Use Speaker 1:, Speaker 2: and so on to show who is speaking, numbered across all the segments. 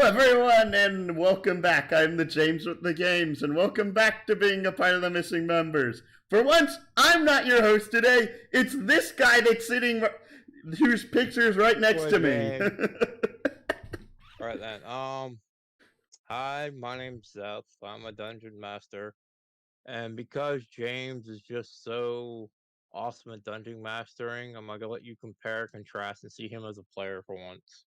Speaker 1: everyone, and welcome back. I'm the James with the Games, and welcome back to being a part of the Missing Members. For once, I'm not your host today. It's this guy that's sitting, whose picture is right next to me.
Speaker 2: All right then. Hi, my name's Seth. I'm a dungeon master, and because James is just so awesome at dungeon mastering, I'm gonna let you compare, contrast, and see him as a player for once.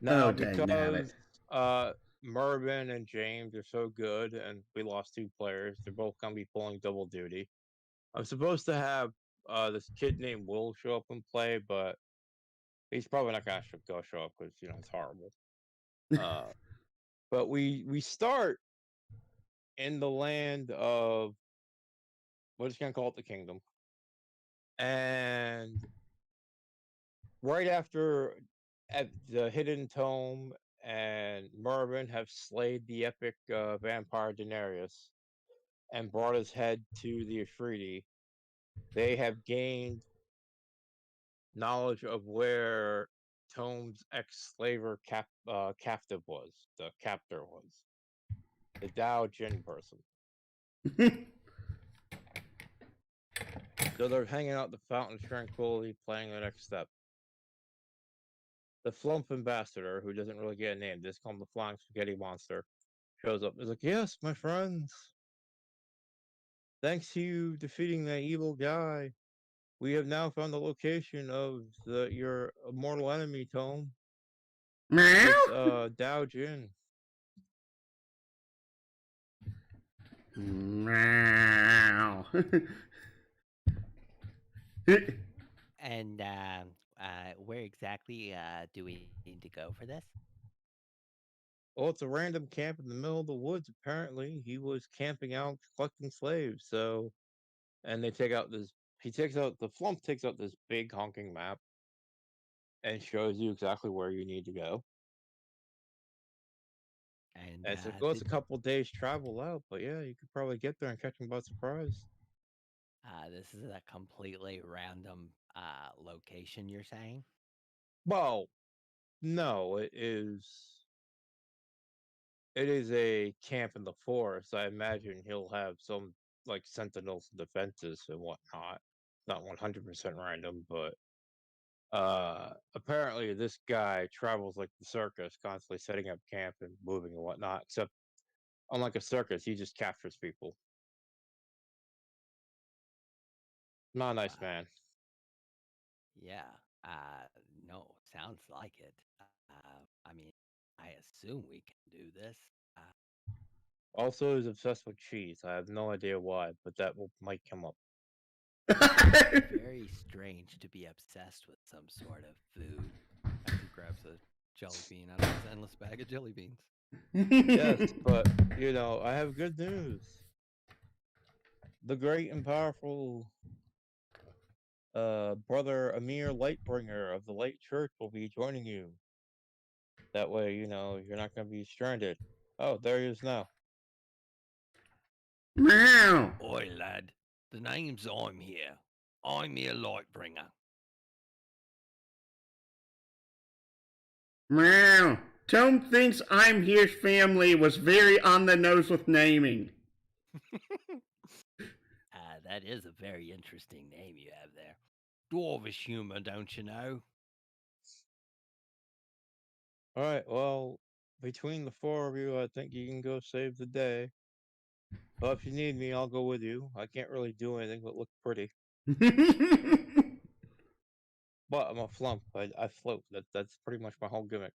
Speaker 2: Now,
Speaker 1: Oh, dang nabbit.
Speaker 2: because Mervin and James are so good, and we lost two players, they're both gonna be pulling double duty. I'm supposed to have this kid named Will show up and play, but he's probably not gonna show up because it's horrible. Uh, but we start in the land of, we're just gonna call it the kingdom, and right after at the hidden tome and Mervin have slayed the epic vampire Daenerys and brought his head to the Ifriti, they have gained knowledge of where Tome's ex-slaver captive was, the captor was, the Dao Jin person. So they're hanging out at the Fountain of Tranquility, planning the next step. The Flump ambassador, who doesn't really get a name, just call him the Flying Spaghetti Monster, shows up. He's like, "Yes, my friends. Thanks to you defeating that evil guy, we have now found the location of your mortal enemy, Tome. It's
Speaker 1: Meow?
Speaker 2: Dao Jin."
Speaker 1: Meow.
Speaker 3: And where exactly do we need to go for this?
Speaker 2: Well, it's a random camp in the middle of the woods. Apparently, he was camping out collecting slaves. So, and they take out this. He takes out the Flump takes out this big honking map and shows you exactly where you need to go.
Speaker 3: And
Speaker 2: And so it goes a couple days travel out, but yeah, you could probably get there and catch him by surprise.
Speaker 3: this is a completely random location, you're saying?
Speaker 2: Well, no, it is. It is a camp in the forest. I imagine he'll have some like sentinels and defenses and whatnot. Not 100% random, but apparently this guy travels like the circus, constantly setting up camp and moving and whatnot. Except unlike a circus, he just captures people. Not a nice
Speaker 3: Wow.
Speaker 2: man.
Speaker 3: Yeah. Uh, no, sounds like it. I mean, I assume we can do this.
Speaker 2: Also, he's obsessed with cheese. I have no idea why, but might come up.
Speaker 3: Very strange to be obsessed with some sort of food. As he grabs a jelly bean out of his endless bag of jelly beans.
Speaker 2: Yes, but I have good news. The great and powerful brother Amir Lightbringer of the Light Church will be joining you. That way, you're not going to be stranded. Oh, there he is now.
Speaker 1: Meow.
Speaker 3: Oi, lad. The name's I'm here. I'm here, Lightbringer.
Speaker 1: Meow. Tome thinks I'm Here's family was very on the nose with naming.
Speaker 3: That is a very interesting name you have there. Dwarvish humor, don't you know?
Speaker 2: All right, well, between the four of you, I think you can go save the day. But if you need me, I'll go with you. I can't really do anything but look pretty. But I'm a flump. I float. That's pretty much my whole gimmick.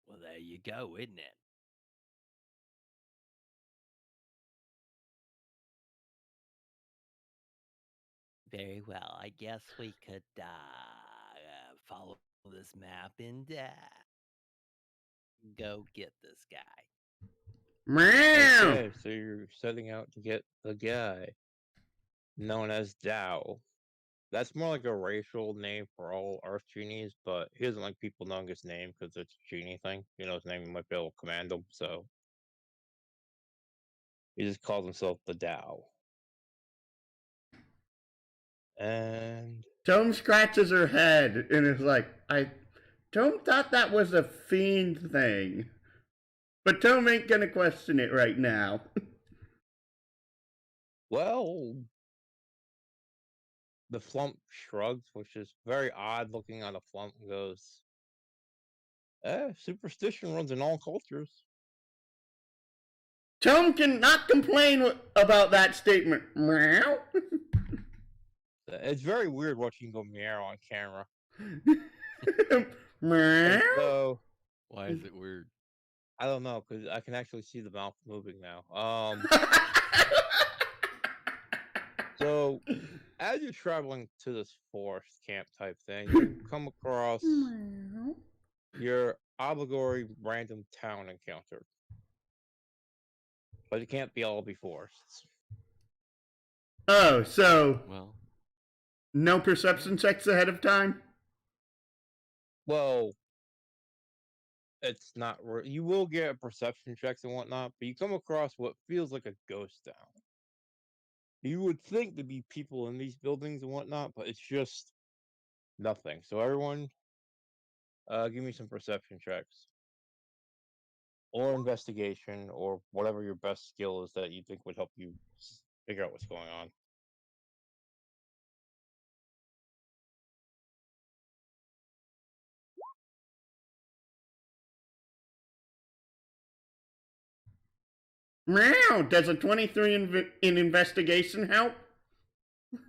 Speaker 3: Well, there you go, isn't it? Very well. I guess we could follow this map and go get this guy.
Speaker 1: Meow.
Speaker 2: Okay, so you're setting out to get the guy known as Dao. That's more like a racial name for all Earth genies, but he doesn't like people knowing his name because it's a genie thing. His name might be able to command him, so he just calls himself the Dao. And
Speaker 1: Tome scratches her head and is like, Tome thought that was a fiend thing. But Tome ain't gonna question it right now.
Speaker 2: Well, the flump shrugs, which is very odd looking on a flump, and goes, superstition runs in all cultures.
Speaker 1: Tome can not complain about that statement. Meow.
Speaker 2: It's very weird watching him go meow on camera.
Speaker 1: Meow.
Speaker 2: And so,
Speaker 3: Why is it weird?
Speaker 2: I don't know, because I can actually see the mouth moving now. So, as you're traveling to this forest camp type thing, you come across your obligatory random town encounter. But it can't be all be forests.
Speaker 1: Oh, so
Speaker 3: Well,
Speaker 1: no perception checks ahead of time?
Speaker 2: Well, it's not. You will get perception checks and whatnot, but you come across what feels like a ghost town. You would think there'd be people in these buildings and whatnot, but it's just nothing. So everyone, give me some perception checks. Or investigation, or whatever your best skill is that you think would help you figure out what's going on.
Speaker 1: Meow. Does a 23 in investigation help?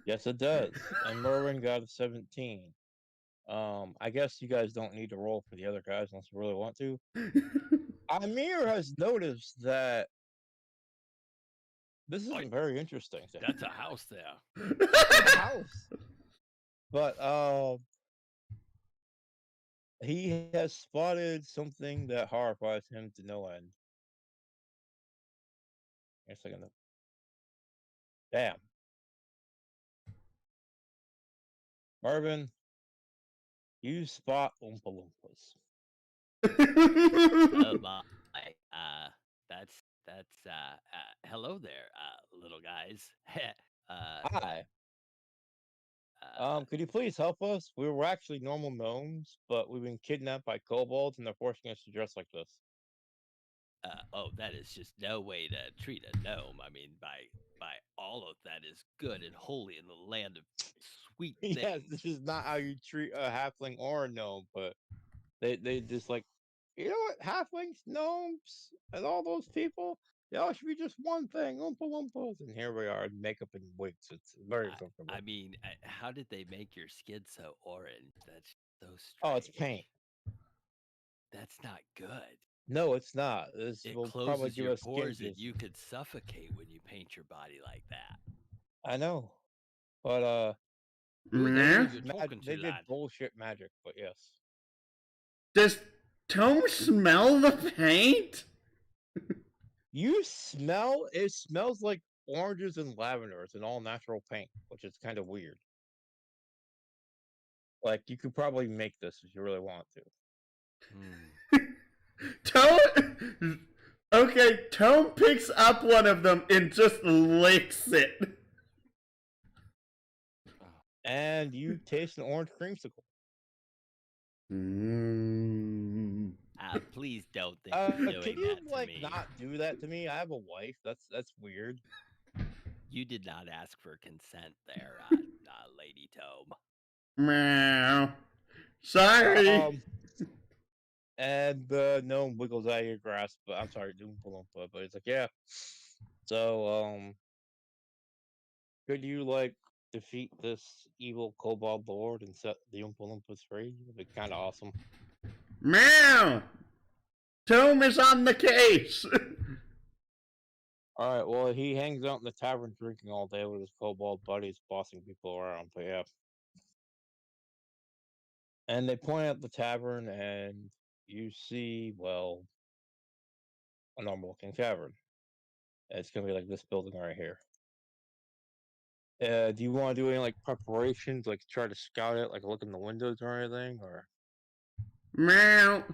Speaker 2: Yes, it does. And Merwin got a 17. I guess you guys don't need to roll for the other guys unless you really want to. Amir has noticed that this isn't very interesting.
Speaker 3: that's a house there.
Speaker 2: It's a house. But he has spotted something that horrifies him to no end. Wait a second. Damn. Marvin, you spot Oompa Loompas.
Speaker 3: Oh my. That's hello there, little guys.
Speaker 2: Hi. Could you please help us? We were actually normal gnomes, but we've been kidnapped by kobolds and they're forcing us to dress like this.
Speaker 3: Oh, that is just no way to treat a gnome. I mean, by all of that is good and holy in the land of sweet things.
Speaker 2: Yes, this is not how you treat a halfling or a gnome, but they just like, you know what, halflings, gnomes, and all those people, they all should be just one thing, Oompa Loompas. And here we are in makeup and wigs. It's very uncomfortable.
Speaker 3: I mean, how did they make your skin so orange? That's so strange.
Speaker 2: Oh, it's paint.
Speaker 3: That's not good.
Speaker 2: No, it's not. This
Speaker 3: It
Speaker 2: will probably
Speaker 3: closes
Speaker 2: give
Speaker 3: your
Speaker 2: us skin
Speaker 3: pores, and
Speaker 2: disease.
Speaker 3: you could suffocate when you paint your body like that.
Speaker 2: I know, but
Speaker 1: Meow.
Speaker 3: You're talking
Speaker 2: they
Speaker 3: to
Speaker 2: did
Speaker 3: lad.
Speaker 2: bullshit magic. But yes,
Speaker 1: Does Tome smell the paint?
Speaker 2: you smell. It smells like oranges and lavender. It's an all natural paint, which is kind of weird. Like you could probably make this if you really want to.
Speaker 1: Tome. Okay, Tome picks up one of them and just licks it.
Speaker 2: And you taste an orange creamsicle.
Speaker 1: Mm.
Speaker 3: Please don't think you're doing
Speaker 2: Can you
Speaker 3: that to
Speaker 2: like
Speaker 3: me.
Speaker 2: not do that to me? I have a wife. That's weird.
Speaker 3: You did not ask for consent there, Lady Tome.
Speaker 1: Meow. Sorry.
Speaker 2: And the gnome wiggles out of your grasp, but I'm sorry, Oompa Loompa, but it's like, yeah. So, could you like defeat this evil kobold lord and set the Oompa Loompas free? It'd be kind of awesome.
Speaker 1: Meow. Tome is on the case.
Speaker 2: All right, well, he hangs out in the tavern drinking all day with his kobold buddies, bossing people around. But yeah, and they point out the tavern, and you see, well, a normal-looking tavern. It's gonna be like this building right here. Do you want to do any like preparations, like try to scout it, like look in the windows or anything, or?
Speaker 1: Meow.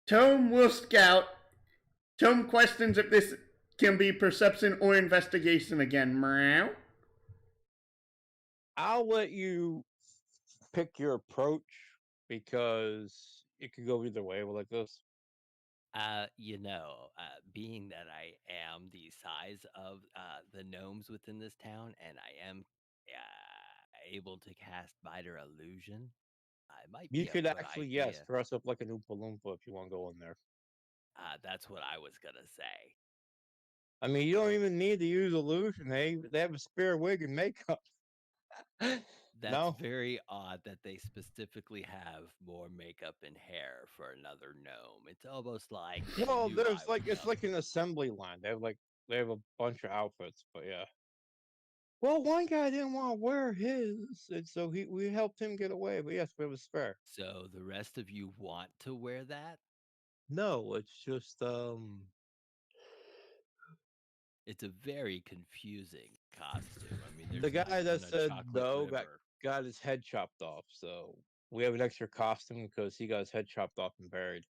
Speaker 1: Tome will scout. Tome questions if this can be perception or investigation again. Meow.
Speaker 2: I'll let you pick your approach because it could go either way like this.
Speaker 3: Being that I am the size of the gnomes within this town, and I am able to cast Biter Illusion, it might
Speaker 2: You
Speaker 3: be a
Speaker 2: could
Speaker 3: good
Speaker 2: actually, yes,
Speaker 3: idea.
Speaker 2: dress up like an Oompa Loompa if you want to go in there.
Speaker 3: That's what I was gonna say.
Speaker 2: I mean, you don't even need to use illusion. They have a spare wig and makeup.
Speaker 3: That's
Speaker 2: No,
Speaker 3: very odd that they specifically have more makeup and hair for another gnome. It's almost like they
Speaker 2: well,
Speaker 3: knew I
Speaker 2: there's
Speaker 3: was
Speaker 2: like it's like
Speaker 3: coming.
Speaker 2: an assembly line. They have a bunch of outfits, but yeah. Well, one guy didn't want to wear his, and so we helped him get away. But yes, we have a spare.
Speaker 3: So the rest of you want to wear that?
Speaker 2: No, it's just
Speaker 3: It's a very confusing costume. I mean,
Speaker 2: the
Speaker 3: there's not
Speaker 2: guy that
Speaker 3: even a
Speaker 2: said
Speaker 3: chocolate
Speaker 2: no
Speaker 3: river.
Speaker 2: got his head chopped off. So we have an extra costume because he got his head chopped off and buried.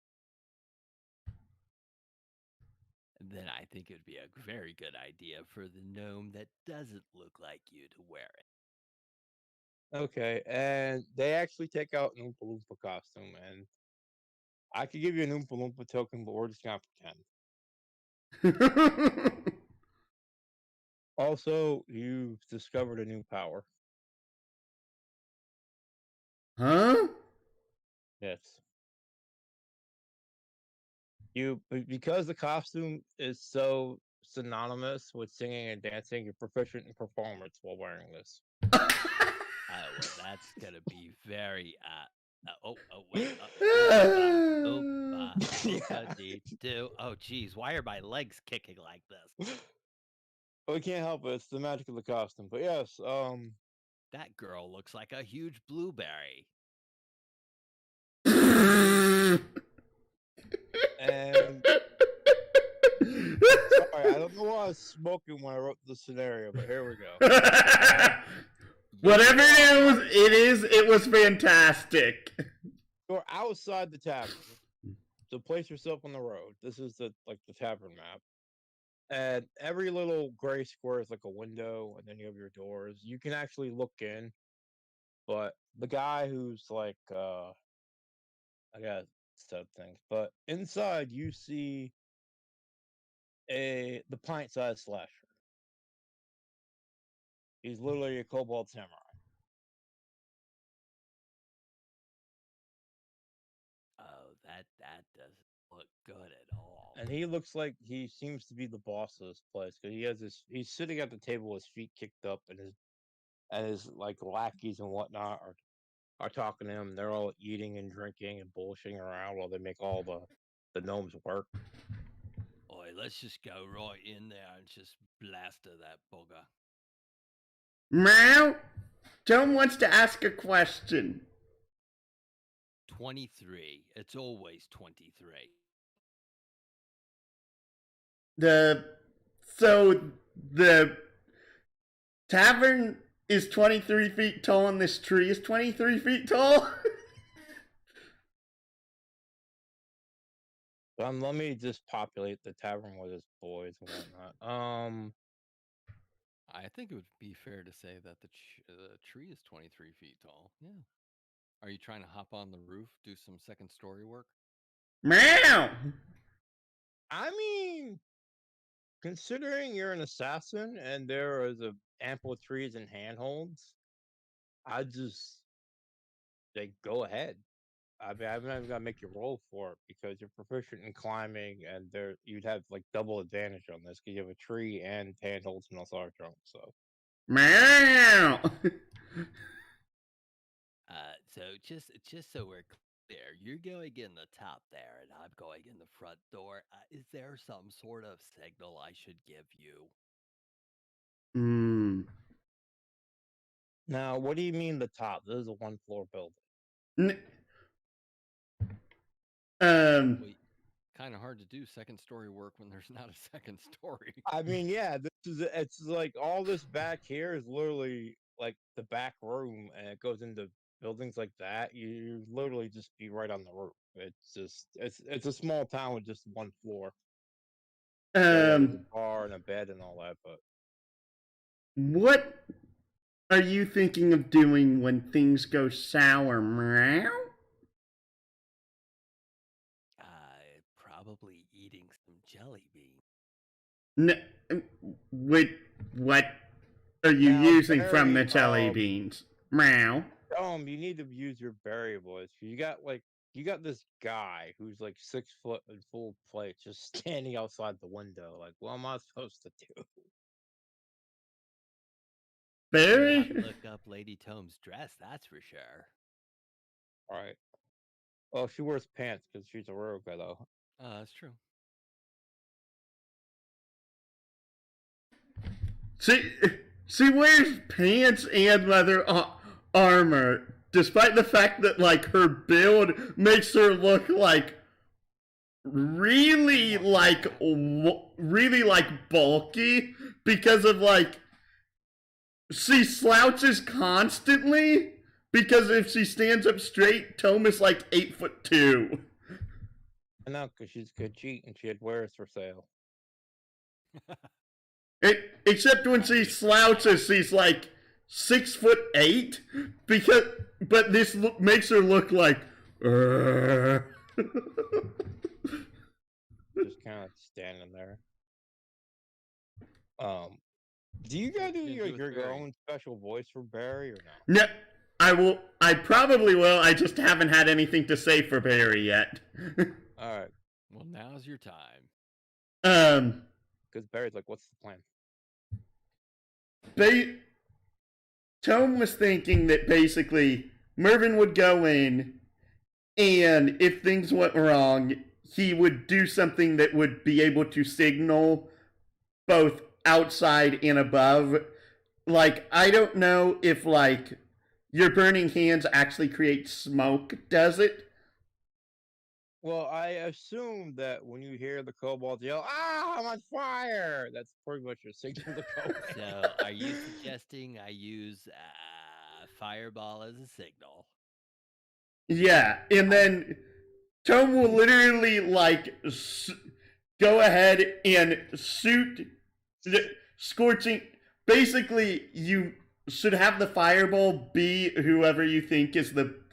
Speaker 3: Then I think it would be a very good idea for the gnome that doesn't look like you to wear it.
Speaker 2: Okay, and they actually take out an Oompa Loompa costume, and I could give you an Oompa Loompa token, but we're just gonna pretend. Also, you've discovered a new power.
Speaker 1: Huh?
Speaker 2: Yes. Because the costume is so synonymous with singing and dancing, you're proficient in performance while wearing this.
Speaker 3: Well, that's gonna be very. Wait.
Speaker 2: Yeah.
Speaker 3: Do. Oh, geez, why are my legs kicking like this?
Speaker 2: We can't help it. It's the magic of the costume. But yes,
Speaker 3: That girl looks like a huge blueberry.
Speaker 2: and sorry, I don't know why I was smoking when I wrote the scenario, but here we go.
Speaker 1: Whatever it was fantastic.
Speaker 2: You're outside the tavern. So place yourself on the road. This is the tavern map. And every little gray square is like a window, and then you have your doors. You can actually look in, but the guy who's I got set things, but inside you see the pint-sized slasher. He's literally a kobold samurai.
Speaker 3: Oh, that doesn't look good at all.
Speaker 2: And he looks like he seems to be the boss of this place because he's sitting at the table with his feet kicked up, and his like lackeys and whatnot are talking to him. They're all eating and drinking and bullshitting around while they make all the gnomes work.
Speaker 3: Oi, let's just go right in there and just blaster that bugger.
Speaker 1: Meow. Tom wants to ask a question.
Speaker 3: 23. It's always 23.
Speaker 1: So the tavern is 23 feet tall and this tree is 23 feet tall?
Speaker 2: Let me just populate the tavern with his boys and whatnot.
Speaker 4: I think it would be fair to say that the tree is 23 feet tall. Yeah. Are you trying to hop on the roof, do some second story work?
Speaker 1: Meow.
Speaker 2: I mean, considering you're an assassin and there is a ample trees and handholds, I just go ahead. I mean, I'm not even gonna make you roll for it because you're proficient in climbing, and you'd have like double advantage on this because you have a tree and handholds and also trunk. So
Speaker 1: Meow.
Speaker 3: So just so we're clear, you're going in the top there, and I'm going in the front door. Is there some sort of signal I should give you?
Speaker 2: now, what do you mean the top? This is a 1-floor building.
Speaker 4: Wait, kind of hard to do second story work when there's not a second story.
Speaker 2: I mean, yeah, it's like all this back here is literally like the back room, and it goes into buildings like that. You literally just be right on the roof. It's just it's a small town with just 1 floor. So there's a bar and a bed and all that, but
Speaker 1: What are you thinking of doing when things go sour? Meow?
Speaker 3: Probably eating some jelly beans.
Speaker 1: Wait, what are you
Speaker 2: Now,
Speaker 1: using from the
Speaker 2: Barry,
Speaker 1: jelly beans? Meow.
Speaker 2: you need to use your Barry voice. You got this guy who's like 6 foot in full plate, just standing outside the window. Like, what am I supposed to do?
Speaker 3: I'll
Speaker 1: Barry?
Speaker 3: look up Lady Tome's dress, that's for sure.
Speaker 2: All right. Well, she wears pants because she's a rogue, though.
Speaker 4: That's true.
Speaker 1: She wears pants and leather armor, despite the fact that like her build makes her look like really bulky because of like she slouches constantly because if she stands up straight, Tome is like 8'2".
Speaker 2: I know, because she's good cheat and she had wares for sale.
Speaker 1: Except when she slouches, she's like 6'8", but this makes her look like.
Speaker 2: Just kind of standing there. Do you guys do your own special voice for Barry or no?
Speaker 1: No, I will. I probably will. I just haven't had anything to say for Barry yet.
Speaker 2: All right.
Speaker 4: Well, now's your time.
Speaker 2: Because Barry's like, what's the plan?
Speaker 1: Tome was thinking that basically Mervyn would go in, and if things went wrong, he would do something that would be able to signal both outside and above. Like, I don't know if, like, your burning hands actually create smoke, does it?
Speaker 2: Well, I assume that when you hear the kobolds yell, "Ah, I'm on fire!" that's pretty much your signal to go.
Speaker 3: So, are you suggesting I use fireball as a signal?
Speaker 1: Yeah, and then Tome will literally, like, go ahead and shoot scorching. Basically, you should have the fireball be whoever you think is the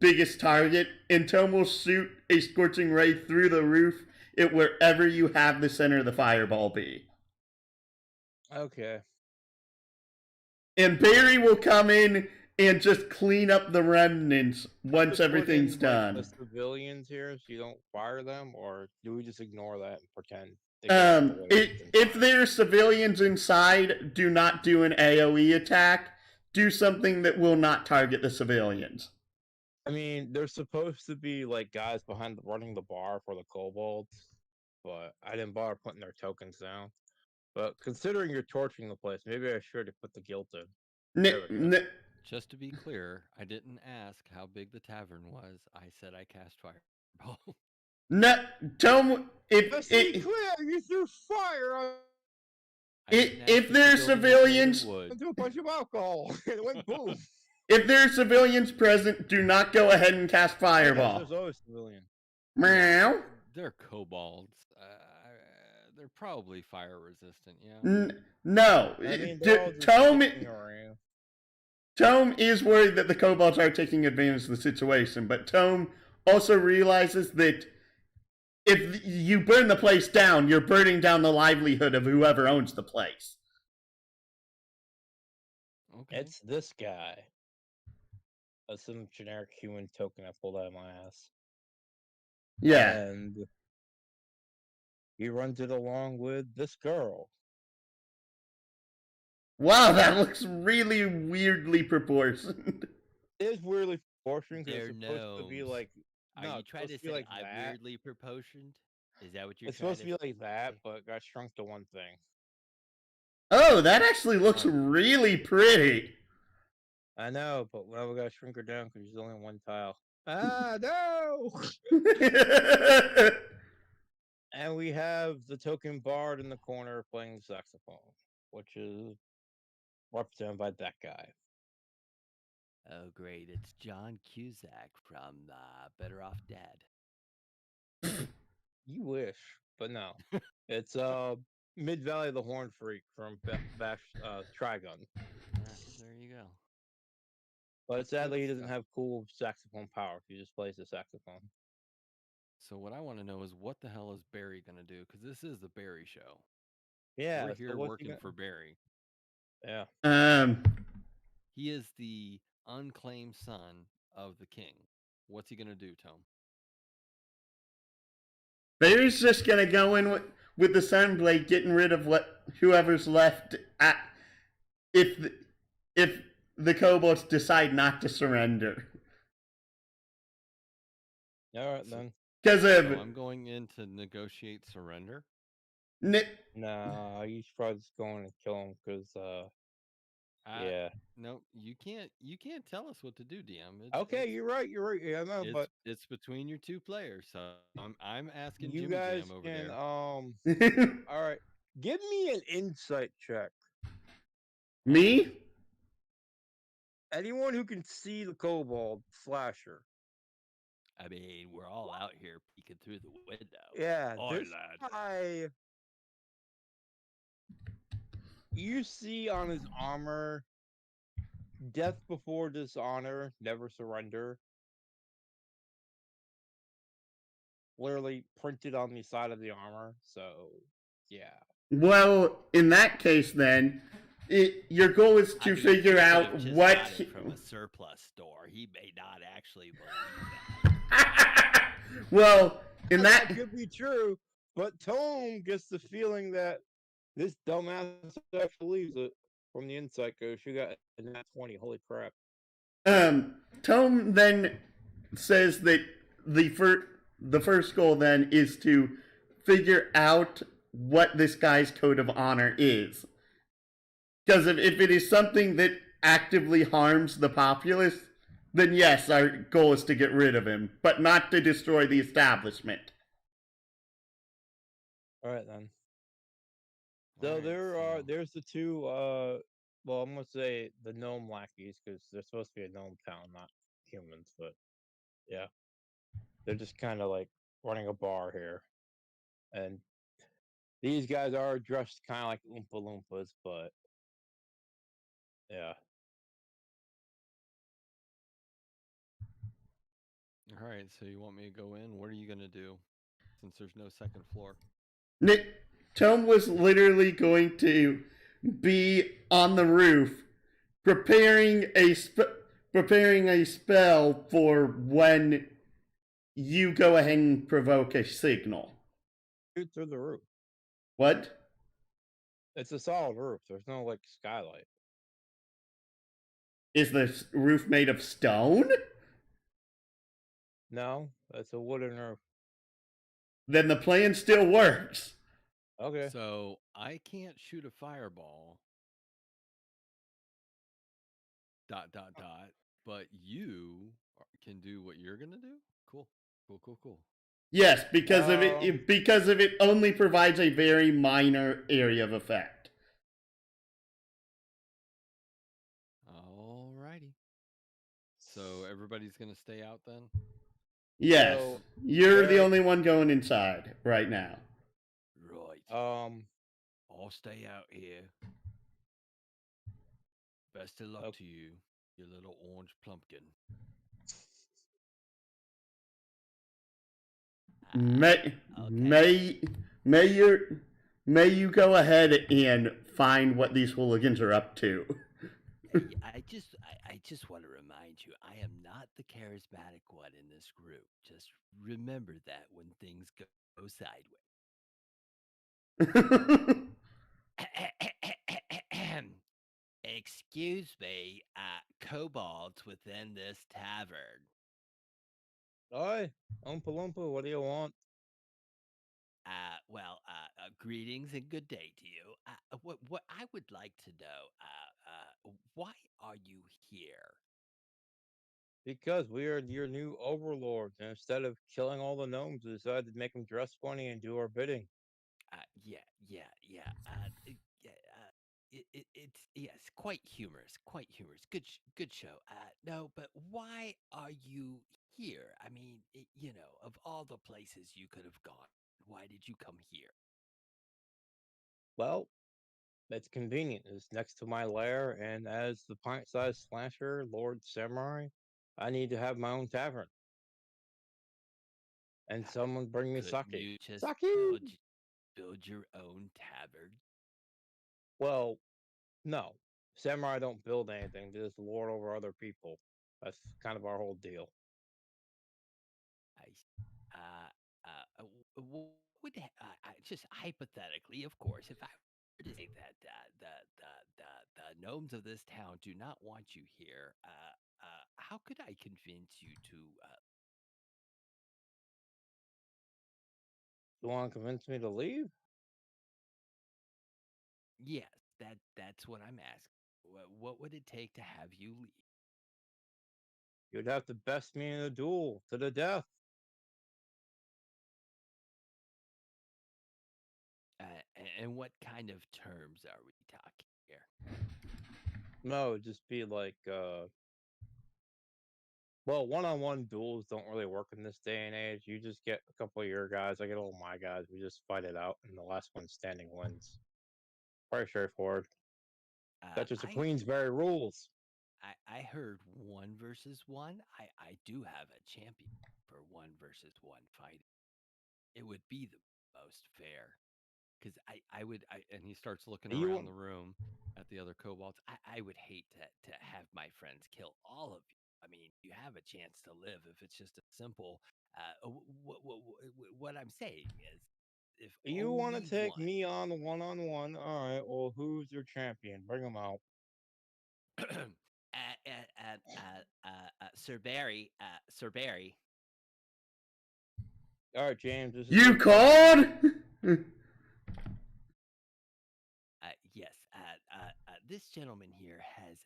Speaker 1: biggest target, and Tome will shoot a scorching ray through the roof at wherever you have the center of the fireball be.
Speaker 2: Okay.
Speaker 1: And Barry will come in and just clean up the remnants once everything's done.
Speaker 2: The civilians here, so you don't fire them, or do we just ignore that and pretend?
Speaker 1: If there are civilians inside, do not do an AoE attack. Do something that will not target the civilians.
Speaker 2: I mean, there's supposed to be like guys behind running the bar for the kobolds, but I didn't bother putting their tokens down. But considering you're torching the place, maybe I should have put the guilt in.
Speaker 4: Just to be clear, I didn't ask how big the tavern was. I said I cast fireball.
Speaker 1: No, Tome.
Speaker 2: Let's be clear, you threw fire on.
Speaker 1: If there are civilians,
Speaker 2: into a bunch of alcohol, it went boom.
Speaker 1: If there are civilians present, do not go ahead and cast fireball.
Speaker 2: There's always civilians.
Speaker 1: Meow.
Speaker 4: They're kobolds. They're probably fire resistant. Yeah.
Speaker 1: No.
Speaker 2: I mean,
Speaker 1: Tome is worried that the kobolds are taking advantage of the situation, but Tome also realizes that if you burn the place down, you're burning down the livelihood of whoever owns the place.
Speaker 2: Okay. It's this guy. That's some generic human token I pulled out of my ass.
Speaker 1: Yeah.
Speaker 2: And he runs it along with this girl.
Speaker 1: Wow, that looks really weirdly proportioned.
Speaker 2: It is weirdly proportioned because it's supposed to be like.
Speaker 3: Are you trying to say like I'm weirdly proportioned? Is that what you're?
Speaker 2: It's supposed to be like that, but got shrunk to one thing.
Speaker 1: Oh, that actually looks really pretty.
Speaker 2: I know, but now we gotta shrink her down because she's only one tile. Ah, no! And we have the token bard in the corner playing the saxophone, which is represented by that guy.
Speaker 3: Oh, great. It's John Cusack from Better Off Dead.
Speaker 2: You wish, but no. It's Mid Valley the Horn Freak from Bash Trigun.
Speaker 3: There
Speaker 4: there you go.
Speaker 2: But sadly, he
Speaker 4: Good
Speaker 2: doesn't
Speaker 4: stuff.
Speaker 2: have cool saxophone power. He just plays the saxophone.
Speaker 4: So what I want to know is what the hell is Barry gonna do? Because this is the Barry show.
Speaker 2: Yeah.
Speaker 4: We're
Speaker 2: So
Speaker 4: here
Speaker 2: what's he
Speaker 4: working
Speaker 2: gonna?
Speaker 4: for Barry.
Speaker 2: Yeah.
Speaker 4: He is the unclaimed son of the king. What's he gonna do, Tom?
Speaker 1: Barry's just gonna go in with the Sunblade, getting rid of whoever's left. If the, if the kobolds decide not to surrender,
Speaker 2: All right
Speaker 4: So,
Speaker 2: then.
Speaker 1: because
Speaker 4: so
Speaker 1: of
Speaker 4: I'm going in to negotiate surrender.
Speaker 2: Nah, he's probably just going to kill him because yeah.
Speaker 4: No, you can't. You can't tell us what to do, DM.
Speaker 2: Okay, you're right. You're right. Yeah, no, but
Speaker 4: It's between your two players. So I'm asking
Speaker 2: you
Speaker 4: Jimmy
Speaker 2: guys
Speaker 4: Jam over
Speaker 2: can
Speaker 4: there.
Speaker 2: all right. Give me an insight check.
Speaker 1: me.
Speaker 2: Anyone who can see the kobold slasher.
Speaker 3: I mean, we're all out here peeking through the window.
Speaker 2: Yeah,
Speaker 3: Oi,
Speaker 2: this
Speaker 3: lad.
Speaker 2: guy. You see on his armor, death before dishonor, never surrender. Literally printed on the side of the armor. So, yeah.
Speaker 1: Well, in that case, then your goal is to
Speaker 3: I mean,
Speaker 1: figure
Speaker 3: he could
Speaker 1: out
Speaker 3: have just
Speaker 1: what.
Speaker 3: got it from a surplus store. He may not actually believe that.
Speaker 1: Well, in that.
Speaker 2: could be true, but Tome gets the feeling that this dumbass actually believes it from the insight coach. You got a nat 20. Holy crap.
Speaker 1: Tome then says that the first goal then is to figure out what this guy's code of honor is. Because if it is something that actively harms the populace, then yes, our goal is to get rid of him, but not to destroy the establishment.
Speaker 2: All right then. So there's the two well, I'm gonna say the gnome lackeys because they're supposed to be a gnome town, not humans, but yeah. They're just kind of like running a bar here. And these guys are dressed kind of like Oompa Loompas, but yeah.
Speaker 4: All right. So you want me to go in? What are you gonna do? Since there's no second floor.
Speaker 1: Tome was literally going to be on the roof preparing a spell for when you go ahead and provoke a signal.
Speaker 2: Shoot through the roof.
Speaker 1: What?
Speaker 2: It's a solid roof. There's no like skylight.
Speaker 1: Is the roof made of stone?
Speaker 2: No, it's a wooden roof.
Speaker 1: Then the plan still works.
Speaker 2: Okay.
Speaker 4: So I can't shoot a fireball. ... But you can do what you're gonna do. Cool.
Speaker 1: Yes, because of it only provides a very minor area of effect.
Speaker 4: Alrighty. So everybody's gonna stay out then?
Speaker 1: Yes,
Speaker 2: So,
Speaker 1: you're the
Speaker 2: Barry-
Speaker 1: only one going inside right now.
Speaker 3: Right. I'll stay out here. Best of luck to you, you little orange plumpkin.
Speaker 1: May you go ahead and find what these hooligans are up to.
Speaker 3: I just want to remind you, I am not the charismatic one in this group. Just remember that when things go sideways. Excuse me, kobolds within this tavern.
Speaker 2: Hi, Oompa Loompa, what do you want?
Speaker 3: Greetings and good day to you. What I would like to know, why are you here?
Speaker 2: Because we are your new overlords, and instead of killing all the gnomes, we decided to make them dress funny and do our bidding.
Speaker 3: Yeah. It's yes, quite humorous. Good show. No, but why are you here? I mean, of all the places you could have gone, why did you come here?
Speaker 2: Well, It's convenient. It's next to my lair, and as the pint-sized slasher, Lord Samurai, I need to have my own tavern. And someone bring me
Speaker 3: Couldn't
Speaker 2: sake.
Speaker 3: you just
Speaker 2: Sake!
Speaker 3: build your own tavern?
Speaker 2: Well, no. Samurai don't build anything. They just lord over other people. That's kind of our whole deal.
Speaker 3: I what would just hypothetically, of course, if I were to say that the gnomes of this town do not want you here, how could I convince you to?
Speaker 2: You want to convince me to leave?
Speaker 3: Yes, that's what I'm asking. What would it take to have you leave?
Speaker 2: You'd have to best me in a duel to the death.
Speaker 3: And what kind of terms are we talking here?
Speaker 2: No, it'd just be like, well, one-on-one duels don't really work in this day and age. You just get a couple of your guys, I get all my guys. We just fight it out, and the last one standing wins. Pretty straightforward. Duchess of
Speaker 3: I
Speaker 2: Queensberry rules.
Speaker 3: I heard 1 versus 1. I do have a champion for 1 versus 1 fighting. It would be the most fair because I would and he starts looking
Speaker 2: You
Speaker 3: around
Speaker 2: want-
Speaker 3: the room at the other kobolds. I would hate to have my friends kill all of you. I mean, you have a chance to live if it's just a simple. What I'm saying is, if
Speaker 2: You want to
Speaker 3: only
Speaker 2: take
Speaker 3: one.
Speaker 2: me on one-on-one? All right. Well, who's your champion? Bring him out.
Speaker 3: Sir Barry, Sir Barry.
Speaker 2: All right, James. This is
Speaker 1: You
Speaker 2: your
Speaker 1: called?
Speaker 3: Yes, this gentleman here has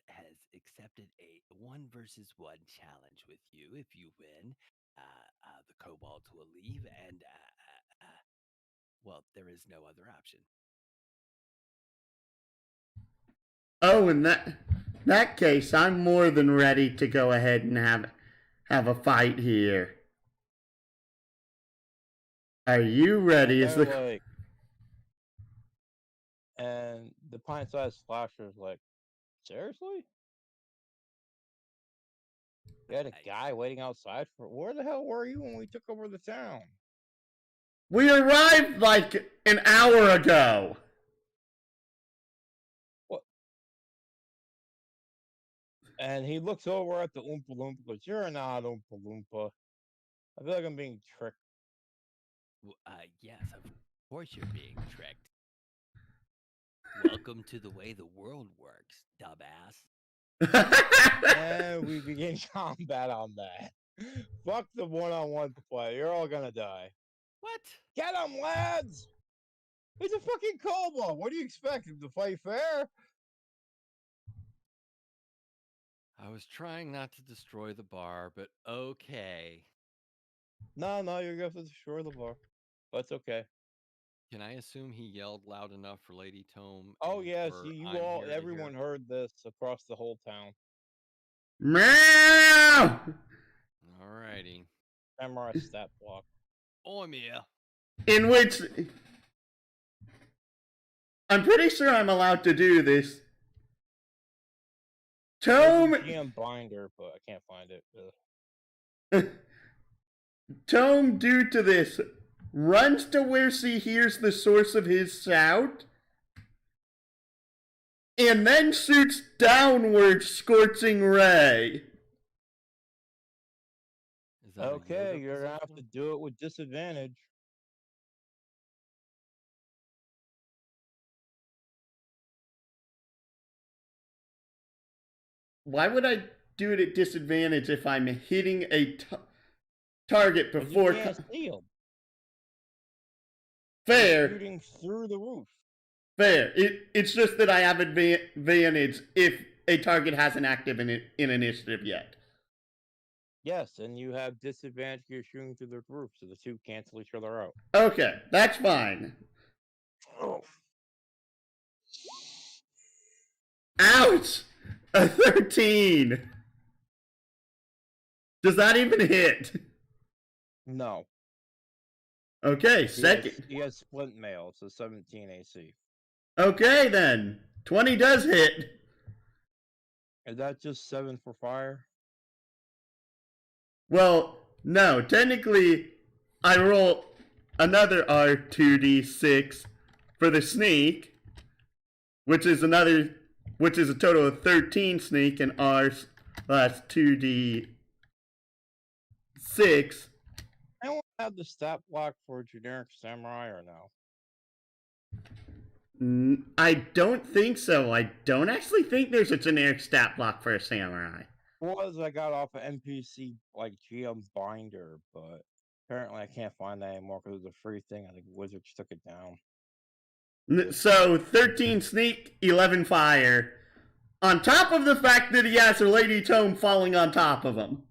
Speaker 3: accepted a 1 versus 1 challenge with you. If you win, the kobolds will leave, and well, there is no other option.
Speaker 1: Oh, in that case, I'm more than ready to go ahead and have a fight here. Are you ready? Is
Speaker 2: They're
Speaker 1: the
Speaker 2: like, and the pint-sized slasher's like, seriously? You had a guy waiting outside for. Where the hell were you when we took over the town?
Speaker 1: we arrived like an hour ago.
Speaker 2: And he looks over at the Oompa Loompa. Goes, "You're not Oompa Loompa." I feel like I'm being tricked.
Speaker 3: Yes, of course you're being tricked. Welcome to the way the world works, dumbass.
Speaker 2: And we begin combat on that. Fuck the one-on-one play. You're all gonna die.
Speaker 3: What?
Speaker 2: Get him, lads! He's a fucking kobold. What do you expect him to fight fair?
Speaker 4: I was trying not to destroy the bar, but okay.
Speaker 2: No, you're gonna have to destroy the bar. But it's okay.
Speaker 4: Can I assume he yelled loud enough for Lady Tome?
Speaker 2: Oh
Speaker 4: and
Speaker 2: yes,
Speaker 4: for
Speaker 2: you
Speaker 4: I'm
Speaker 2: all,
Speaker 4: here to hear?
Speaker 2: everyone heard this across the whole town.
Speaker 1: Meow!
Speaker 4: Alrighty.
Speaker 2: Samurai stat block.
Speaker 3: I'm here.
Speaker 1: In which I'm pretty sure I'm allowed to do this.
Speaker 2: There's
Speaker 1: Tome
Speaker 2: a GM binder, but I can't find it. Ugh.
Speaker 1: Tome, due to this, runs to where she hears the source of his shout, and then shoots downward Scorching Ray.
Speaker 4: Is that a
Speaker 2: Okay,
Speaker 4: yoga
Speaker 2: you're gonna have to
Speaker 4: position?
Speaker 2: do it with disadvantage.
Speaker 1: Why would I do it at disadvantage if I'm hitting a target
Speaker 2: 'Cause
Speaker 1: before?
Speaker 2: you can't see him.
Speaker 1: Fair,
Speaker 2: Shooting through the roof.
Speaker 1: fair. It's just that I have advantage if a target hasn't active in initiative yet.
Speaker 2: Yes, and you have disadvantage. You're shooting through the roof, so the two cancel each other out.
Speaker 1: Okay, that's fine.
Speaker 2: Oh.
Speaker 1: Ouch! A 13! Does that even hit?
Speaker 2: No.
Speaker 1: Okay,
Speaker 2: He
Speaker 1: second.
Speaker 2: has splint mail, so 17 AC.
Speaker 1: Okay, then. 20 does hit.
Speaker 2: Is that just 7 for fire?
Speaker 1: Well, no. Technically, I roll another R2d6 for the sneak, which is a total of 13 sneak, and R plus 2d6.
Speaker 2: I don't have the stat block for generic samurai or no?
Speaker 1: I don't think so. I don't actually think there's a generic stat block for a samurai.
Speaker 2: Was I got off an NPC like GM binder, but apparently I can't find that anymore because it was a free thing. I think Wizards took it down.
Speaker 1: So 13 sneak, 11 fire. On top of the fact that he has a Lady Tome falling on top of him.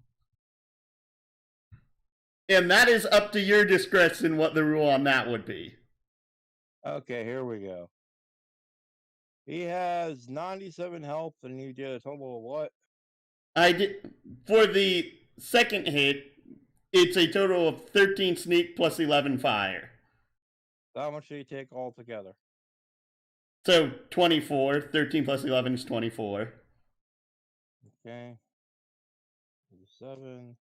Speaker 1: And that is up to your discretion what the rule on that would be.
Speaker 2: Okay, here we go. He has 97 health, and you did a total of what?
Speaker 1: I did for the second hit. It's a total of 13 sneak plus 11 fire.
Speaker 2: So how much did he take altogether?
Speaker 1: So 24. 13 plus 11 is 24.
Speaker 2: Okay. 7,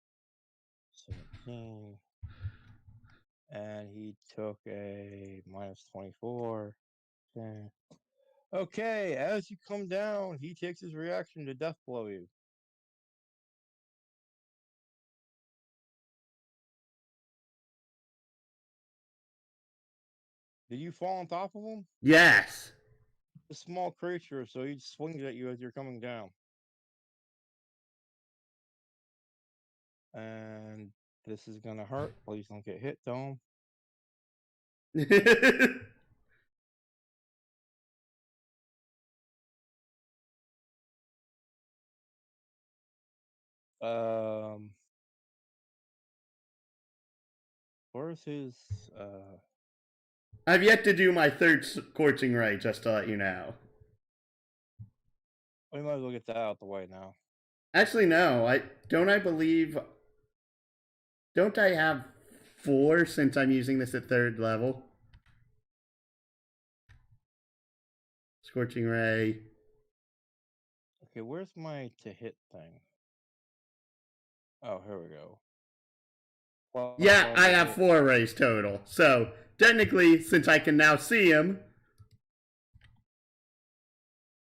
Speaker 2: 17. And he took a minus 24. Okay. Okay, as you come down, he takes his reaction to death blow you. Did you fall on top of him?
Speaker 1: Yes.
Speaker 2: A small creature, so he swings at you as you're coming down. And this is gonna hurt. Please don't get hit, Dome. Where's his
Speaker 1: I've yet to do my third scorching ray, just to let you know.
Speaker 2: we might as well get that out the way now.
Speaker 1: Actually, no. Don't I have 4 since I'm using this at 3rd level? Scorching ray.
Speaker 2: Okay, where's my to hit thing? Oh, here we go. Well,
Speaker 1: Yeah, I have 4 rays total. So, technically, since I can now see him,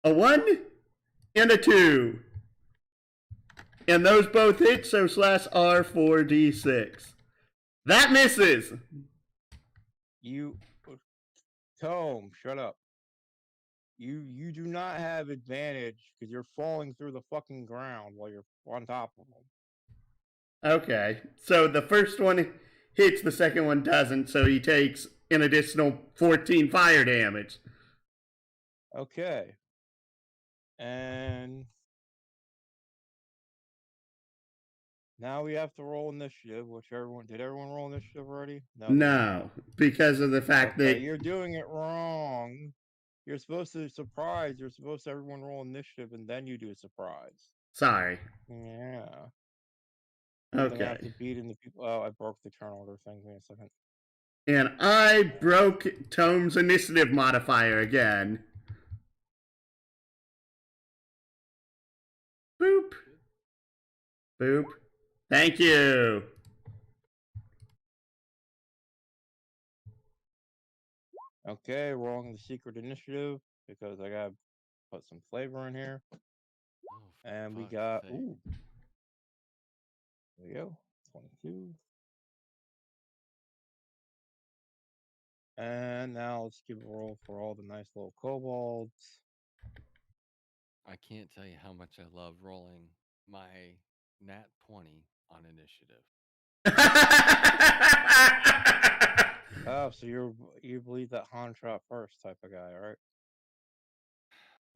Speaker 1: a 1 and a 2. And those both hit, so slash R4d6. That misses!
Speaker 2: You Tome, shut up. You do not have advantage because you're falling through the fucking ground while you're on top of them.
Speaker 1: Okay, so the first one hits, the second one doesn't, so he takes an additional 14 fire damage.
Speaker 2: Okay. And now we have to roll initiative, which did everyone roll initiative already?
Speaker 1: No, because of the fact that
Speaker 2: you're doing it wrong. You're supposed to surprise. You're supposed to everyone roll initiative and then you do a surprise.
Speaker 1: Sorry.
Speaker 2: Yeah.
Speaker 1: Okay.
Speaker 2: I have to beat in the people. Oh, I broke the turn order thing. Give me a second.
Speaker 1: And I broke Tome's initiative modifier again. Boop. Boop. Thank you.
Speaker 2: Okay, rolling the secret initiative because I gotta put some flavor in here.
Speaker 4: Oh,
Speaker 2: And we
Speaker 4: fuck's
Speaker 2: got
Speaker 4: sake.
Speaker 2: ooh. There we go. 22. And now let's give a roll for all the nice little kobolds.
Speaker 4: I can't tell you how much I love rolling my nat 20 on initiative.
Speaker 2: Oh, so you believe that Han shot first type of guy, right?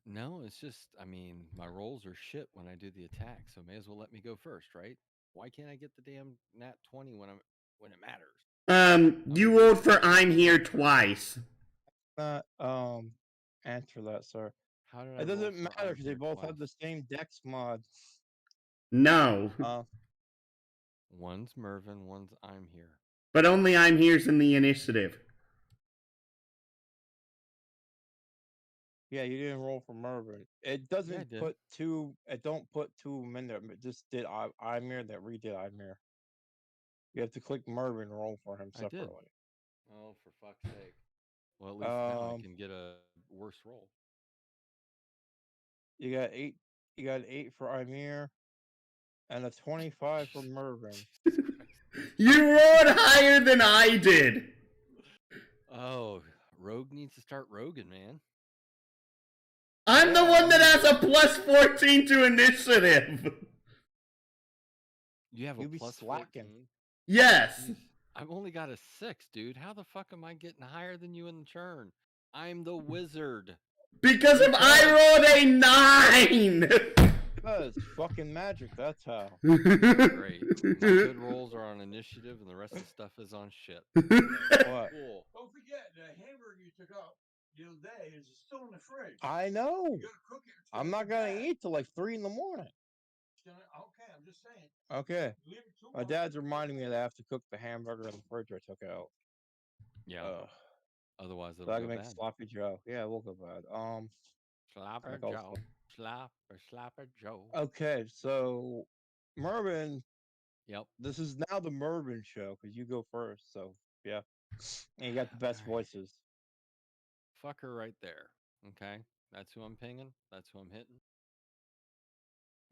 Speaker 4: No, it's just, I mean, my rolls are shit when I do the attack, so may as well let me go first, right? Why can't I get the damn nat 20 when it matters?
Speaker 1: You rolled for I'm here twice.
Speaker 2: Not answer that, sir.
Speaker 4: How did I
Speaker 2: It
Speaker 4: roll
Speaker 2: doesn't
Speaker 4: for
Speaker 2: matter
Speaker 4: I'm
Speaker 2: because they
Speaker 4: here
Speaker 2: both
Speaker 4: twice?
Speaker 2: have the same dex mod.
Speaker 1: No,
Speaker 4: One's Mervin, one's I'm here.
Speaker 1: but only I'm here's in the initiative.
Speaker 2: Yeah, you didn't roll for Mervin. It
Speaker 4: Yeah, I
Speaker 2: doesn't
Speaker 4: did.
Speaker 2: put two. It don't put two of them in there. It just did Ymir that redid Ymir. You have to click Mervin and roll for him
Speaker 4: I did.
Speaker 2: separately.
Speaker 4: Oh, for fuck's sake. Well, at least now I
Speaker 2: Um,
Speaker 4: can get a worse roll.
Speaker 2: you got 8. You got 8 for Ymir and a 25 for Mervin.
Speaker 4: Jesus Christ.
Speaker 1: You rolled higher than I did.
Speaker 4: Oh, Rogue needs to start roguing, man.
Speaker 1: I'm the
Speaker 2: Yeah,
Speaker 1: one
Speaker 2: I
Speaker 1: that
Speaker 2: mean,
Speaker 1: has a plus 14 to initiative.
Speaker 4: You have a
Speaker 2: you be
Speaker 4: plus
Speaker 2: slacking.
Speaker 4: 14.
Speaker 1: Yes.
Speaker 4: Jeez, I've only got a 6, dude. How the fuck am I getting higher than you in the churn? I'm the wizard.
Speaker 1: Because if I rolled a 9.
Speaker 2: Because fucking magic. That's how.
Speaker 4: Great. My good rolls are on initiative, and the rest of the stuff is on shit.
Speaker 2: What?
Speaker 4: Cool.
Speaker 5: Don't forget, the hamburger you took out the other day is still in the fridge.
Speaker 2: I know.
Speaker 5: You gotta cook it. It's
Speaker 2: I'm
Speaker 5: gonna
Speaker 2: not
Speaker 5: go
Speaker 2: gonna
Speaker 5: bad.
Speaker 2: eat till like 3 in the morning.
Speaker 5: Okay, I'm just saying.
Speaker 2: Okay.
Speaker 5: Leave it too
Speaker 2: My
Speaker 5: long,
Speaker 2: dad's
Speaker 5: it'll go
Speaker 2: reminding me
Speaker 5: bad.
Speaker 2: that I have to cook the hamburger in the fridge I took out.
Speaker 4: Yeah. Otherwise,
Speaker 2: So
Speaker 4: it'll
Speaker 2: I
Speaker 4: go
Speaker 2: can make
Speaker 4: bad.
Speaker 2: sloppy Joe. Yeah, we'll go bad.
Speaker 4: Slapper
Speaker 2: I call
Speaker 4: Joe. Slapper Joe.
Speaker 2: Okay, so Mervin,
Speaker 4: Yep.
Speaker 2: this is now the Mervin show because you go first. So yeah, and you got the best
Speaker 4: Alright.
Speaker 2: voices.
Speaker 4: Fuck her right there. Okay. That's who I'm pinging. That's who I'm hitting.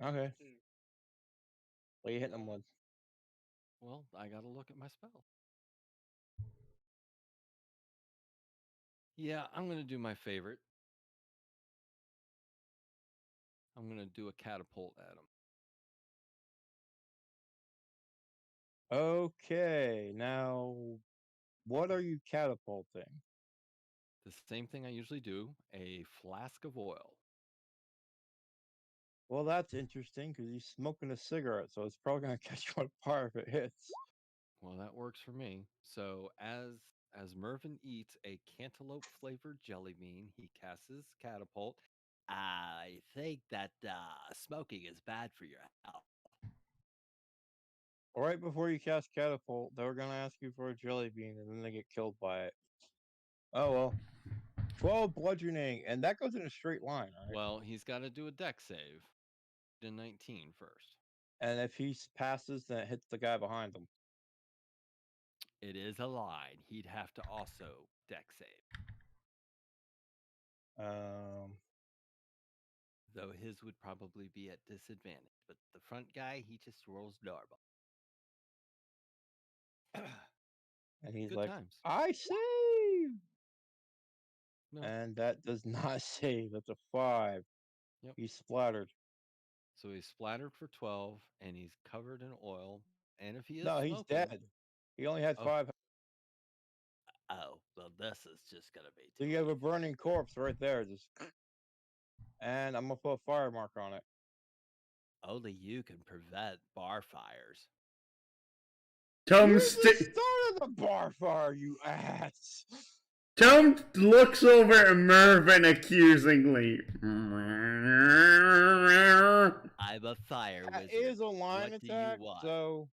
Speaker 2: Okay, what are you hitting them with?
Speaker 4: Well, I gotta look at my spell. Yeah, I'm gonna do my favorite. I'm gonna do a catapult at him.
Speaker 2: Okay, now what are you catapulting?
Speaker 4: The same thing I usually do, a flask of oil.
Speaker 2: Well, that's interesting because he's smoking a cigarette, so it's probably gonna catch you on fire if it hits.
Speaker 4: Well, that works for me. So as Mervin eats a cantaloupe flavored jelly bean, he casts his catapult. I think that smoking is bad for your health.
Speaker 2: Right before you cast catapult, they were gonna ask you for a jelly bean, and then they get killed by it. Oh well. 12 bludgeoning, and that goes in a straight line, right?
Speaker 4: Well, he's got to do a deck save. To 19 first.
Speaker 2: And if he passes, then it hits the guy behind him.
Speaker 4: It is a line. He'd have to also deck save. Though his would probably be at disadvantage. But the front guy, he just rolls normal.
Speaker 2: And he's
Speaker 4: Good
Speaker 2: like,
Speaker 4: times.
Speaker 2: I save!
Speaker 4: No.
Speaker 2: And that does not save. That's a 5.
Speaker 4: Yep.
Speaker 2: He's splattered.
Speaker 4: So he's splattered for 12, and he's covered in oil. And if he is
Speaker 2: No,
Speaker 4: smoking,
Speaker 2: he's dead. He only had 5.
Speaker 3: Oh, well, this is just gonna be.
Speaker 2: So you have a burning corpse right there. Just, and I'm gonna put a fire mark on it.
Speaker 3: Only you can prevent bar fires.
Speaker 1: Tom
Speaker 2: You started the bar fire, you ass.
Speaker 1: Tom looks over at Mervin accusingly.
Speaker 3: I'm a fire
Speaker 2: That
Speaker 3: wizard.
Speaker 2: is a line
Speaker 3: What do you
Speaker 2: attack.
Speaker 3: want?
Speaker 2: So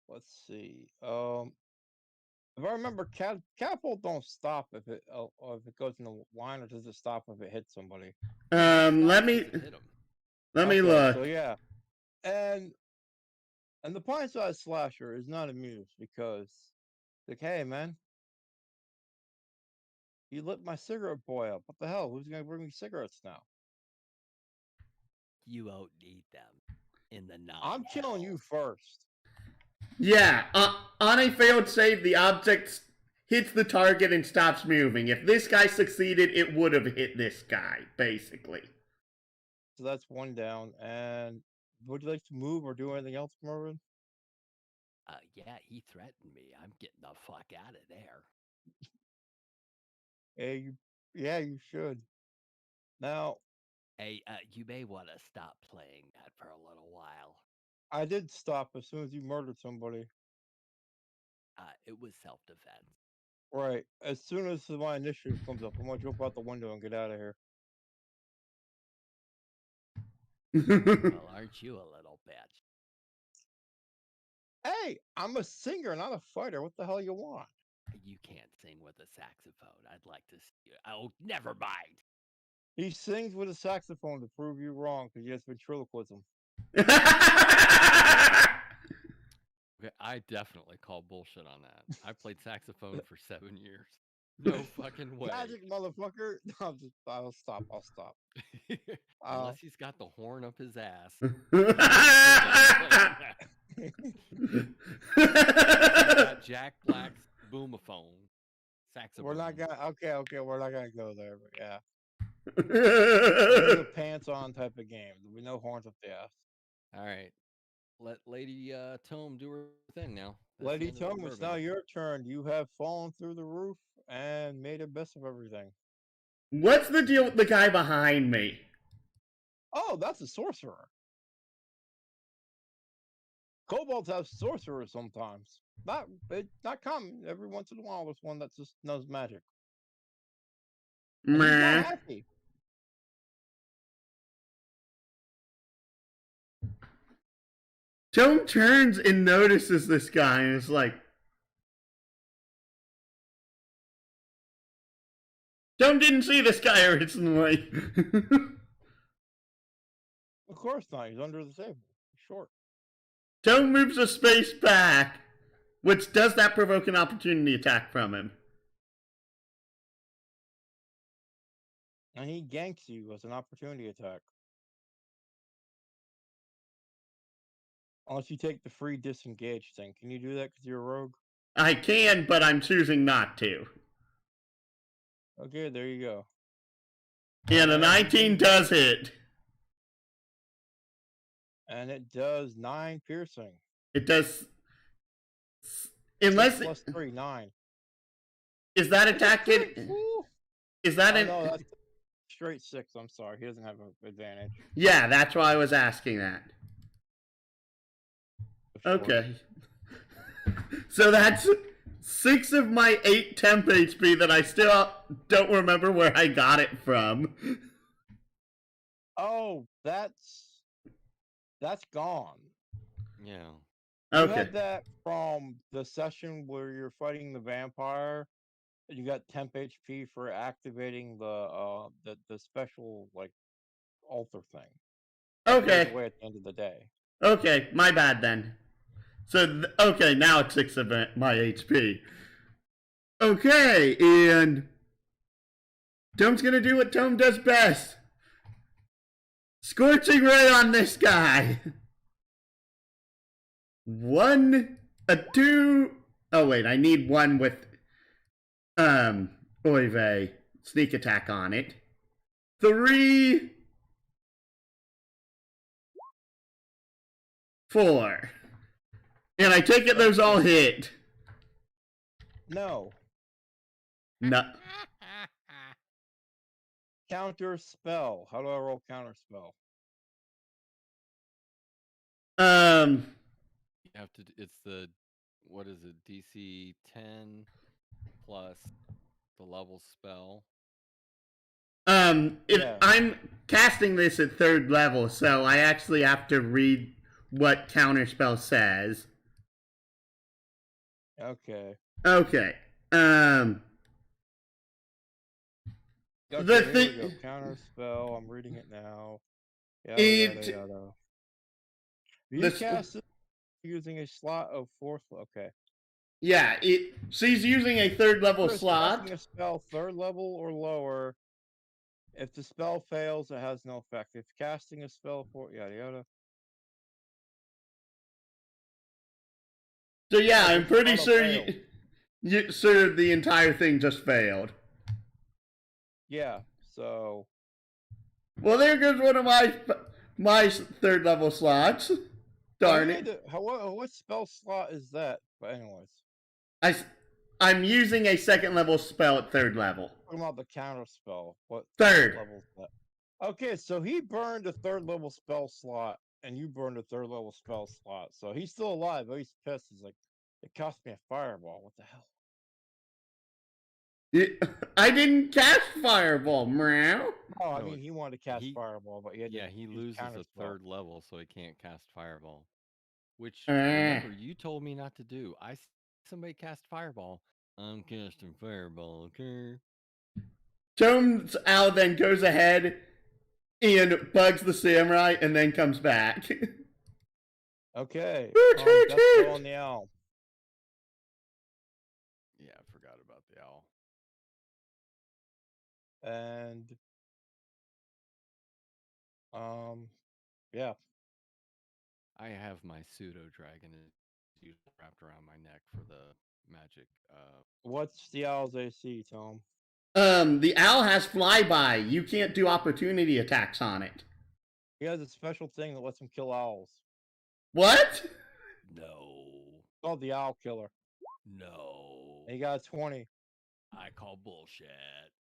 Speaker 2: let's see. If I remember, catapult don't stop if it goes in the line, or does it stop if it hits somebody?
Speaker 1: Let me
Speaker 4: hit him.
Speaker 1: look.
Speaker 2: So yeah, and the pint-sized slasher is not amused because, like, hey man, you lit my cigarette boy up. What the hell? Who's gonna bring me cigarettes now?
Speaker 3: You won't need them in the night.
Speaker 2: I'm killing you first.
Speaker 1: Yeah, on a failed save, the object hits the target and stops moving. If this guy succeeded, it would have hit this guy, basically.
Speaker 2: So that's 1 down. And would you like to move or do anything else, Mervin?
Speaker 3: Yeah, he threatened me. I'm getting the fuck out of there.
Speaker 2: Hey, you should. Now,
Speaker 3: Hey, you may want to stop playing that for a little while.
Speaker 2: I did stop as soon as you murdered somebody.
Speaker 3: It was self-defense.
Speaker 2: Right. As soon as my initiative comes up, I'm gonna jump out the window and get out of here.
Speaker 3: Well, aren't you a little bitch?
Speaker 2: Hey, I'm a singer, not a fighter. What the hell you want?
Speaker 3: You can't sing with a saxophone. I'd like to see you. Oh, never mind.
Speaker 2: He sings with a saxophone to prove you wrong because he has ventriloquism.
Speaker 4: Okay, I definitely call bullshit on that. I played saxophone for 7 years. No fucking way.
Speaker 2: Magic, motherfucker. No, I'll stop. I'll stop.
Speaker 4: Unless he's got the horn up his ass. Got Jack Black's boomaphone. Saxophone.
Speaker 2: We're not gonna. Okay. We're not gonna go there. But yeah, it's a pants on type of game. There'll be no horns up the ass.
Speaker 4: All right. Let Lady Tome do her thing now. That's the
Speaker 2: Lady
Speaker 4: end of the
Speaker 2: Tome, it's now
Speaker 4: bourbon.
Speaker 2: your turn. You have fallen through the roof and made a mess of everything.
Speaker 1: What's the deal with the guy behind me?
Speaker 2: Oh, that's a sorcerer. Kobolds have sorcerers sometimes. Not common. Every once in a while, there's one that just knows magic. And he's not
Speaker 1: Meh.
Speaker 2: happy.
Speaker 1: Tome turns and notices this guy and is like, Tome didn't see this guy originally.
Speaker 2: Of course not. He's under the table. He's short.
Speaker 1: Tome moves a space back, which does that provoke an opportunity attack from him?
Speaker 2: And he ganks you as an opportunity attack. Unless you take the free disengage thing. Can you do that because you're a rogue?
Speaker 1: I can, but I'm choosing not to.
Speaker 2: Okay, there you go.
Speaker 1: And a 19 does hit.
Speaker 2: And it does 9 piercing.
Speaker 1: It does.
Speaker 2: 6
Speaker 1: Unless.
Speaker 2: plus 3, 9.
Speaker 1: Is that
Speaker 2: That's a
Speaker 1: attack
Speaker 2: crit,
Speaker 1: it?
Speaker 2: fool.
Speaker 1: Is that
Speaker 2: Oh,
Speaker 1: an.
Speaker 2: no, that's straight 6. I'm sorry. He doesn't have an advantage.
Speaker 1: Yeah, that's why I was asking that.
Speaker 2: Sure.
Speaker 1: Okay. So that's 6 of my 8 temp HP that I still don't remember where I got it from.
Speaker 2: Oh, that's gone.
Speaker 4: Yeah.
Speaker 2: You
Speaker 1: Okay.
Speaker 2: had that from the session where you're fighting the vampire. And you got temp HP for activating the special like altar thing. That goes
Speaker 1: Okay.
Speaker 2: away at the end of the day.
Speaker 1: Okay, my bad then. So, okay, now it's 6 of my HP. Okay, and Tome's gonna do what Tome does best. Scorching ray on this guy. 1, a 2. Oh wait, I need 1 with Oive sneak attack on it. 3, 4. And I take it those all hit.
Speaker 2: No.
Speaker 1: No.
Speaker 2: Counter spell. How do I roll counter spell?
Speaker 4: You have to. It's the what is it? DC 10 plus the level spell.
Speaker 2: Yeah.
Speaker 1: I'm casting this at 3rd level, so I actually have to read what counterspell says.
Speaker 2: Okay.
Speaker 1: Okay.
Speaker 2: Okay,
Speaker 1: The
Speaker 2: here
Speaker 1: thing-
Speaker 2: we go. Counter spell. I'm reading it now.
Speaker 1: It-
Speaker 2: Yada. You
Speaker 1: This-
Speaker 2: cast it using a slot of 4th. Okay.
Speaker 1: Yeah, she's using a 3rd level
Speaker 2: First,
Speaker 1: slot.
Speaker 2: casting a spell 3rd level or lower. If the spell fails, it has no effect. If casting a spell for yada.
Speaker 1: So yeah, I'm
Speaker 2: It's
Speaker 1: pretty
Speaker 2: auto
Speaker 1: sure
Speaker 2: failed.
Speaker 1: sure the entire thing just failed.
Speaker 2: Yeah. So
Speaker 1: Well, there goes one of my 3rd level slots. Darn it.
Speaker 2: What spell slot is that? But anyways,
Speaker 1: I'm using a 2nd level spell at 3rd level.
Speaker 2: talking about the counter spell. What
Speaker 1: 3rd.
Speaker 2: level is that? Okay, so he burned a 3rd level spell slot, and you burned a 3rd level spell slot. So he's still alive, but he's pissed. He's like, it cost me a fireball. What the hell?
Speaker 1: I didn't cast fireball, meow.
Speaker 2: Oh, I
Speaker 4: No,
Speaker 2: mean, he wanted to cast
Speaker 4: he-
Speaker 2: fireball, but he had
Speaker 4: Yeah,
Speaker 2: to
Speaker 4: he
Speaker 2: use
Speaker 4: loses
Speaker 2: counter
Speaker 4: a
Speaker 2: spell.
Speaker 4: 3rd level, so he can't cast fireball. Which
Speaker 1: Eh.
Speaker 4: remember you told me not to do. Somebody cast fireball. I'm casting fireball. Okay.
Speaker 1: Tome's owl then goes ahead and bugs the samurai and then comes back.
Speaker 2: Okay.
Speaker 1: Hoot, hoot,
Speaker 2: Death
Speaker 1: hoot.
Speaker 2: Blow on the owl.
Speaker 4: Yeah, I forgot about the owl.
Speaker 2: And yeah.
Speaker 4: I have my pseudo dragon wrapped around my neck for the magic.
Speaker 2: What's the owl's AC, Tom?
Speaker 1: The owl has flyby. You can't do opportunity attacks on it.
Speaker 2: He has a special thing that lets him kill owls.
Speaker 1: What?
Speaker 3: No.
Speaker 2: It's called the Owl Killer.
Speaker 3: No.
Speaker 2: And he got a 20.
Speaker 3: I call bullshit.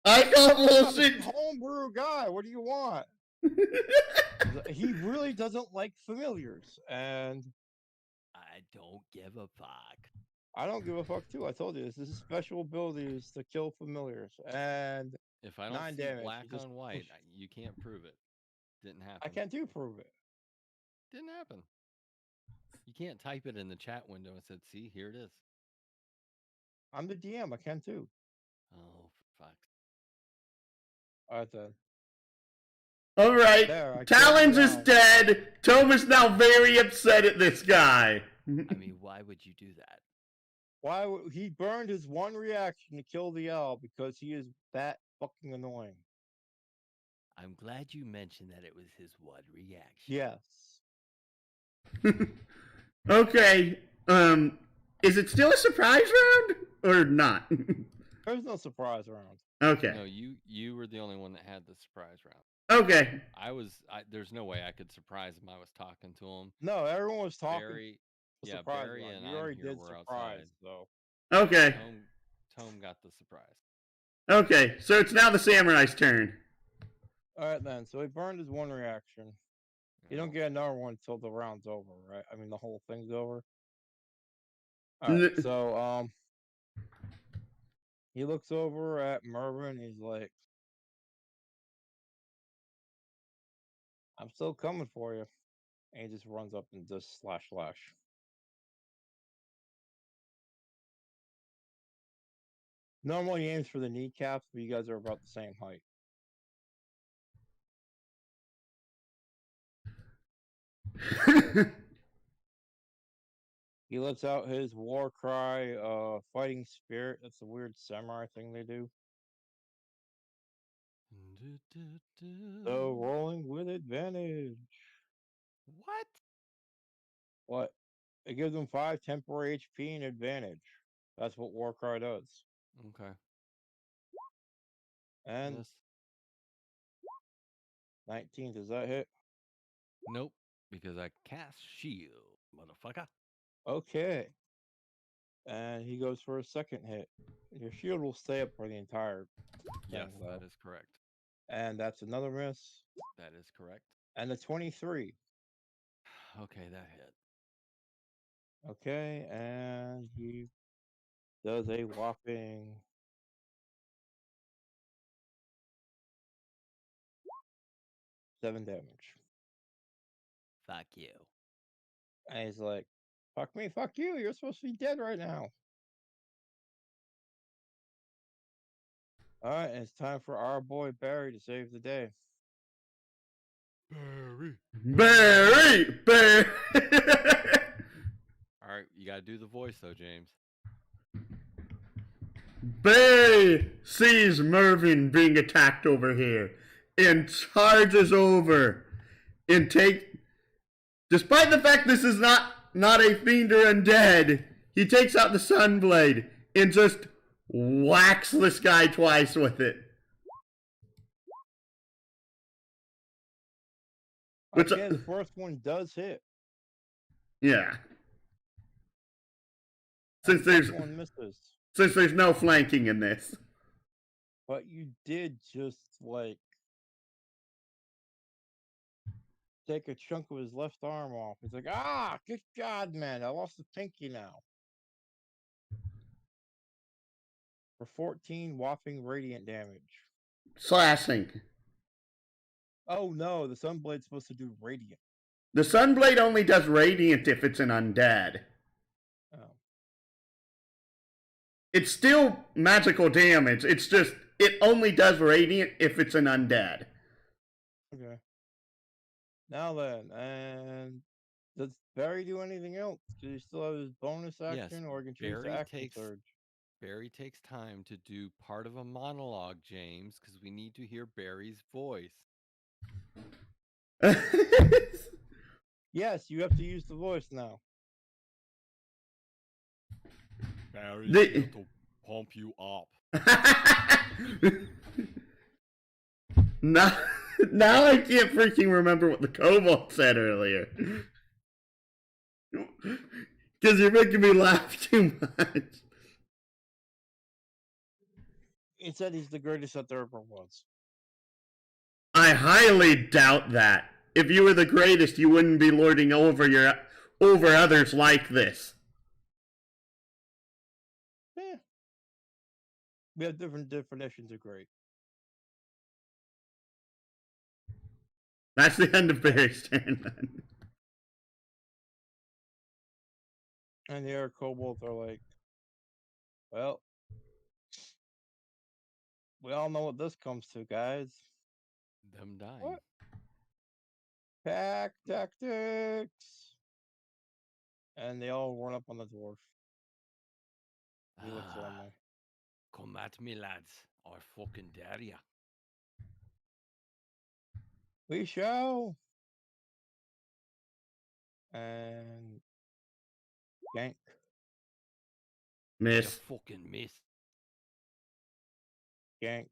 Speaker 1: I call
Speaker 2: He's a
Speaker 1: bullshit.
Speaker 2: homebrew guy. What do you want? He really doesn't like familiars, and
Speaker 3: I don't give a fuck.
Speaker 2: I don't give a fuck too. I told you this is special abilities to kill familiars, and
Speaker 4: If I don't
Speaker 2: 9
Speaker 4: see
Speaker 2: damage,
Speaker 4: black
Speaker 2: you just
Speaker 4: on white,
Speaker 2: push.
Speaker 4: you can't prove it. Didn't happen.
Speaker 2: I can't do prove it.
Speaker 4: Didn't happen. You can't type it in the chat window and said, "See, here it is."
Speaker 2: I'm the DM. I can too.
Speaker 4: Oh, for fuck's.
Speaker 2: All right then.
Speaker 1: All right.
Speaker 2: There, I killed
Speaker 1: Talons
Speaker 2: the
Speaker 1: is
Speaker 2: owl.
Speaker 1: dead. Tome is now very upset at this guy.
Speaker 3: I mean, why would you do that?
Speaker 2: Why he burned his one reaction to kill the owl because he is that fucking annoying.
Speaker 3: I'm glad you mentioned that it was his one reaction.
Speaker 2: Yes.
Speaker 1: Okay. Is it still a surprise round or not?
Speaker 2: There's no surprise round.
Speaker 1: Okay.
Speaker 4: No, you were the only one that had the surprise round.
Speaker 1: Okay.
Speaker 4: There's no way I could surprise him. I was talking to him.
Speaker 2: No, everyone was talking.
Speaker 4: Barry,
Speaker 2: the
Speaker 4: yeah,
Speaker 2: surprise
Speaker 4: Barry
Speaker 2: round.
Speaker 4: and
Speaker 2: You
Speaker 4: I'm
Speaker 2: already
Speaker 4: here
Speaker 2: did
Speaker 4: were
Speaker 2: surprise,
Speaker 4: outside.
Speaker 2: though.
Speaker 1: Okay.
Speaker 4: Tome got the surprise.
Speaker 1: Okay. So it's now the samurai's turn.
Speaker 2: All right then. So he burned his one reaction. You don't get another one until the round's over, right? I mean, the whole thing's over. All right.
Speaker 1: N-
Speaker 2: So he looks over at Mervin. He's like, "I'm still coming for you," and he just runs up and does slash. Normally he aims for the kneecaps, but you guys are about the same height. He lets out his war cry, fighting spirit. That's a weird samurai thing they do. So rolling with advantage.
Speaker 3: What?
Speaker 2: What? It gives them 5 temporary HP and advantage. That's what war cry does.
Speaker 4: Okay.
Speaker 2: And
Speaker 4: Yes.
Speaker 2: 19, does that hit?
Speaker 4: Nope, because I cast shield, motherfucker.
Speaker 2: Okay. And he goes for a second hit. Your shield will stay up for the entire
Speaker 4: Yes,
Speaker 2: thing,
Speaker 4: that
Speaker 2: though.
Speaker 4: is correct.
Speaker 2: And that's another miss.
Speaker 4: That is correct.
Speaker 2: And a 23.
Speaker 4: Okay, that hit.
Speaker 2: Okay, and he does a whopping 7 damage.
Speaker 3: Fuck you.
Speaker 2: And he's like, "Fuck me, fuck you. You're supposed to be dead right now." All right, and it's time for our boy Barry to save the day.
Speaker 1: Barry.
Speaker 4: All right, you gotta do the voice though, James.
Speaker 1: Barry sees Mervin being attacked over here and charges over and despite the fact this is not a fiend or undead, he takes out the Sunblade and just whacks this guy twice with it. Which-
Speaker 2: Okay, the first one does hit.
Speaker 1: Yeah.
Speaker 2: and
Speaker 1: Since
Speaker 2: the
Speaker 1: there's
Speaker 2: second one misses.
Speaker 1: no flanking in this.
Speaker 2: But you did just like take a chunk of his left arm off. He's like, "Ah, good God, man! I lost the pinky now." For 14 whopping radiant damage.
Speaker 1: Slashing.
Speaker 2: Oh no, the Sunblade's supposed to do radiant.
Speaker 1: The Sunblade only does radiant if it's an undead.
Speaker 2: Oh.
Speaker 1: It's still magical damage. It's just it only does radiant if it's an undead.
Speaker 2: Okay. Now then, and does Barry do anything else? Do he still have his bonus
Speaker 4: Yes,
Speaker 2: action, or he can choose to
Speaker 4: Barry
Speaker 2: action
Speaker 4: takes
Speaker 2: surge?
Speaker 4: Barry takes time to do part of a monologue, James, because we need to hear Barry's voice.
Speaker 2: Yes, you have to use the voice now.
Speaker 4: Barry's
Speaker 1: The-
Speaker 4: here to pump you up.
Speaker 1: now, now I can't freaking remember what the kobold said earlier. Because you're making me laugh too much.
Speaker 2: He said he's the greatest that there ever was.
Speaker 1: I highly doubt that. If you were the greatest, you wouldn't be lording over others like this.
Speaker 2: Yeah. We have different definitions of great.
Speaker 1: That's the end of Barry's turn then.
Speaker 2: And the other kobolds are like, well, we all know what this comes to, guys.
Speaker 4: Them dying.
Speaker 2: What? Pack tactics. And they all run up on the dwarf. He looks
Speaker 3: Ah,
Speaker 2: lonely.
Speaker 3: come at me, lads. I fucking dare ya.
Speaker 2: We shall. And gank.
Speaker 3: You
Speaker 1: Miss.
Speaker 3: fucking miss.
Speaker 2: Gank.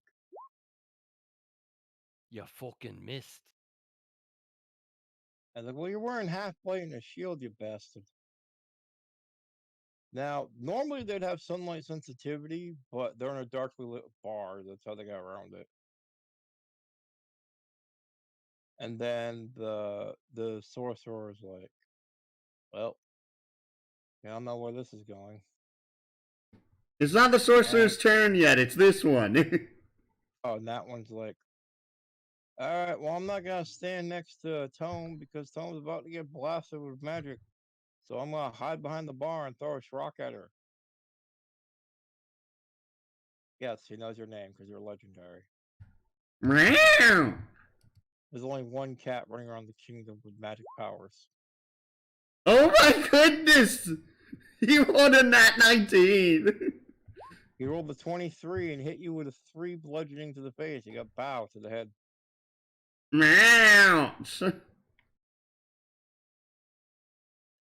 Speaker 3: You fucking missed.
Speaker 2: And like, well, you're wearing half plate and a shield, you bastard. Now, normally they'd have sunlight sensitivity, but they're in a darkly lit bar. That's how they got around it. And then the sorcerer is like, well, I don't know where this is going.
Speaker 1: It's not the sorcerer's turn yet, it's this one.
Speaker 2: Oh, and that one's like, all right, well, I'm not gonna stand next to Tome because Tome's about to get blasted with magic. So I'm gonna hide behind the bar and throw a rock at her. Yes, he knows your name because you're legendary.
Speaker 1: Meow.
Speaker 2: There's only one cat running around the kingdom with magic powers.
Speaker 1: Oh my goodness! You rolled a nat 19!
Speaker 2: He rolled a 23 and hit you with a 3 bludgeoning to the face. You got bow to the head.
Speaker 1: Meow!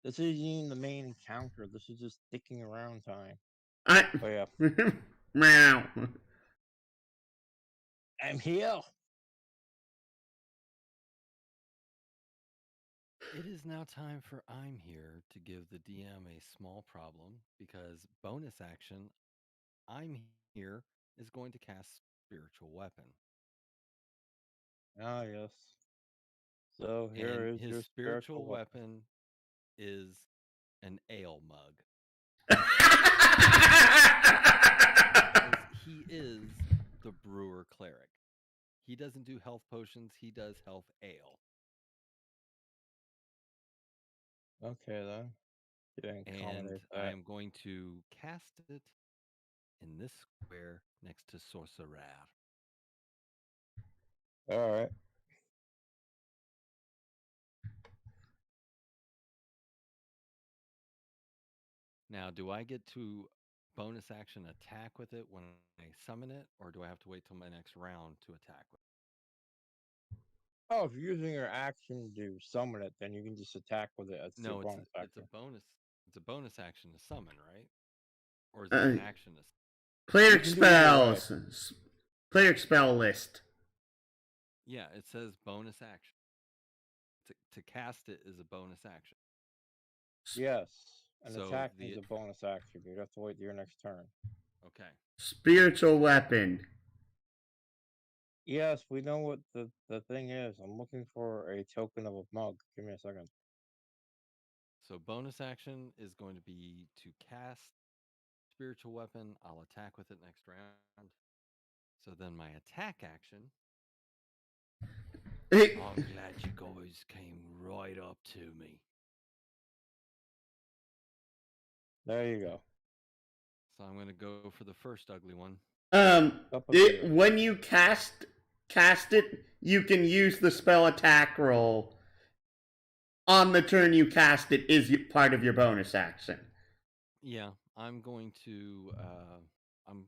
Speaker 2: This isn't even the main encounter. This is just dicking around time.
Speaker 1: I.
Speaker 2: Oh yeah,
Speaker 1: Meow.
Speaker 2: I'm here.
Speaker 4: It is now time for I'm here to give the DM a small problem because bonus action I'm here is going to cast spiritual weapon.
Speaker 2: Ah yes. So here
Speaker 4: And
Speaker 2: is
Speaker 4: his
Speaker 2: your
Speaker 4: spiritual weapon is an ale mug. Because he is the brewer cleric. He doesn't do health potions, he does health ale.
Speaker 2: Okay then. You didn't
Speaker 4: And
Speaker 2: accommodate
Speaker 4: I
Speaker 2: that.
Speaker 4: am going to cast it in this square next to Sorcerer.
Speaker 2: All right.
Speaker 4: Now, do I get to bonus action attack with it when I summon it, or do I have to wait till my next round to attack with it?
Speaker 2: Oh, if you're using your action to summon it, then you can just attack with it as your
Speaker 4: No,
Speaker 2: bonus
Speaker 4: it's
Speaker 2: action.
Speaker 4: a bonus. It's a bonus action to summon, right? Or is it
Speaker 1: Uh,
Speaker 4: an action to?
Speaker 1: Cleric
Speaker 2: You can do it either
Speaker 1: spells. Cleric spell list.
Speaker 4: Yeah, it says bonus action. To cast it is a bonus action.
Speaker 2: Yes. And
Speaker 4: So
Speaker 2: attacking is a bonus action. You'd have to wait to your next turn.
Speaker 4: Okay.
Speaker 1: Spiritual weapon.
Speaker 2: Yes, we know what the thing is. I'm looking for a token of a mug. Give me a second.
Speaker 4: So bonus action is going to be to cast spiritual weapon. I'll attack with it next round. So then my attack action.
Speaker 1: Hey,
Speaker 3: I'm glad you guys came right up to me.
Speaker 2: There you go.
Speaker 4: So I'm going to go for the first ugly one.
Speaker 2: Up a gear.
Speaker 1: When you cast it, you can use the spell attack roll on the turn you cast it. Is part of your bonus action.
Speaker 4: Yeah, I'm going to. I'm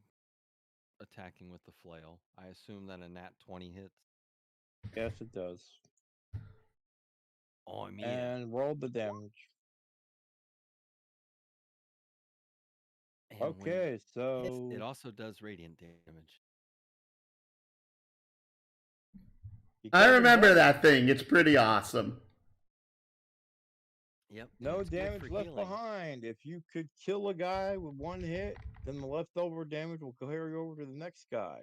Speaker 4: attacking with the flail. I assume that a nat 20 hits.
Speaker 2: Yes, it does.
Speaker 3: I'm here.
Speaker 2: And roll the damage.
Speaker 3: And when
Speaker 2: Okay,
Speaker 3: hits,
Speaker 2: so
Speaker 4: It also does radiant damage.
Speaker 2: you
Speaker 1: I
Speaker 2: killed them
Speaker 1: remember
Speaker 2: both.
Speaker 1: that thing. It's pretty awesome.
Speaker 3: Yep. and
Speaker 2: No
Speaker 3: it's good
Speaker 2: damage
Speaker 3: for
Speaker 2: left
Speaker 3: healing.
Speaker 2: behind. If you could kill a guy with one hit, then the leftover damage will carry over to the next guy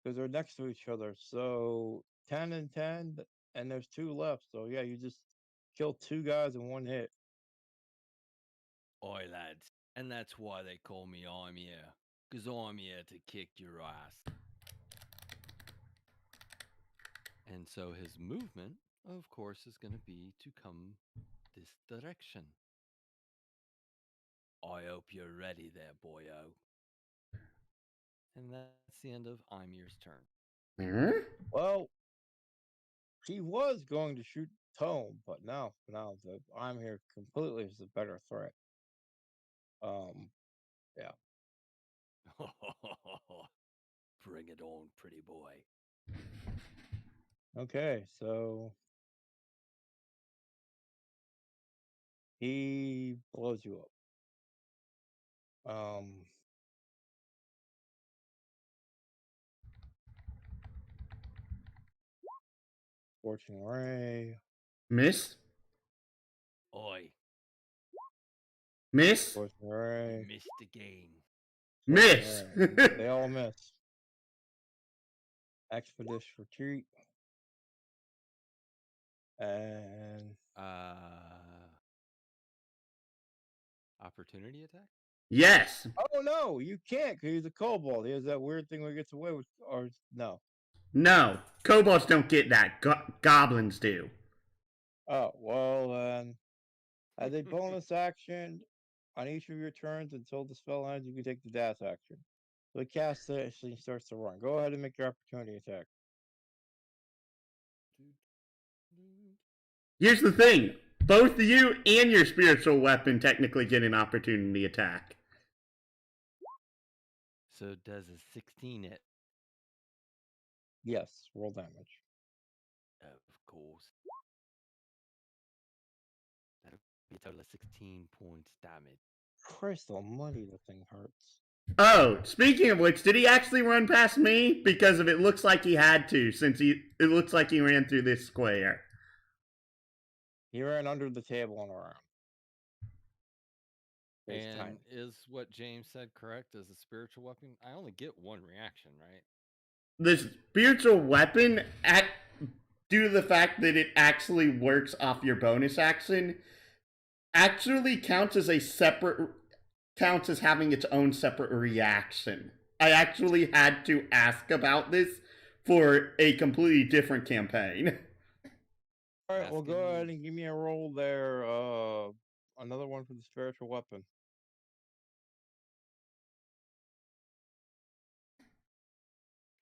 Speaker 2: because they're next to each other. So 10 and 10, and there's 2 left. So yeah, you just killed 2 guys in one hit.
Speaker 3: Oi, lads. And that's why they call me I'm here. Because I'm here to kick your ass.
Speaker 4: And so his movement, of course, is going to be to come this direction.
Speaker 3: I hope you're ready there, boyo.
Speaker 4: And that's the end of Ymir's turn.
Speaker 1: Hmm?
Speaker 2: Well, he was going to shoot Tome, but now I'm here completely is a better threat. Yeah.
Speaker 3: Bring it on, pretty boy.
Speaker 2: Okay, so he blows you up. Fortune Ray.
Speaker 1: Miss?
Speaker 3: Oi,
Speaker 1: Miss?
Speaker 2: Fortune Ray.
Speaker 3: missed again.
Speaker 1: Miss!
Speaker 2: They all miss. Expedition Retreat. And
Speaker 4: Opportunity attack?
Speaker 1: Yes.
Speaker 2: oh no, you can't because he's a kobold. He has that weird thing where he gets away with, or no.
Speaker 1: No. Kobolds don't get that. Goblins do.
Speaker 2: Oh well, then as a bonus action on each of your turns until the spell ends, you can take the dash action. So the cast actually starts to run. Go ahead and make your opportunity attack.
Speaker 1: Here's the thing. Both you and your spiritual weapon technically get an opportunity attack.
Speaker 4: So does a 16 hit?
Speaker 2: Yes, roll damage.
Speaker 3: Of course.
Speaker 4: That'll be a total of 16 points damage.
Speaker 2: Christ almighty, the thing hurts.
Speaker 1: Oh, speaking of which, did he actually run past me? Because if it looks like he had to, since it looks like he ran through this square.
Speaker 2: He ran under the table and around. It's
Speaker 4: And
Speaker 2: tiny.
Speaker 4: is what James said correct as a spiritual weapon? I only get one reaction, right?
Speaker 1: The spiritual weapon, due to the fact that it actually works off your bonus action, actually counts as having its own separate reaction. I actually had to ask about this for a completely different campaign.
Speaker 2: All right, well, go
Speaker 4: Asking-
Speaker 2: ahead and give me a roll there. Another one for the spiritual weapon.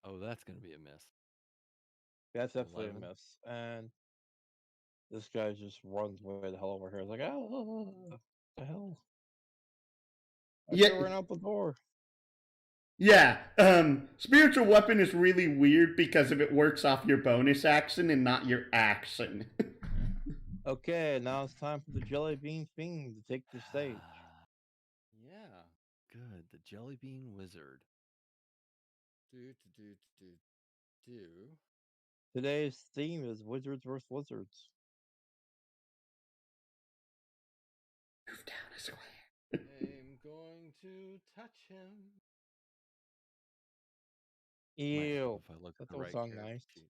Speaker 4: Oh, that's going to be a miss.
Speaker 2: That's definitely
Speaker 4: 11.
Speaker 2: a miss. And this guy just runs way the hell over here. He's like, oh, what the hell? I
Speaker 1: Yeah.
Speaker 2: ran out the door.
Speaker 1: Yeah, spiritual weapon is really weird because if it works off your bonus action and not your action.
Speaker 2: Okay, now it's time for the Jelly Bean Fiend to take the stage.
Speaker 4: Yeah, good. The Jelly Bean Wizard. Do.
Speaker 2: Today's theme is Wizards vs. Wizards.
Speaker 1: Move down a square.
Speaker 4: I'm going to touch him. Might help
Speaker 2: Ew.
Speaker 4: if I look
Speaker 2: That
Speaker 4: at the
Speaker 2: don't
Speaker 4: right
Speaker 2: sound
Speaker 4: character
Speaker 2: nice.
Speaker 4: sheet.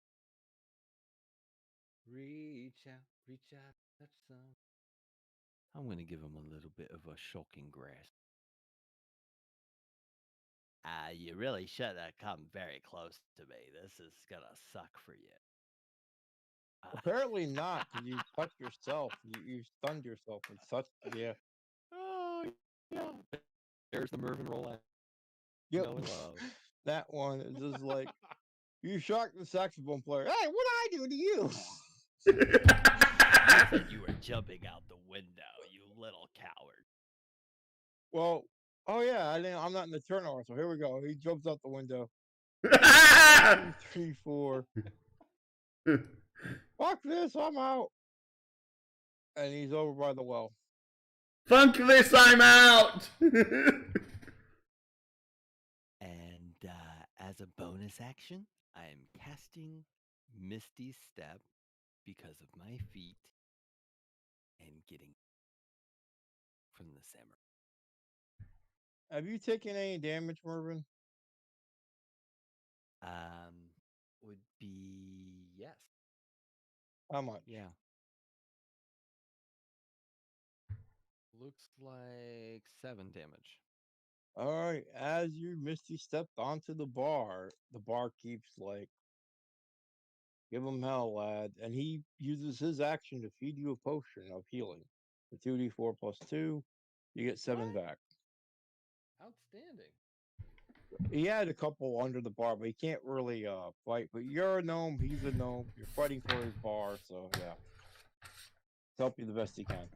Speaker 4: Reach out, touch some. I'm going to give him a little bit of a shocking grasp.
Speaker 3: You really shouldn't have come very close to me. This is gonna suck for you.
Speaker 2: Apparently not, because you touched yourself. You stunned yourself with such, yeah.
Speaker 4: Oh, yeah. There's the Mervyn roll I
Speaker 2: Yep.
Speaker 4: know and love.
Speaker 2: That one is just like, you shocked the saxophone player. Hey, what I do to you?
Speaker 3: You said you were jumping out the window, you little coward.
Speaker 2: Well, oh yeah, I'm not in the turnover, so here we go. He jumps out the window. 2, 3, 4. Fuck this, I'm out. And he's over by the well.
Speaker 1: Funk this, I'm out!
Speaker 3: And as a bonus action, I am casting Misty Step because of my feet and getting from the samurai.
Speaker 2: Have you taken any damage, Mervin?
Speaker 3: Would be yes.
Speaker 2: How much?
Speaker 4: Yeah. Looks like 7 damage.
Speaker 2: All right. As you Misty stepped onto the bar keeps like, give him hell, lad, and he uses his action to feed you a potion of healing. The 2d4 plus 2, you get 7
Speaker 4: What?
Speaker 2: back.
Speaker 4: Outstanding.
Speaker 2: He had a couple under the bar, but he can't really fight. But you're a gnome, he's a gnome. You're fighting for his bar, so yeah. Help you the best he can.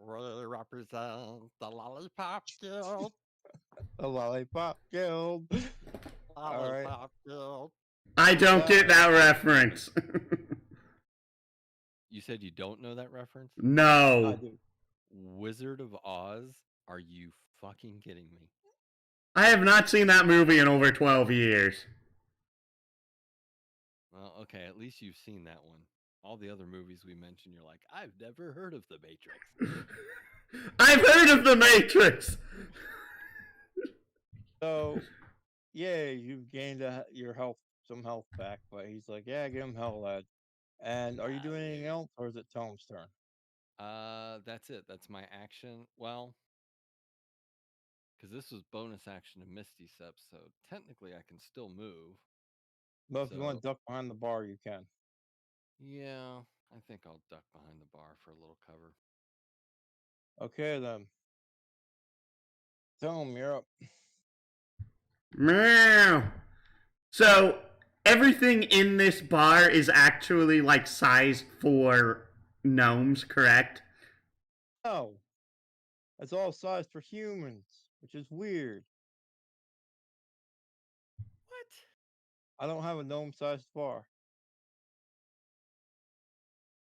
Speaker 4: Really represents the Lollipop Guild.
Speaker 2: The Lollipop Guild. All right.
Speaker 4: Lollipop Guild.
Speaker 1: I don't get that reference.
Speaker 4: You said you don't know that reference?
Speaker 2: I
Speaker 1: No.
Speaker 2: do.
Speaker 4: Wizard of Oz? Are you fucking kidding me?
Speaker 1: I have not seen that movie in over 12 years.
Speaker 4: Well, okay, at least you've seen that one. All the other movies we mentioned, you're like, I've never heard of The Matrix.
Speaker 1: I've heard of The Matrix!
Speaker 2: So, yeah, you've gained your health, some health back, but he's like, yeah, give him hell, lad. And are you doing anything else, or is it Tom's turn?
Speaker 4: That's it. That's my action. Well, because this was bonus action to Misty Step, so technically I can still move.
Speaker 2: But if you want
Speaker 4: So-
Speaker 2: to duck behind the bar, you can.
Speaker 4: Yeah, I think I'll duck behind the bar for a little cover.
Speaker 2: Okay, then. Tom, you're up.
Speaker 1: Meow. So, everything in this bar is actually like sized for gnomes, correct?
Speaker 2: Oh, it's all sized for humans, which is weird.
Speaker 4: What?
Speaker 2: I don't have a gnome-sized bar.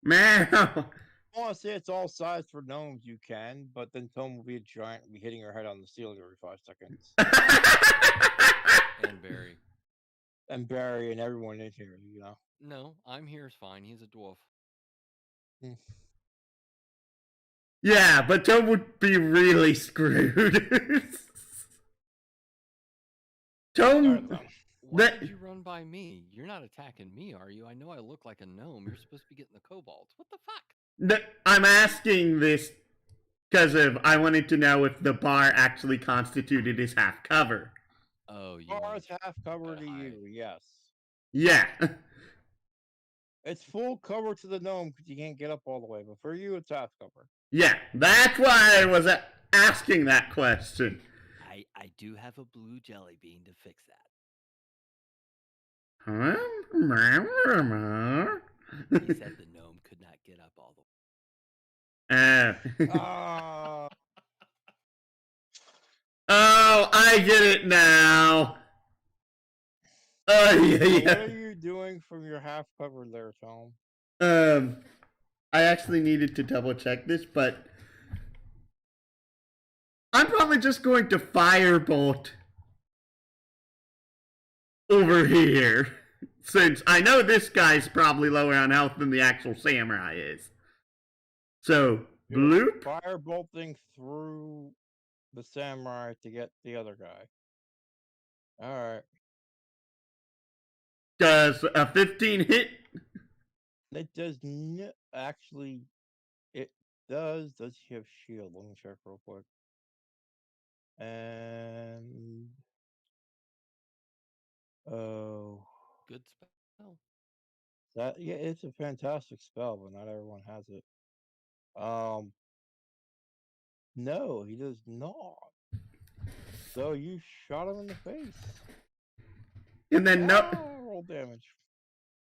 Speaker 1: Meow.
Speaker 2: I want to say it's all sized for gnomes, you can, but then Tom will be a giant and be hitting her head on the ceiling every 5 seconds.
Speaker 4: And Barry.
Speaker 2: And Barry and everyone in here, you know.
Speaker 4: No, I'm here is fine. He's a dwarf.
Speaker 1: Yeah, but Tom would be really screwed. Tom,
Speaker 2: Alright, Tom.
Speaker 4: Why
Speaker 1: That-
Speaker 4: did you run by me? You're not attacking me, are you? I know I look like a gnome. You're supposed to be getting the kobolds. What the fuck?
Speaker 1: I'm asking this because of I wanted to know if the bar actually constituted as half cover.
Speaker 4: Oh, you
Speaker 2: Bar
Speaker 4: wanna
Speaker 2: is half cover to
Speaker 4: hide.
Speaker 2: you, yes.
Speaker 1: Yeah.
Speaker 2: It's full cover to the gnome because you can't get up all the way, but for you, it's half cover.
Speaker 1: Yeah, that's why I was asking that question.
Speaker 3: I do have a blue jelly bean to fix that. He said the gnome could not get up all the way.
Speaker 2: Ah,
Speaker 1: Oh, I get it now. Oh,
Speaker 2: so
Speaker 1: yeah,
Speaker 2: what
Speaker 1: yeah.
Speaker 2: are you doing from your half cover there, Tom?
Speaker 1: I actually needed to double check this, but I'm probably just going to firebolt over here, since I know this guy's probably lower on health than the actual samurai is. So,
Speaker 2: You're
Speaker 1: bloop.
Speaker 2: fire bolting through the samurai to get the other guy. Alright.
Speaker 1: Does a 15 hit?
Speaker 2: It does not actually. It does. Does he have shield? Let me check real quick. And. Oh.
Speaker 4: good spell.
Speaker 2: Yeah, it's a fantastic spell, but not everyone has it. No, he does not. So you shot him in the face.
Speaker 1: And then no,
Speaker 2: Roll damage.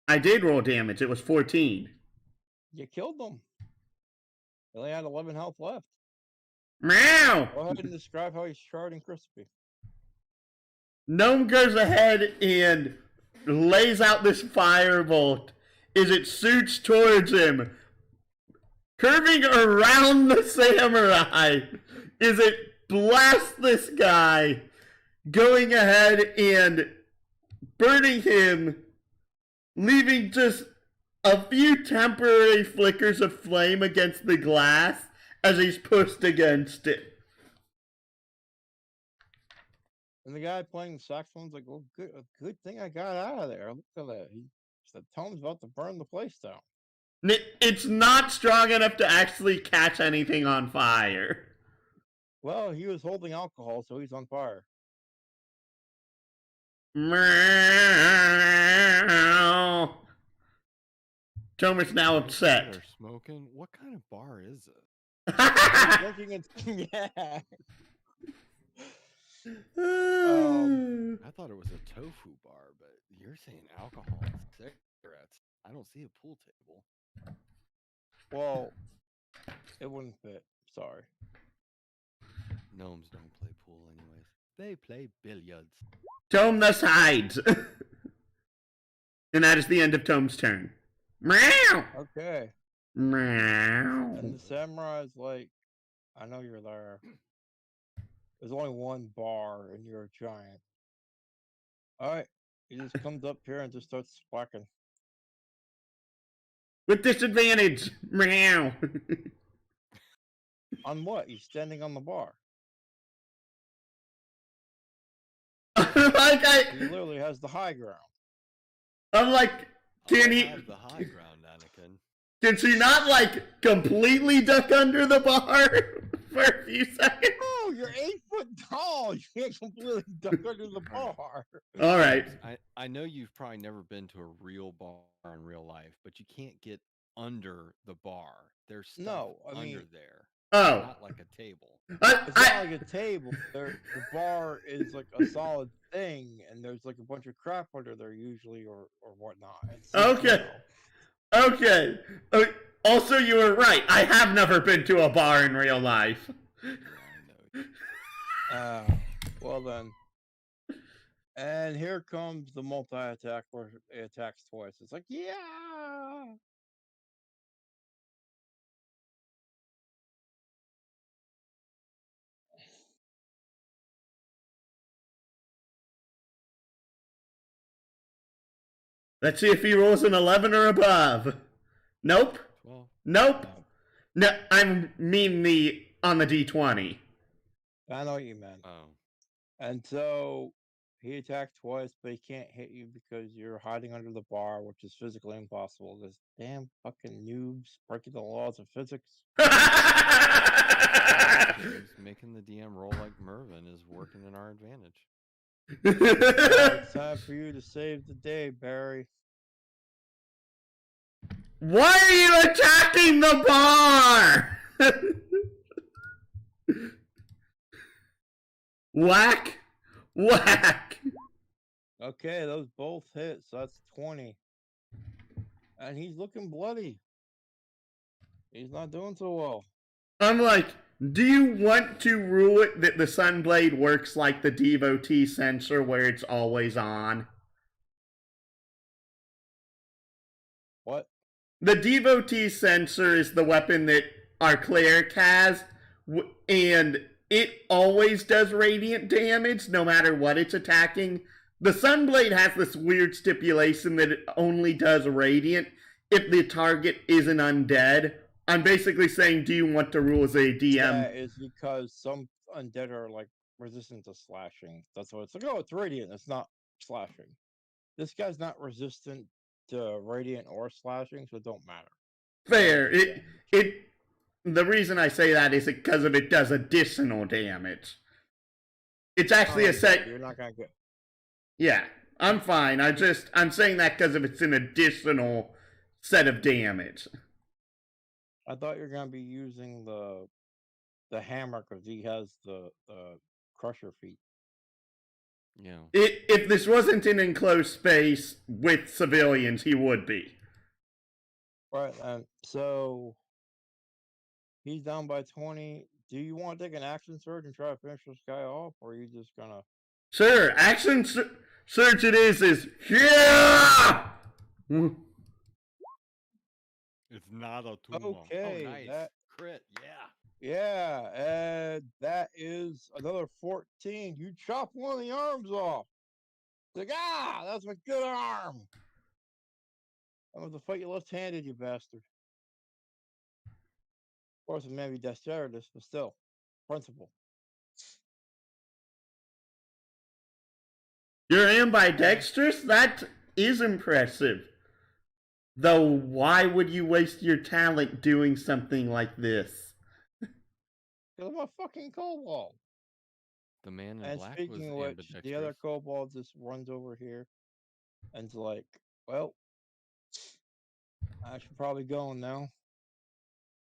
Speaker 1: I did roll damage. It was 14.
Speaker 2: You killed them. They only had 11 health left.
Speaker 1: Meow!
Speaker 2: Go ahead and describe how he's charred and crispy.
Speaker 1: Gnome goes ahead and lays out this firebolt as it shoots towards him, curving around the samurai as it blasts this guy, going ahead and burning him, leaving just a few temporary flickers of flame against the glass as he's pushed against it.
Speaker 2: And the guy playing the saxophone's like, "Well, good thing I got out of there. Look at that. He said Tom's about to burn the place down."
Speaker 1: It's not strong enough to actually catch anything on fire.
Speaker 2: Well, he was holding alcohol, so he's on fire.
Speaker 1: Meow. Tom is now upset.
Speaker 4: They're smoking. What kind of bar is it?
Speaker 2: Looking at yeah.
Speaker 4: I thought it was a tofu bar, but you're saying alcohol and cigarettes. I don't see a pool table.
Speaker 2: Well, it wouldn't fit. Sorry.
Speaker 4: Gnomes don't play pool anyways. They play billiards.
Speaker 1: Tom thus hides. And that is the end of Tom's turn. Meow.
Speaker 2: Okay.
Speaker 1: Meow.
Speaker 2: And the samurai's like, "I know you're there. There's only one bar, and you're a giant." All right. He just comes up here and just starts splacking.
Speaker 1: With disadvantage. Meow.
Speaker 2: On what? He's standing on the bar.
Speaker 1: Like
Speaker 2: He literally has the high ground.
Speaker 1: I'm like, can
Speaker 4: I
Speaker 1: he?
Speaker 4: have the high ground, Anakin.
Speaker 1: Can she not like completely duck under the bar for a few seconds?
Speaker 2: Oh, you're 8 foot tall. You can't completely duck under the bar.
Speaker 1: All right.
Speaker 4: I know you've probably never been to a real bar in real life, but you can't get under the bar. There's stuff
Speaker 2: No, I
Speaker 4: under
Speaker 2: mean-
Speaker 4: there.
Speaker 1: Oh,
Speaker 4: Not like a table.
Speaker 2: It's not like a table. The bar is like a solid thing, and there's like a bunch of crap under there usually, or whatnot. It's,
Speaker 1: Okay. Okay. Also, you were right. I have never been to a bar in real life.
Speaker 4: Yeah, I know.
Speaker 2: Well then. And here comes the multi-attack where it attacks twice. It's like, yeah.
Speaker 1: Let's see if he rolls an 11 or above. Nope.
Speaker 4: 12.
Speaker 1: Nope. No, I mean on the D20.
Speaker 2: I know what you meant.
Speaker 4: Oh.
Speaker 2: And so he attacked twice, but he can't hit you because you're hiding under the bar, which is physically impossible. This damn fucking noobs breaking the laws of physics.
Speaker 4: Just making the DM roll like Mervin is working in our advantage.
Speaker 2: Now it's time for you to save the day, Barry.
Speaker 1: Why are you attacking the bar? Whack. Whack.
Speaker 2: Okay, those both hit, so that's 20. And he's looking bloody. He's not doing so well.
Speaker 1: I'm like, do you want to rule it that the Sunblade works like the devotee sensor where it's always on?
Speaker 2: What?
Speaker 1: The devotee sensor is the weapon that our cleric has, and it always does radiant damage no matter what it's attacking. The Sunblade has this weird stipulation that it only does radiant if the target isn't undead. I'm basically saying, do you want to rule as a DM?
Speaker 2: That is because some undead are like resistant to slashing. That's why it's like, oh, it's radiant. It's not slashing. This guy's not resistant to radiant or slashing, so it don't matter.
Speaker 1: Fair. The reason I say that is because of it does additional damage. It's actually a set.
Speaker 2: You're not gonna get.
Speaker 1: Yeah, I'm fine. I'm saying that because of it's an additional set of damage.
Speaker 2: I thought you're gonna be using the hammer because he has the crusher feet.
Speaker 1: If this wasn't an enclosed space with civilians, he would be.
Speaker 2: Right. So he's down by 20. Do you want to take an action surge and try to finish this guy off, or are you just gonna?
Speaker 1: Sure, action surge it is yeah.
Speaker 4: It's not a tumor.
Speaker 2: Okay,
Speaker 4: Oh, nice.
Speaker 2: that-
Speaker 4: Crit, yeah.
Speaker 2: Yeah, and that is another 14. You chop one of the arms off. It's like, that's a good arm. I'm going to fight you left-handed, you bastard. Of course, it may be dexterous, but still, principle.
Speaker 1: You're ambidextrous? That is impressive. Though, why would you waste your talent doing something like this?
Speaker 2: Because I'm a fucking kobold.
Speaker 4: The man in
Speaker 2: And
Speaker 4: black
Speaker 2: speaking of
Speaker 4: was
Speaker 2: which, the other
Speaker 4: ambidextrous.
Speaker 2: kobold just runs over here and's like, well, I should probably go now.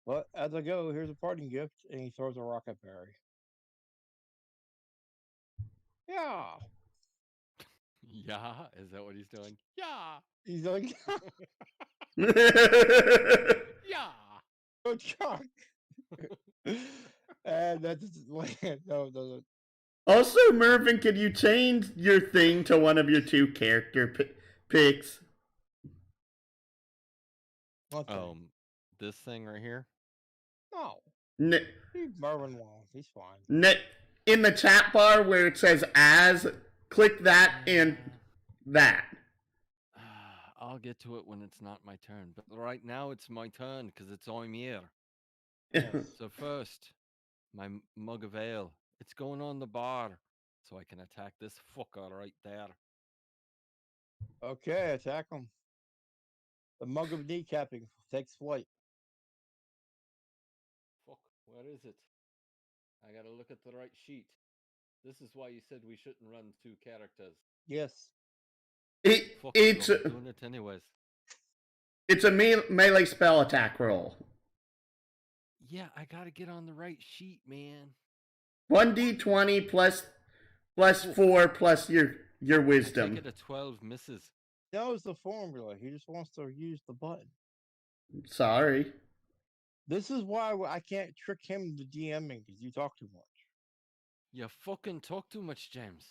Speaker 2: But as I go, here's a parting gift, and he throws a rocket berry. Yeah.
Speaker 4: Yeah, is that what he's doing? Yeah,
Speaker 2: He's like,
Speaker 4: yeah.
Speaker 2: good chunk. And that's like, no, it doesn't.
Speaker 1: Also, Mervin, could you change your thing to one of your two character picks?
Speaker 2: What thing?
Speaker 4: This thing right here.
Speaker 2: No.
Speaker 1: N-
Speaker 2: Leave Marvin alone. He's fine.
Speaker 1: in the chat bar where it says as, click that and that.
Speaker 4: I'll get to it when it's not my turn, but right now it's my turn because it's I'm here. So first, my mug of ale. It's going on the bar, so I can attack this fucker right there.
Speaker 2: Okay, attack him. The mug of kneecapping takes flight.
Speaker 4: Fuck, where is it? I gotta look at the right sheet. This is why you said we shouldn't run two characters.
Speaker 2: Yes.
Speaker 4: Fuck,
Speaker 1: It's
Speaker 4: I'm doing it anyways.
Speaker 1: It's a melee spell attack roll.
Speaker 4: Yeah, I gotta get on the right sheet, man.
Speaker 1: 1d20 plus 4 plus your wisdom.
Speaker 4: I take it a 12 misses.
Speaker 2: Knows the formula. He just wants to use the button.
Speaker 1: Sorry.
Speaker 2: This is why I can't trick him into DMing because you talk too much.
Speaker 4: You fucking talk too much, James.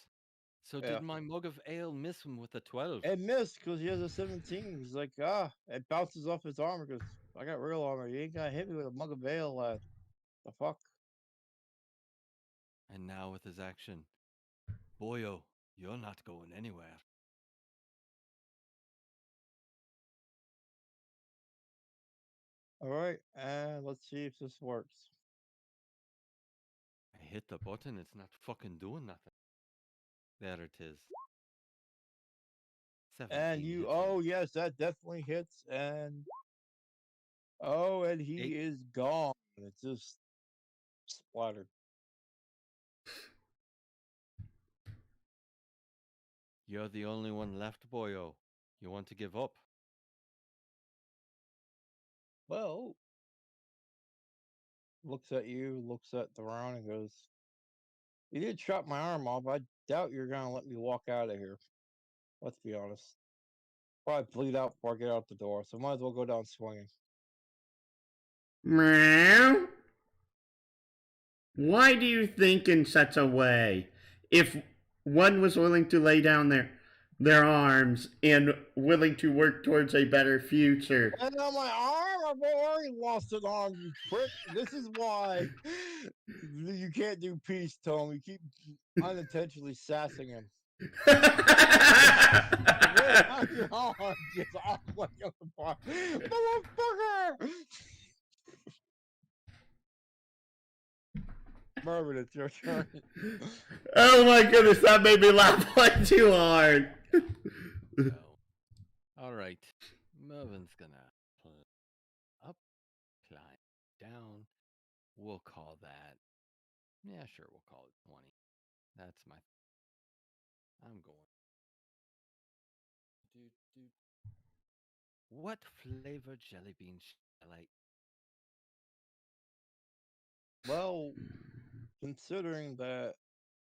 Speaker 4: So
Speaker 2: Yeah.
Speaker 4: did my mug of ale miss him with a 12?
Speaker 2: It missed because he has a 17. He's like, it bounces off his armor because I got real armor. You ain't gonna hit me with a mug of ale, lad. The fuck?
Speaker 4: And now with his action, boyo, you're not going anywhere.
Speaker 2: All right, and let's see if this works.
Speaker 4: I hit the button, it's not fucking doing nothing. There it is. 17
Speaker 2: And you,
Speaker 4: hits
Speaker 2: oh
Speaker 4: him.
Speaker 2: yes, that definitely hits. And and he
Speaker 4: 8.
Speaker 2: is gone. It's just splattered.
Speaker 4: You're the only one left, boyo. You want to give up?
Speaker 2: Well, looks at you, looks at the round, and goes, "You did chop my arm off. I doubt you're gonna let me walk out of here. Let's be honest. Probably bleed out before I get out the door. So might as well go down swinging."
Speaker 1: Meow? Why do you think in such a way? If one was willing to lay down their arms and willing to work towards a better future.
Speaker 2: And on my arm, I've already lost an arm, you prick. This is why you can't do peace, Tom. You keep unintentionally sassing him. Your arm gets off like on the bar. Motherfucker! Mervin, it's your turn.
Speaker 1: Oh my goodness, that made me laugh like too hard.
Speaker 4: No. All right. Mervin's gonna climb up, climb down. We'll call that. Yeah, sure. We'll call it 20. That's my. I'm going. What flavor jelly bean shall I?
Speaker 2: Well, considering that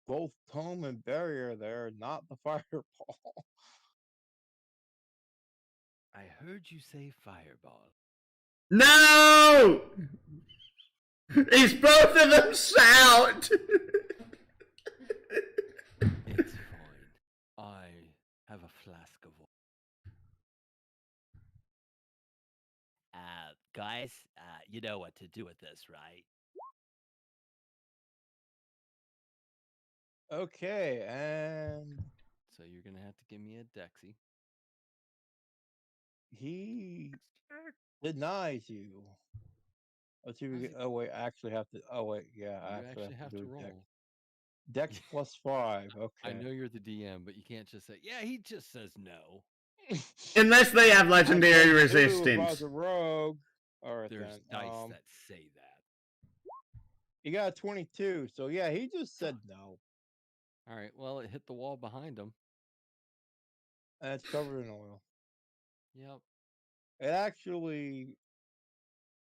Speaker 2: both Tome and Barry are there, not the fireball.
Speaker 3: I heard you say fireball.
Speaker 1: No! It's both of them shout!
Speaker 3: It's fine. I have a flask of water. Guys, you know what to do with this, right?
Speaker 2: Okay, and
Speaker 4: So you're gonna have to give me a Dexy.
Speaker 2: he denies you. Let's see if we
Speaker 4: How's
Speaker 2: get,
Speaker 4: he-
Speaker 2: oh wait, I actually have to, oh wait, yeah, I
Speaker 4: You actually have
Speaker 2: do
Speaker 4: to
Speaker 2: a
Speaker 4: roll.
Speaker 2: Dex plus 5, okay.
Speaker 4: I know you're the DM, but you can't just say, "Yeah, he just says no."
Speaker 1: Unless they have
Speaker 2: I
Speaker 1: legendary
Speaker 2: said 2 if I
Speaker 1: resistance.
Speaker 2: was a rogue. Alright
Speaker 4: There's
Speaker 2: then.
Speaker 4: dice that say that.
Speaker 2: You got a 22, so yeah, he just said no.
Speaker 4: All right. Well, it hit the wall behind him.
Speaker 2: And it's covered in oil.
Speaker 4: Yep.
Speaker 2: It actually,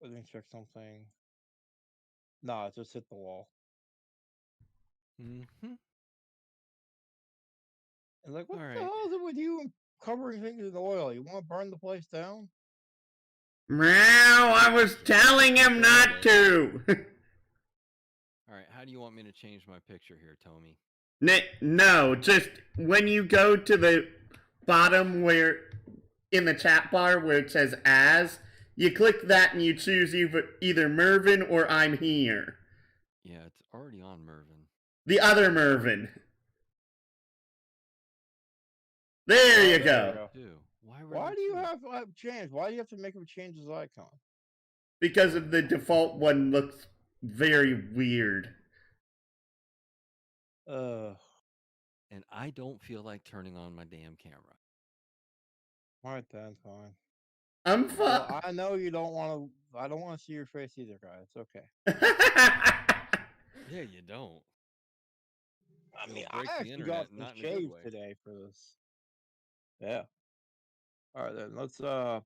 Speaker 2: let me check something. No, it just hit the wall.
Speaker 4: Mm-hmm.
Speaker 2: And like, what
Speaker 4: All
Speaker 2: the
Speaker 4: right.
Speaker 2: hell is it with you and covering things in oil? You want to burn the place down?
Speaker 1: Meow, I was telling him not to!
Speaker 4: All right. How do you want me to change my picture here, Tommy?
Speaker 1: No, just when you go to the bottom where, in the chat bar where it says as, you click that and you choose either Mervin or I'm here.
Speaker 4: Yeah, it's already on Mervin.
Speaker 1: The other Mervin. There you go.
Speaker 4: Too. Why
Speaker 2: Why do you have to change? Why do you have to make him change his icon?
Speaker 1: Because of the default one looks very weird.
Speaker 4: And I don't feel like turning on my damn camera.
Speaker 2: Alright then, fine.
Speaker 1: I'm
Speaker 2: Well,
Speaker 1: fine.
Speaker 2: I know you don't want to, I don't want to see your face either, guys. It's okay.
Speaker 4: Yeah, you don't.
Speaker 2: I
Speaker 4: It'll
Speaker 2: mean,
Speaker 4: break
Speaker 2: I
Speaker 4: the
Speaker 2: actually
Speaker 4: internet,
Speaker 2: got some
Speaker 4: not in a good
Speaker 2: shave
Speaker 4: way.
Speaker 2: today for this. Yeah. Alright then, let's, so,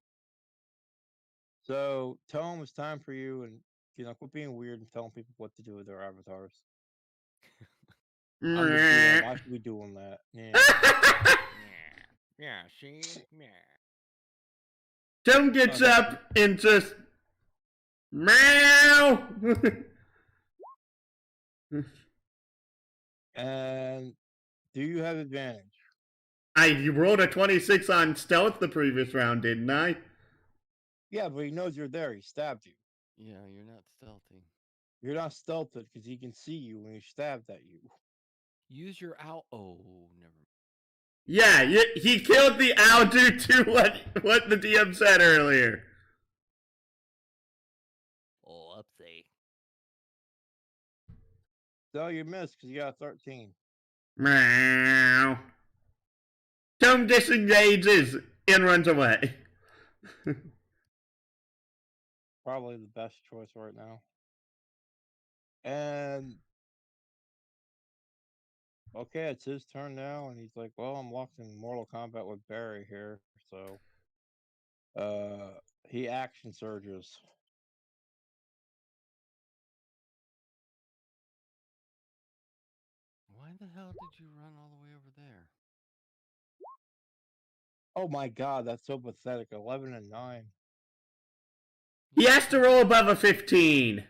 Speaker 2: Tome, it's time for you, and, quit being weird and telling people what to do with their avatars. I'm the DM, I should be doing that. Yeah.
Speaker 4: Yeah, see? Yeah.
Speaker 1: Tom gets up and just meow.
Speaker 2: And do you have advantage?
Speaker 1: I rolled a 26 on stealth the previous round, didn't I?
Speaker 2: Yeah, but he knows you're there. He stabbed you.
Speaker 4: Yeah, you're not stealthy.
Speaker 2: You're not stealthed because he can see you when he stabbed at you.
Speaker 4: Use your owl. Oh, never mind.
Speaker 1: Yeah, he killed the owl due to what the DM said earlier.
Speaker 3: Oh, upsy.
Speaker 2: So you missed because you got 13.
Speaker 1: Meow. Tom disengages and runs away.
Speaker 2: Probably the best choice right now. And okay, it's his turn now, and he's like, "Well, I'm locked in Mortal Kombat with Barry here, so he action surges."
Speaker 4: Why the hell did you run all the way over there?
Speaker 2: Oh my god, that's so pathetic. 11 and 9.
Speaker 1: He has to roll above a 15.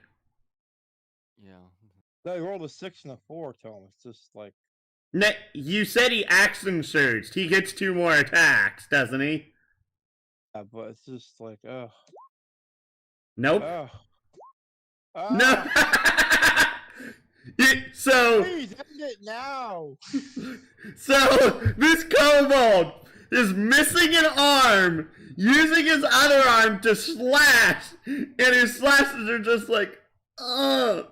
Speaker 4: Yeah.
Speaker 2: No, he rolled a 6 and a 4, Tom. It's just like,
Speaker 1: You said he action surged. He gets 2 more attacks, doesn't he?
Speaker 2: yeah, but it's just like, ugh.
Speaker 1: Nope.
Speaker 2: Ugh.
Speaker 1: No. So.
Speaker 2: Please end it now.
Speaker 1: So this kobold is missing an arm, using his other arm to slash, and his slashes are just like,
Speaker 3: I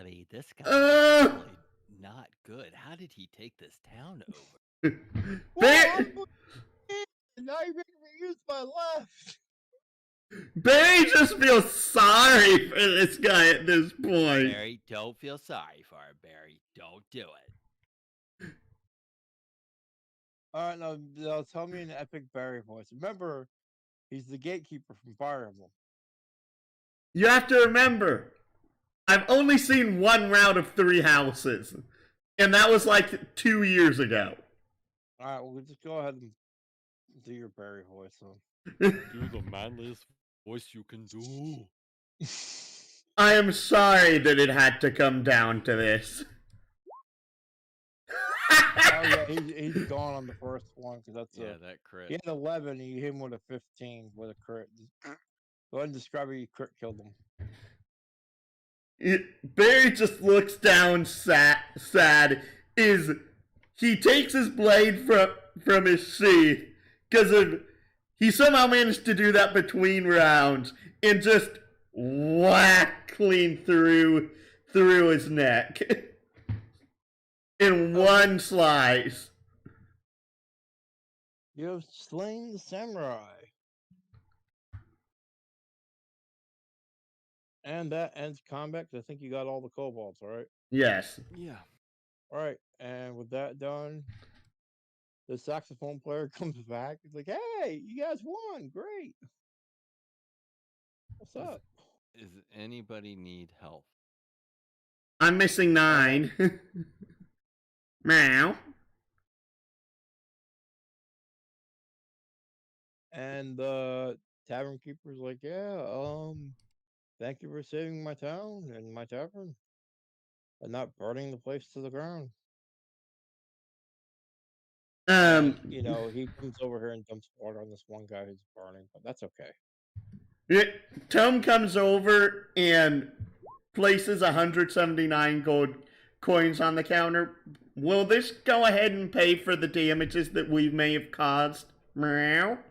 Speaker 3: mean, this guy's really not good. How did he take this town over?
Speaker 1: Barry,
Speaker 2: Now you're making me use my left.
Speaker 1: Barry just feels sorry for this guy at this point.
Speaker 3: Barry, don't feel sorry for him, Barry. Don't do it.
Speaker 2: Alright, now tell me in epic Barry voice. Remember, he's the gatekeeper from Fire Emblem.
Speaker 1: You have to remember, I've only seen one round of 3 houses, and that was like 2 years ago.
Speaker 2: All right, well, just go ahead and do your Barry voice.
Speaker 4: Do the manliest voice you can do.
Speaker 1: I am sorry that it had to come down to this.
Speaker 2: Oh yeah, he's gone on the first one because that's
Speaker 4: Yeah, that crit.
Speaker 2: he had 11 and you hit him with a 15 with a crit. Go ahead and describe how you crit killed him.
Speaker 1: Barry just looks down sad. He takes his blade from his sheath because he somehow managed to do that between rounds and just whack clean through his neck in one slice.
Speaker 2: You have slain the samurai. And that ends combat 'cause I think you got all the kobolds, all right?
Speaker 1: Yes.
Speaker 4: Yeah.
Speaker 2: All right, and with that done, the saxophone player comes back. He's like, "Hey, you guys won! Great! What's up?"
Speaker 4: Does anybody need help?
Speaker 1: I'm missing 9. Meow.
Speaker 2: And the tavern keeper's like, "Yeah, thank you for saving my town and my tavern, and not burning the place to the ground." You know, he comes over here and dumps water on this one guy who's burning, but that's okay.
Speaker 1: Tom comes over and places 179 gold coins on the counter. Will this go ahead and pay for the damages that we may have caused? Meow.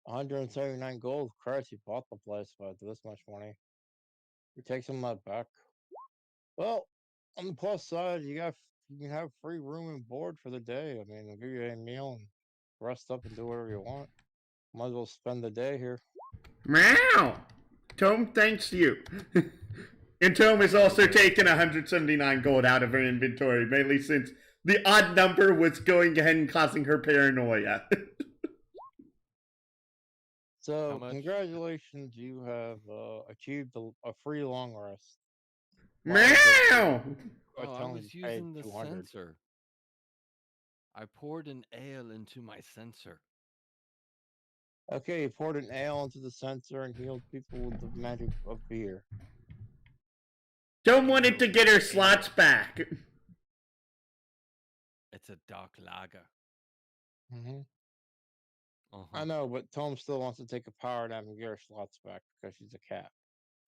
Speaker 2: 179 gold. Christ, he bought the place for this much money. He takes some of that back. Well, on the plus side, you can have free room and board for the day. I mean, they'll give you a meal and rest up and do whatever you want. Might as well spend the day here.
Speaker 1: Meow. Tom thanks you. And Tom has also taken 179 gold out of her inventory, mainly since the odd number was going ahead and causing her paranoia.
Speaker 2: So,
Speaker 4: much?
Speaker 2: congratulations, you have achieved a free long rest.
Speaker 1: Meow.
Speaker 4: Oh, I
Speaker 2: telling
Speaker 4: was
Speaker 2: you, paid
Speaker 4: using the
Speaker 2: 200.
Speaker 4: sensor. I poured an ale into my sensor.
Speaker 2: Okay, you poured an ale into the sensor and healed people with the magic of beer.
Speaker 1: Tom wanted to get her slots back.
Speaker 4: It's a dark lager.
Speaker 2: Mm-hmm.
Speaker 4: Uh-huh.
Speaker 2: I know, but Tom still wants to take a power nap and get her slots back because she's a cat.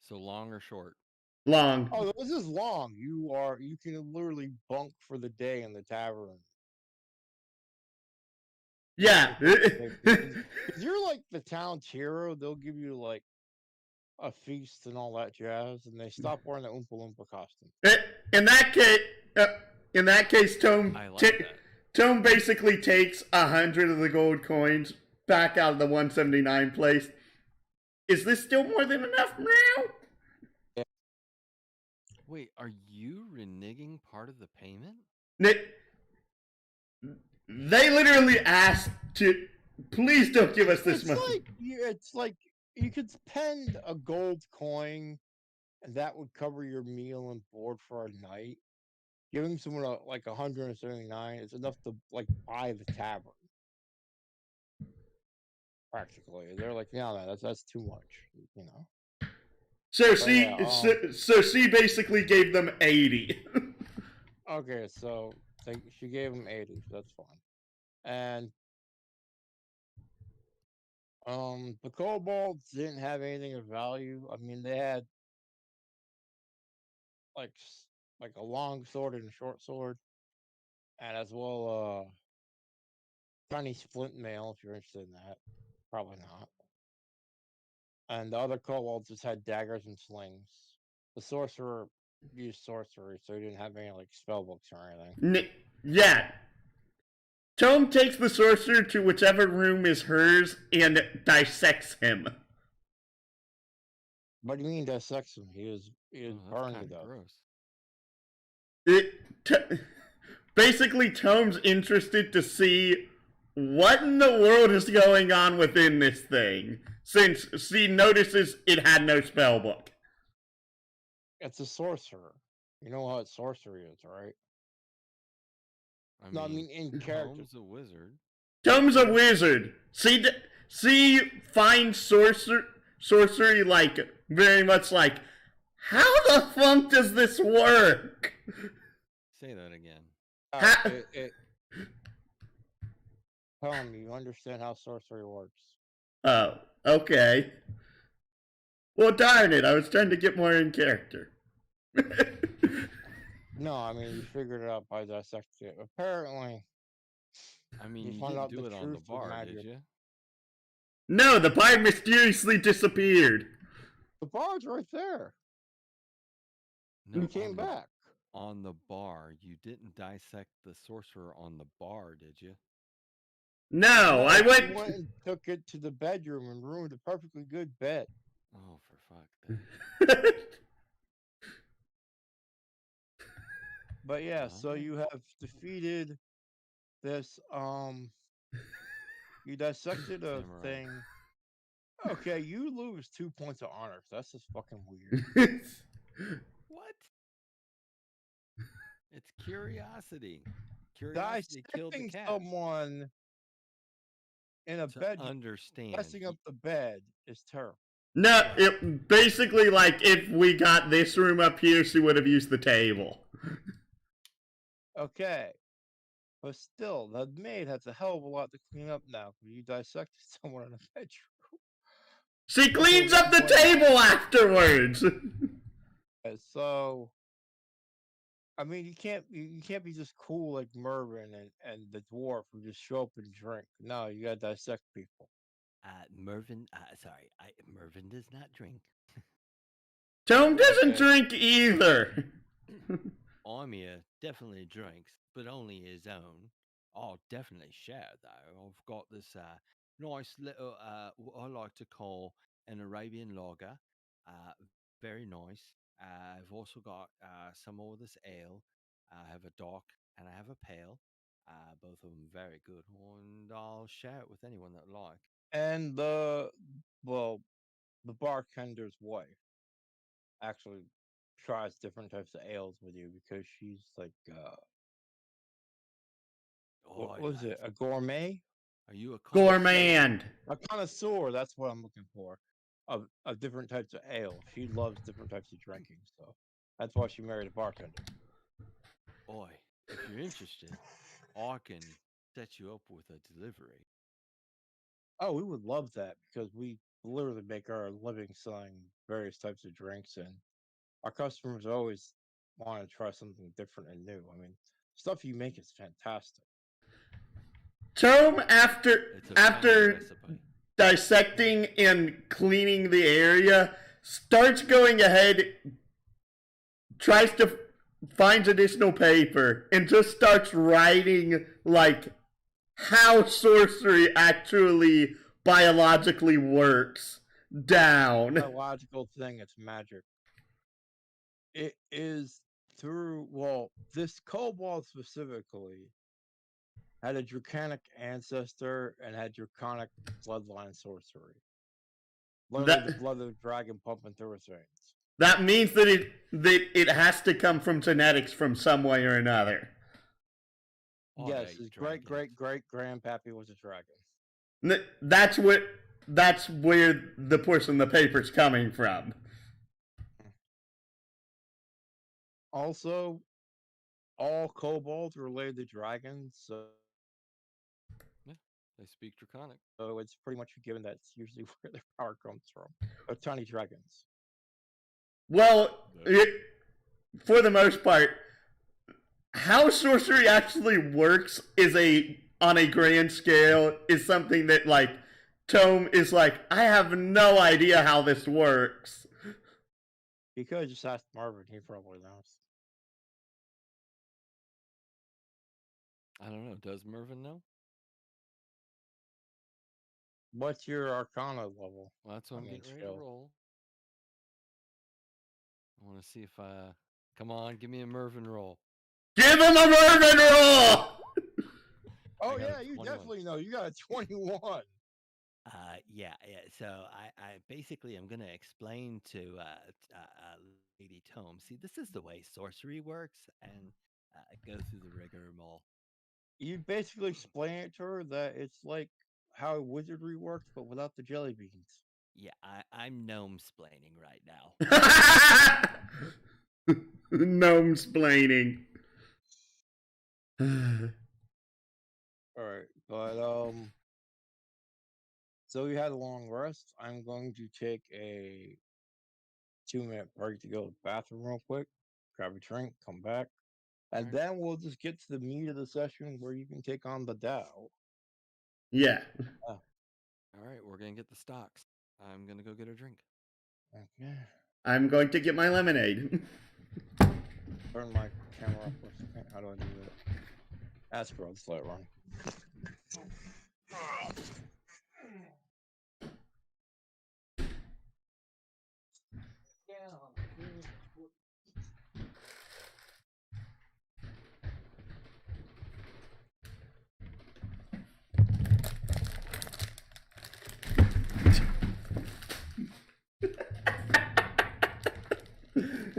Speaker 4: So long or short?
Speaker 1: Long.
Speaker 2: Oh, this is long. You can literally bunk for the day in the tavern.
Speaker 1: Yeah.
Speaker 2: If you're like the town's hero, they'll give you like a feast and all that jazz, and they stop wearing the Oompa Loompa costume.
Speaker 1: In that case, Tom
Speaker 4: I like that.
Speaker 1: Tom basically takes 100 of the gold coins back out of the 179 place. Is this still more than enough, Meow?
Speaker 4: Wait, are you reneging part of the payment?
Speaker 1: They literally asked to, please don't give us this money.
Speaker 2: It's like you could spend a gold coin, and that would cover your meal and board for a night. Giving someone like 179 is enough to like buy the tavern. Practically, they're like, no, that's too much, you know.
Speaker 1: So
Speaker 2: But
Speaker 1: she basically gave them 80.
Speaker 2: Okay, so she gave him 80, so that's fine. And the kobolds didn't have anything of value. I mean, they had like a long sword and a short sword, and as well tiny splint mail if you're interested in that. Probably not. And the other kobolds just had daggers and slings. The sorcerer used sorcery, so he didn't have any like spell books or anything.
Speaker 1: Yeah. Tom takes the sorcerer to whichever room is hers and dissects him.
Speaker 2: What do you mean dissects him? He is burned to death.
Speaker 4: Gross.
Speaker 1: Basically, Tom's interested to see what in the world is going on within this thing, since she notices it had no spell book.
Speaker 2: It's a sorcerer. You know what sorcery is, right? No, I mean in character.
Speaker 4: Tome's a wizard.
Speaker 1: Tome's a wizard. See, find sorcery like very much like, how the fuck does this work?
Speaker 4: Say that again.
Speaker 1: Ha-
Speaker 2: Tell me, you understand how sorcery works.
Speaker 1: Oh, okay. Well, darn it, I was trying to get more in character.
Speaker 2: No, I mean, you figured it out by dissecting it. Apparently,
Speaker 4: I mean,
Speaker 2: You
Speaker 4: you
Speaker 2: found
Speaker 4: didn't
Speaker 2: out
Speaker 4: do
Speaker 2: the
Speaker 4: it on the
Speaker 2: truth of
Speaker 4: bar, did
Speaker 2: magic.
Speaker 4: you?
Speaker 1: No, the bard mysteriously disappeared.
Speaker 2: the bard's right there.
Speaker 4: No,
Speaker 2: he came
Speaker 4: on the-
Speaker 2: back.
Speaker 4: On the bar, you didn't dissect the sorcerer on the bar, did you?
Speaker 1: No, I
Speaker 2: He
Speaker 1: went.
Speaker 2: went and took it to the bedroom and ruined a perfectly good bed.
Speaker 4: Oh, for fuck's sake.
Speaker 2: But yeah, so
Speaker 4: Alright.
Speaker 2: you have defeated this. You dissected a
Speaker 4: Samurai.
Speaker 2: thing. Okay, you lose 2 points of honor. That's just fucking weird.
Speaker 3: What?
Speaker 4: It's curiosity. Curiosity killed the
Speaker 2: Dissecting
Speaker 4: cat.
Speaker 2: someone in a
Speaker 4: To
Speaker 2: bed,
Speaker 4: understand.
Speaker 2: messing up the bed is terrible.
Speaker 1: No, it basically like if we got this room up here, she would have used the table.
Speaker 2: Okay. But still, the maid has a hell of a lot to clean up now because you dissected someone in a bedroom.
Speaker 1: She cleans up the table afterwards.
Speaker 2: And so, I mean, you can't be just cool like Mervin and the dwarf who just show up and drink. No, you gotta dissect people.
Speaker 3: Mervin, Mervin does not drink.
Speaker 1: Tome doesn't
Speaker 2: Okay.
Speaker 1: drink either.
Speaker 3: Armia definitely drinks, but only his own. I'll definitely share though. I've got this nice little what I like to call an Arabian lager. Very nice. I've also got some more of this ale. I have a dark and I have a pale. Both of them very good, and I'll share it with anyone that would like.
Speaker 2: And the bartender's wife actually tries different types of ales with you because she's like what was it? A gourmet?
Speaker 3: Are you a
Speaker 1: Gourmand.
Speaker 2: A connoisseur, that's what I'm looking for. Of different types of ale. She loves different types of drinking, so that's why she married a bartender.
Speaker 3: Boy, if you're interested, I can set you up with a delivery.
Speaker 2: Oh, we would love that because we literally make our living selling various types of drinks, and our customers always want to try something different and new. I mean, stuff you make is fantastic.
Speaker 1: Tome, after
Speaker 3: It's a family recipe.
Speaker 1: dissecting and cleaning the area, starts going ahead, tries to finds additional paper, and just starts writing like how sorcery actually biologically works down.
Speaker 2: Biological thing, it's magic. It is through, well, this kobold specifically had a draconic ancestor and had draconic bloodline sorcery. Literally the blood of the dragon pumping through his veins.
Speaker 1: That means that it has to come from genetics from some way or another.
Speaker 3: I
Speaker 2: Yes,
Speaker 3: hate
Speaker 2: his
Speaker 3: dragons.
Speaker 2: great grandpappy was a dragon.
Speaker 1: That's where the portion of the paper's coming from.
Speaker 2: Also, all kobolds are related to dragons, so
Speaker 4: They speak Draconic.
Speaker 2: it's pretty much a given that's usually where their power comes from. They're tiny dragons.
Speaker 1: Well, for the most part, how sorcery actually works on a grand scale is something that like Tome is like, I have no idea how this works.
Speaker 2: You could have just asked Marvin, he probably knows.
Speaker 4: I don't know. Does Mervin know?
Speaker 2: What's your Arcana level?
Speaker 4: Well, that's what
Speaker 2: I
Speaker 4: I'm
Speaker 2: mean,
Speaker 4: getting ready
Speaker 2: still.
Speaker 4: to roll. I want to see if I. Come on, give me a Mervin roll.
Speaker 1: Give him a Mervin roll!
Speaker 2: Oh
Speaker 4: got a
Speaker 2: yeah, you
Speaker 4: 21.
Speaker 2: definitely know. You got a 21.
Speaker 3: Yeah. So I basically I'm gonna explain to Lady Tome. See, this is the way sorcery works, and go through the rigmarole.
Speaker 2: You basically explain it to her that it's like how wizardry works, but without the jelly beans.
Speaker 3: Yeah, I'm gnome splaining right now.
Speaker 1: Gnome splaining.
Speaker 2: All right, but so we had a long rest. I'm going to take a 2-minute break to go to the bathroom real quick, grab a drink, come back, and
Speaker 4: Alright.
Speaker 2: then we'll just get to the meat of the session where you can take on the Dow.
Speaker 1: Yeah.
Speaker 4: All right, we're gonna get the stocks. I'm gonna go get a drink.
Speaker 2: Okay.
Speaker 1: I'm going to get my lemonade.
Speaker 2: Turn my camera off for a second. How do I do that? That's bro, just let it run.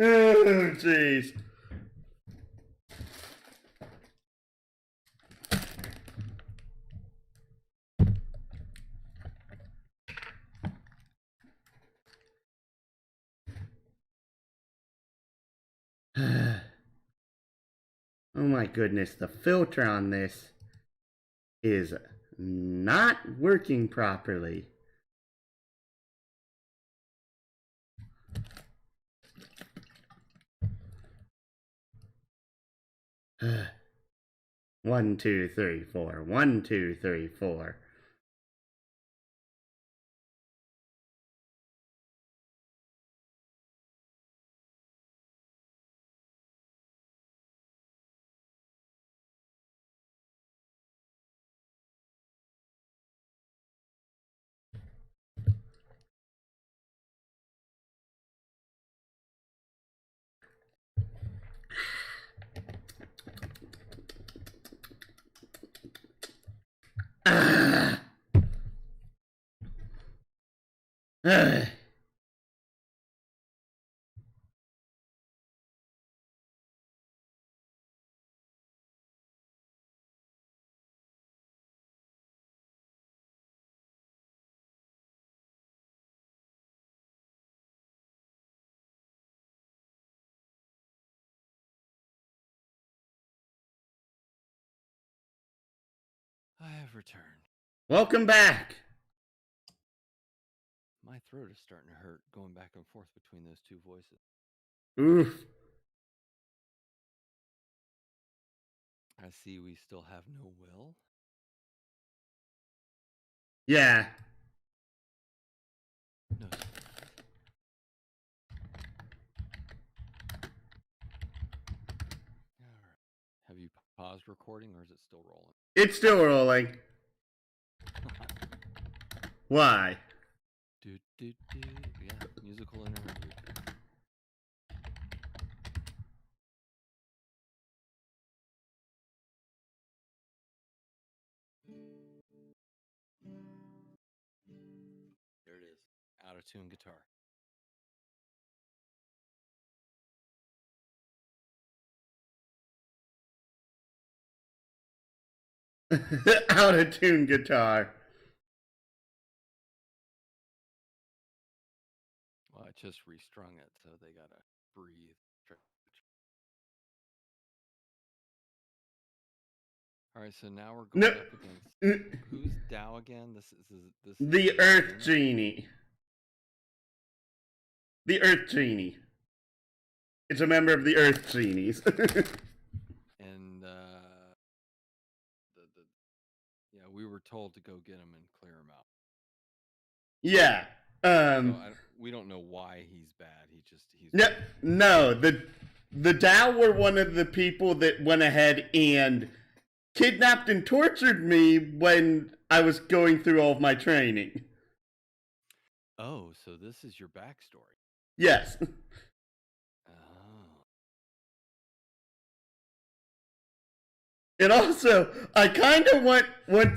Speaker 1: Oh, jeez. Oh my goodness, the filter on this is not working properly. One, two, three, four. 1, 2, 3, 4. Ah. Ah.
Speaker 4: I have returned.
Speaker 1: Welcome back.
Speaker 4: My throat is starting to hurt going back and forth between those two voices.
Speaker 1: Oof.
Speaker 4: I see we still have no will.
Speaker 1: Yeah.
Speaker 4: No. All right. Have you paused recording or is it still rolling?
Speaker 1: It's still rolling. Why?
Speaker 4: Do. Yeah, musical interlude. There it is. Out of tune guitar.
Speaker 1: Out of tune guitar.
Speaker 4: Well, I just restrung it, so they gotta breathe. All right, so now we're going
Speaker 1: No.
Speaker 4: up against who's Dow again? This is
Speaker 1: The Earth Genie. The Earth Genie. It's a member of the Earth Genies.
Speaker 4: And yeah, we were told to go get him and clear him out.
Speaker 1: Yeah.
Speaker 4: So we don't know why he's bad. He's
Speaker 1: No. The Dow were one of the people that went ahead and kidnapped and tortured me when I was going through all of my training.
Speaker 4: Oh, so this is your backstory.
Speaker 1: Yes.
Speaker 4: Oh.
Speaker 1: And also, I kind of want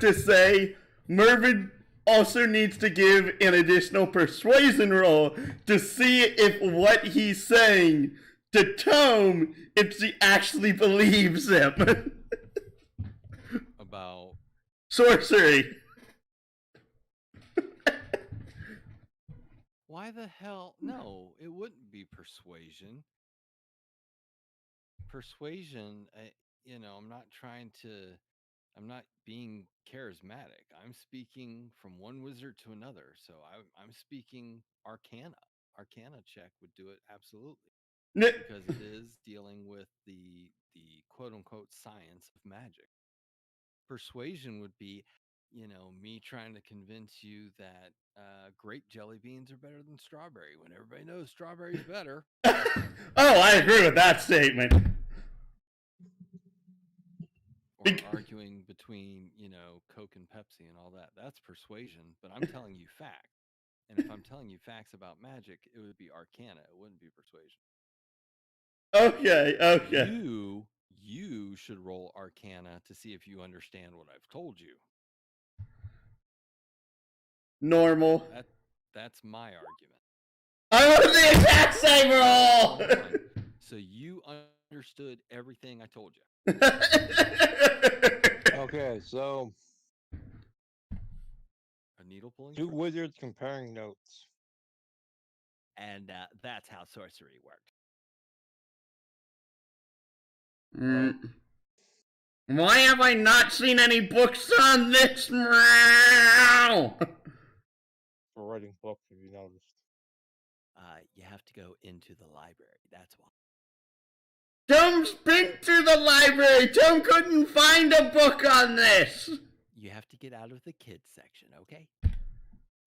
Speaker 1: to say Mervin also needs to give an additional persuasion roll to see if what he's saying to Tome, if she actually believes him.
Speaker 4: About
Speaker 1: Sorcery.
Speaker 4: why the hell? No, it wouldn't be persuasion. Persuasion, I'm not trying to. I'm not being charismatic. I'm speaking from one wizard to another. So I'm speaking Arcana. Arcana check would do it absolutely because it is dealing with the quote unquote science of magic. Persuasion would be, me trying to convince you that grape jelly beans are better than strawberry when everybody knows strawberry's better.
Speaker 1: Oh, I agree with that statement.
Speaker 4: Or arguing between, Coke and Pepsi and all that. That's persuasion, but I'm telling you facts. And if I'm telling you facts about magic, it would be Arcana. It wouldn't be persuasion.
Speaker 1: Okay.
Speaker 4: You should roll Arcana to see if you understand what I've told you.
Speaker 1: Normal.
Speaker 4: That's my argument.
Speaker 1: I want the exact same roll!
Speaker 4: So you understood everything I told you.
Speaker 2: Okay, so
Speaker 4: A needle pulling?
Speaker 2: two
Speaker 4: trick?
Speaker 2: wizards comparing notes.
Speaker 3: And that's how sorcery works.
Speaker 1: Why have I not seen any books on this? Meow!
Speaker 2: For writing books, if you noticed.
Speaker 3: You have to go into the library. That's why.
Speaker 1: Tome's been to the library. Tome couldn't find a book on this.
Speaker 3: You have to get out of the kids section, okay?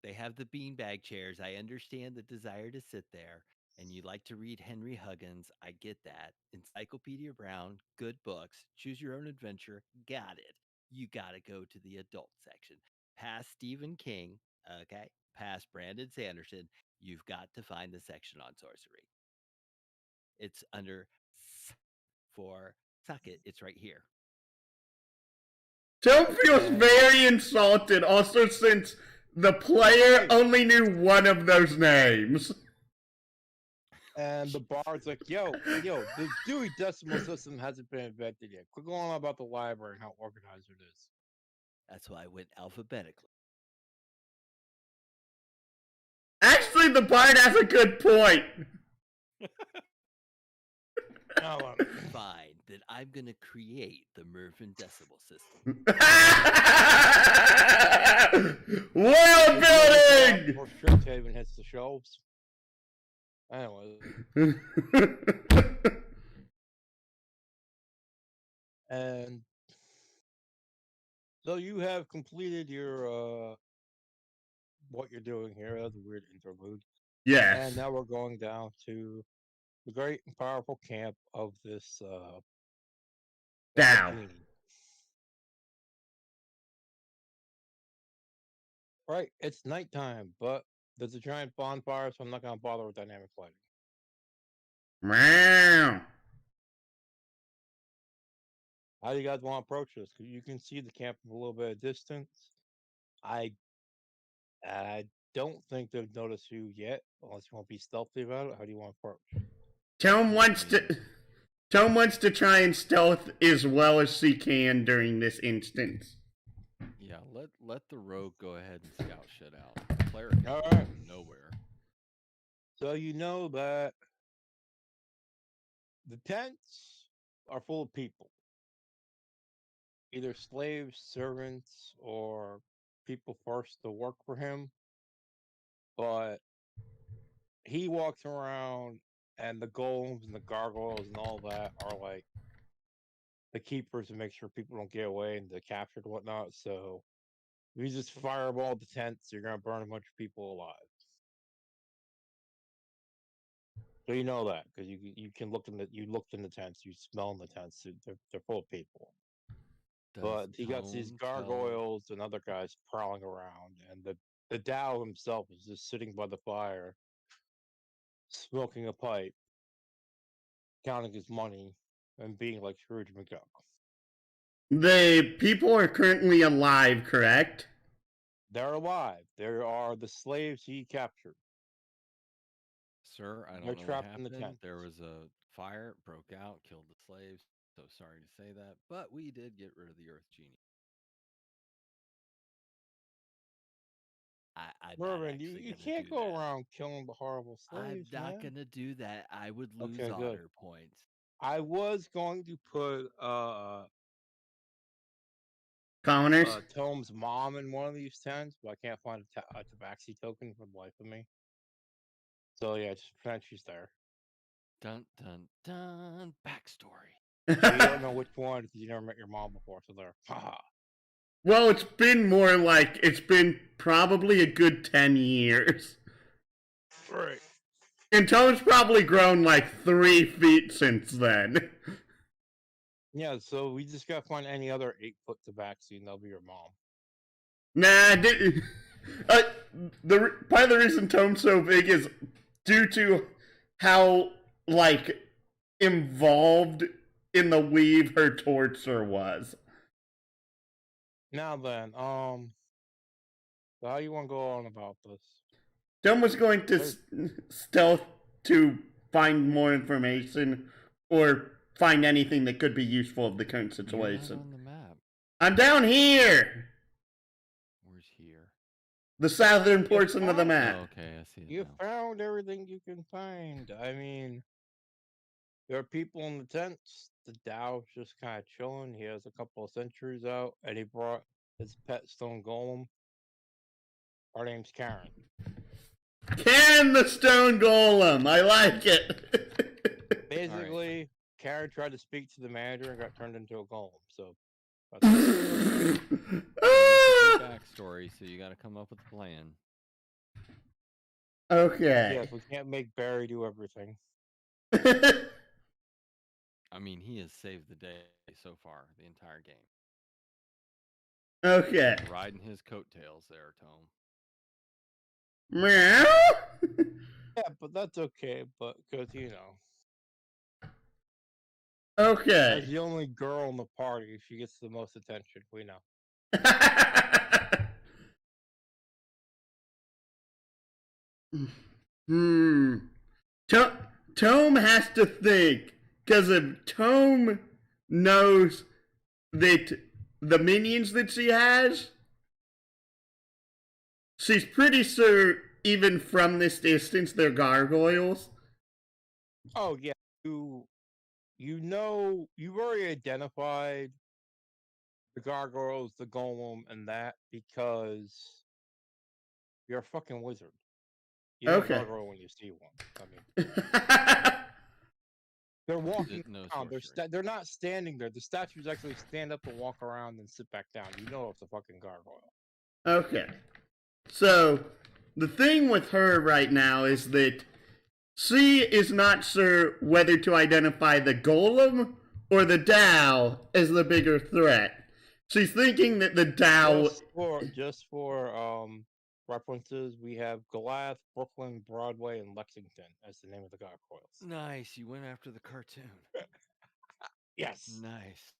Speaker 3: They have the beanbag chairs. I understand the desire to sit there, and you like to read Henry Huggins. I get that. Encyclopedia Brown, good books. Choose your own adventure. Got it. You got to go to the adult section. Past Stephen King, okay? Past Brandon Sanderson. You've got to find the section on sorcery. It's under for suck it. It's right here.
Speaker 1: Tome feels very insulted, also since the player only knew one of those names.
Speaker 2: And the bard's like, yo, the Dewey Decimal System hasn't been invented yet. Quit going on about the library and how organized it is.
Speaker 3: That's why I went alphabetically.
Speaker 1: Actually, the bard has a good point.
Speaker 2: Now,
Speaker 3: Fine, then I'm gonna create the Mervyn Decimal System.
Speaker 1: World building!
Speaker 2: Before Strixhaven hits the shelves. Anyway, and so you have completed your what you're doing here. That's a weird interlude.
Speaker 1: Yes.
Speaker 2: And now we're going down to the great and powerful camp of this
Speaker 1: Down.
Speaker 2: queen. Right, it's nighttime, but there's a giant bonfire, so I'm not gonna bother with dynamic lighting.
Speaker 1: Meow.
Speaker 2: How do you guys want to approach this? 'Cause you can see the camp from a little bit of distance. I don't think they've noticed you yet, unless you want to be stealthy about it. How do you want to approach?
Speaker 1: Tome wants to try and stealth as well as she can during this instance.
Speaker 4: Yeah, let the rogue go ahead and scout shit out. The player can
Speaker 2: All
Speaker 4: go
Speaker 2: right.
Speaker 4: nowhere.
Speaker 2: So you know that the tents are full of people. Either slaves, servants, or people forced to work for him. But he walks around, and the golems and the gargoyles and all that are like the keepers to make sure people don't get away and get captured and whatnot. So if you just fireball the tents, you're gonna burn a bunch of people alive. So you know that because you can look in the tents, you smell in the tents. They're full of people. But he got these
Speaker 4: Tome tell-
Speaker 2: gargoyles and other guys prowling around, and the Dow himself is just sitting by the fire, smoking a pipe, counting his money, and being like Scrooge McDuck.
Speaker 1: The people are currently alive, correct?
Speaker 2: They're alive. They are the slaves he captured.
Speaker 4: Sir, I don't
Speaker 2: They're
Speaker 4: know what
Speaker 2: trapped in the
Speaker 4: happened.
Speaker 2: tent.
Speaker 4: There was a fire, it broke out, killed the slaves. So sorry to say that, but we did get rid of the Earth Genie.
Speaker 3: I'm not
Speaker 2: Mervin, you,
Speaker 3: actually
Speaker 2: you
Speaker 3: gonna
Speaker 2: can't
Speaker 3: do
Speaker 2: go
Speaker 3: that.
Speaker 2: around killing the horrible
Speaker 3: I'm
Speaker 2: slaves,
Speaker 3: not
Speaker 2: man.
Speaker 3: gonna do that. I would lose
Speaker 2: Okay, good.
Speaker 3: honor points.
Speaker 2: I was going to put
Speaker 1: Commoners?
Speaker 2: Tom's mom in one of these tents, but I can't find a tabaxi token for the life of me. So yeah, just pretend she's there.
Speaker 4: Dun dun dun. Backstory.
Speaker 2: You don't know which one because you never met your mom before, so there. Haha.
Speaker 1: Well, it's been more like, it's been probably a good 10 years.
Speaker 2: Right.
Speaker 1: And Tone's probably grown like 3 feet since then.
Speaker 2: Yeah, so we just gotta find any other 8-foot tabaxi, and they'll be your mom.
Speaker 1: Nah, part of the reason Tome's so big is due to how, like, involved in the weave her torture was.
Speaker 2: Now then, so how you want to go on about this?
Speaker 1: Tome was going to stealth to find more information or find anything that could be useful of the current
Speaker 4: You're not
Speaker 1: situation.
Speaker 4: on the map.
Speaker 1: I'm down here!
Speaker 4: Where's here?
Speaker 1: The southern portion of the
Speaker 4: Oh,
Speaker 1: map.
Speaker 4: okay, I see it
Speaker 2: You
Speaker 4: now.
Speaker 2: found everything you can find. I mean, there are people in the tents. The Dow's just kind of chilling. He has a couple of sentries out, and he brought his pet stone golem. Her name's Karen.
Speaker 1: Karen the Stone Golem! I like it!
Speaker 2: Basically, Karen tried to speak to the manager and got turned into a golem. So, that's
Speaker 1: Ah!
Speaker 4: Backstory, so you got to come up with a plan.
Speaker 1: Okay.
Speaker 2: yes, we can't make Barry do everything.
Speaker 4: I mean, he has saved the day so far, the entire game.
Speaker 1: Okay.
Speaker 4: Riding his coattails there, Tome.
Speaker 1: Meow?
Speaker 2: Yeah, but that's okay. But because you know,
Speaker 1: Okay.
Speaker 2: as the only girl in the party, she gets the most attention. We know.
Speaker 1: Tome has to think, because if Tome knows that the minions that she has, she's pretty sure, even from this distance, they're gargoyles.
Speaker 2: Oh yeah, you know, you've already identified the gargoyles, the golem, and that because you're a fucking wizard. You know
Speaker 1: Okay.
Speaker 2: a gargoyle when you see one. I mean, they're walking
Speaker 4: No
Speaker 2: around.
Speaker 4: sorcery.
Speaker 2: They're not standing there. The statues actually stand up and walk around and sit back down. You know it's a fucking gargoyle.
Speaker 1: Okay. So, the thing with her right now is that she is not sure whether to identify the golem or the Dow as the bigger threat. She's thinking that the Dow...
Speaker 2: Just for references, we have Goliath, Brooklyn, Broadway, and Lexington as the name of the gargoyles.
Speaker 4: Nice, you went after the cartoon.
Speaker 2: Yes.
Speaker 4: Nice.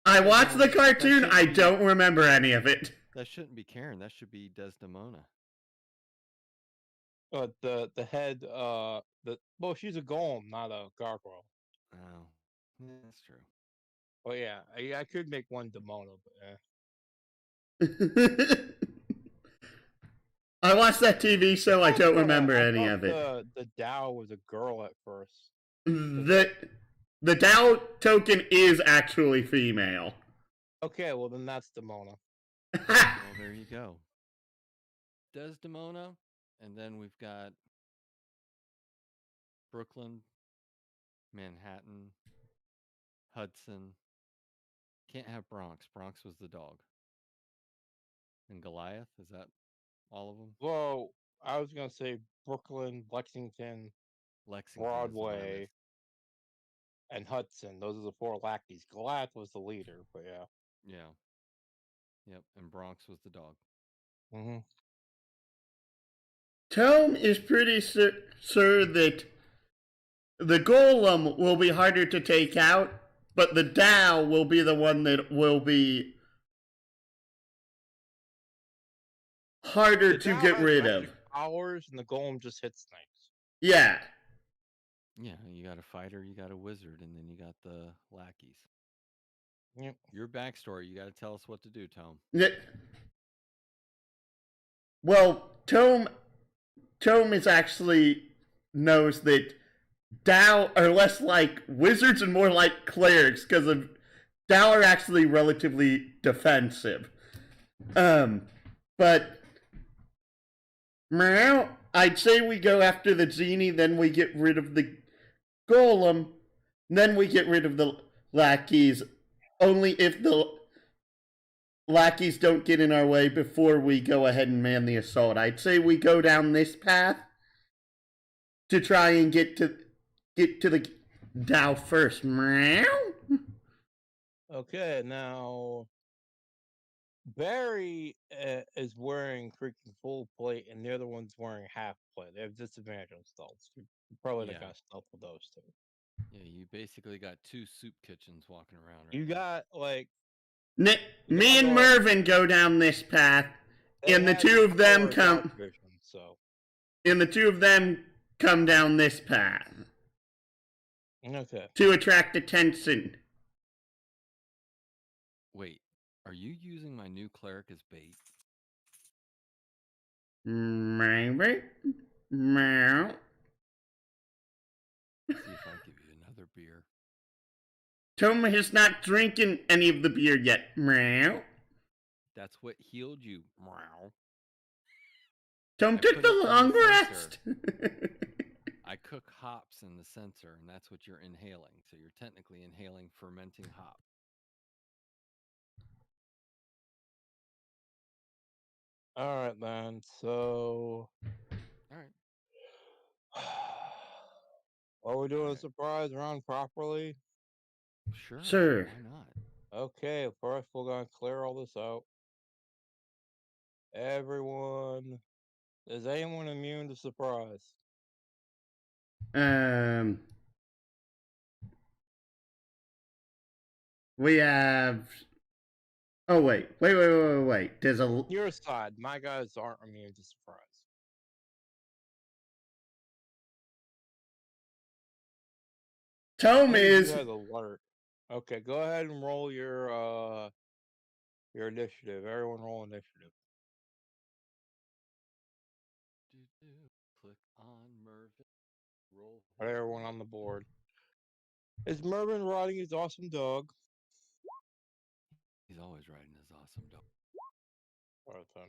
Speaker 1: I watched the
Speaker 4: That
Speaker 1: cartoon,
Speaker 4: should
Speaker 1: I
Speaker 4: be-
Speaker 1: don't remember any of it.
Speaker 4: That shouldn't be Karen. That should be Desdemona.
Speaker 2: But the head, well, she's a golem, not a gargoyle.
Speaker 4: Oh, yeah, that's true.
Speaker 2: But yeah, I could make one Demona, but
Speaker 1: I watched that TV show, I don't remember any
Speaker 2: thought
Speaker 1: of it.
Speaker 2: The Dow was a girl at first.
Speaker 1: The Dow token is actually female.
Speaker 2: Okay, well then that's Demona.
Speaker 4: Well, there you go. Desdemona, and then we've got Brooklyn, Manhattan, Hudson. Can't have Bronx. Bronx was the dog. And Goliath, is that all of them?
Speaker 2: Well, I was gonna say Brooklyn, Lexington,
Speaker 4: Lexington is the one I
Speaker 2: Broadway,
Speaker 4: missed.
Speaker 2: and Hudson. Those are the 4 lackeys. Goliath was the leader, but yeah.
Speaker 4: Yeah. Yep, and Bronx was the dog.
Speaker 2: Mm-hmm.
Speaker 1: Tome is pretty sure that the golem will be harder to take out, but the Dow will be the one that will be harder
Speaker 2: The
Speaker 1: to
Speaker 2: Dow
Speaker 1: get
Speaker 2: has
Speaker 1: rid
Speaker 2: magic
Speaker 1: of.
Speaker 2: powers, and the golem just hits things.
Speaker 1: Yeah.
Speaker 4: Yeah, you got a fighter, you got a wizard, and then you got the lackeys.
Speaker 2: Yep.
Speaker 4: Your backstory, you got to tell us what to do, Tome.
Speaker 1: Well, Tome is actually knows that Dow are less like wizards and more like clerics because of Dow are actually relatively defensive. But meow, I'd say we go after the genie, then we get rid of the golem, then we get rid of the lackeys. Only if the lackeys don't get in our way before we go ahead and man the assault. I'd say we go down this path to try and get to the Dow first. Meow.
Speaker 2: Okay, now Barry is wearing freaking full plate, and the other one's wearing half plate. They have disadvantage on stealth. You're probably not
Speaker 4: Yeah.
Speaker 2: gonna stealth with those two.
Speaker 4: Yeah, you basically got two soup kitchens walking around right
Speaker 2: You
Speaker 4: now.
Speaker 2: got like
Speaker 1: Me and
Speaker 2: go-
Speaker 1: Mervin go down this path,
Speaker 2: they
Speaker 1: and the
Speaker 2: have
Speaker 1: two of them
Speaker 2: power of
Speaker 1: come.
Speaker 2: dark vision, so
Speaker 1: And the two of them come down this path
Speaker 2: okay.
Speaker 1: to attract attention.
Speaker 4: Wait, are you using my new cleric as bait?
Speaker 1: Maybe. Meow.
Speaker 4: See if I give you another beer.
Speaker 1: Toma is not drinking any of the beer yet. Meow.
Speaker 4: That's what healed you. Meow.
Speaker 1: Tom
Speaker 4: I
Speaker 1: took
Speaker 4: put
Speaker 1: the
Speaker 4: it in
Speaker 1: long
Speaker 4: the
Speaker 1: rest.
Speaker 4: I cook hops in the sensor, and that's what you're inhaling. So you're technically inhaling fermenting hop.
Speaker 2: All right, then. So,
Speaker 4: All right.
Speaker 2: are we doing a
Speaker 4: Alright.
Speaker 2: surprise round properly?
Speaker 4: Sure.
Speaker 1: Sure.
Speaker 4: Why not?
Speaker 2: Okay, first we're gonna clear all this out. Everyone, is anyone immune to surprise?
Speaker 1: We have. Oh wait. There's a.
Speaker 2: Your side, my guys aren't immune to surprise.
Speaker 1: Tome
Speaker 2: I think
Speaker 1: is.
Speaker 2: you guys alert. Okay, go ahead and roll your initiative. Everyone roll initiative.
Speaker 4: Click on Mervin. Roll.
Speaker 2: Put everyone on the board. Is Mervin riding his awesome dog?
Speaker 4: He's always riding his awesome dog.
Speaker 2: All right then.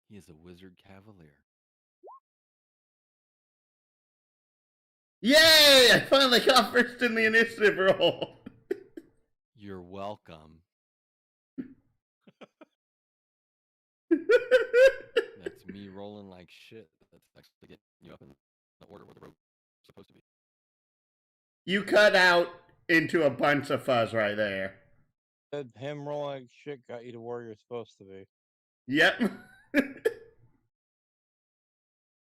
Speaker 4: He is a wizard cavalier.
Speaker 1: Yay! I finally got first in the initiative roll.
Speaker 4: You're welcome. That's me rolling like shit. That's actually getting you up in the order where the road's supposed to be.
Speaker 1: You cut out into a bunch of fuzz right there.
Speaker 2: Said him rolling like shit got you to where you're supposed to be.
Speaker 1: Yep.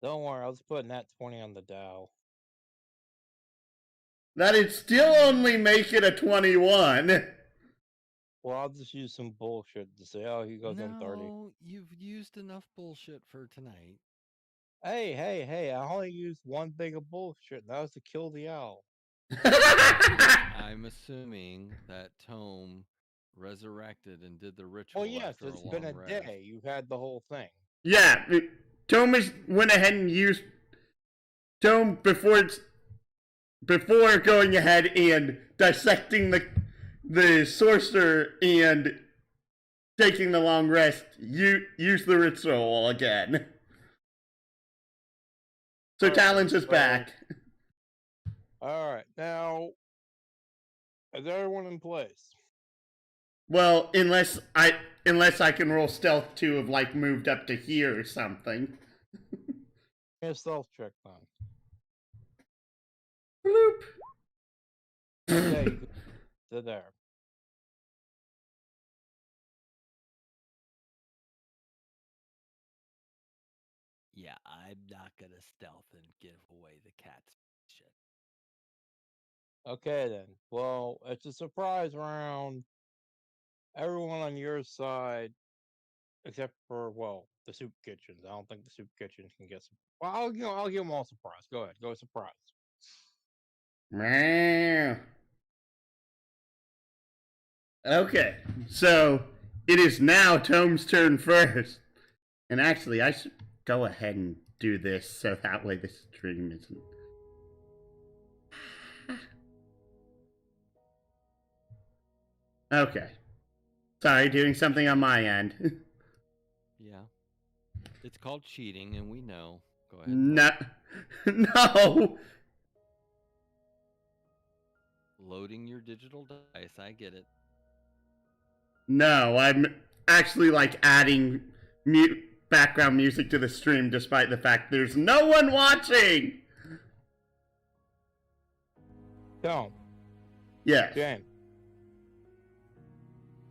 Speaker 2: Don't worry, I was putting that 20 on the Dow.
Speaker 1: That'd still only make it a 21.
Speaker 2: Well, I'll just use some bullshit to say, oh, he goes on 30.
Speaker 4: No, you've used enough bullshit for tonight.
Speaker 2: Hey, I only used one thing of bullshit, and that was to kill the owl.
Speaker 4: I'm assuming that Tome resurrected and did the ritual.
Speaker 2: Well, yes,
Speaker 4: after
Speaker 2: it's
Speaker 4: a
Speaker 2: been a
Speaker 4: long rest.
Speaker 2: day. You've had the whole thing.
Speaker 1: Yeah, Thomas went ahead and used Tome before going ahead and dissecting the sorcerer and taking the long rest. Use the ritual again. So
Speaker 2: Alright,
Speaker 1: Talons is
Speaker 2: so-
Speaker 1: back.
Speaker 2: All right, now is everyone in place?
Speaker 1: Well, unless I can roll stealth to have like moved up to here or something.
Speaker 2: Give me a stealth check then.
Speaker 1: Bloop.
Speaker 2: Yeah, you can sit there.
Speaker 3: Yeah, I'm not gonna stealth and give away the cat's shit.
Speaker 2: Okay then. Well, it's a surprise round. everyone on your side, except for the soup kitchens. I don't think the soup kitchens can get some. Well, I'll give them all surprise. Go ahead, go surprise.
Speaker 1: Meow. Okay, so it is now Tome's turn first. And actually, I should go ahead and do this so that way the stream isn't. Okay. Sorry, doing something on my end.
Speaker 4: Yeah. It's called cheating, and we know. Go ahead.
Speaker 1: No. No.
Speaker 4: Loading your digital dice. I get it.
Speaker 1: No, I'm actually like adding background music to the stream despite the fact there's no one watching.
Speaker 2: Don't.
Speaker 1: Yes.
Speaker 2: James.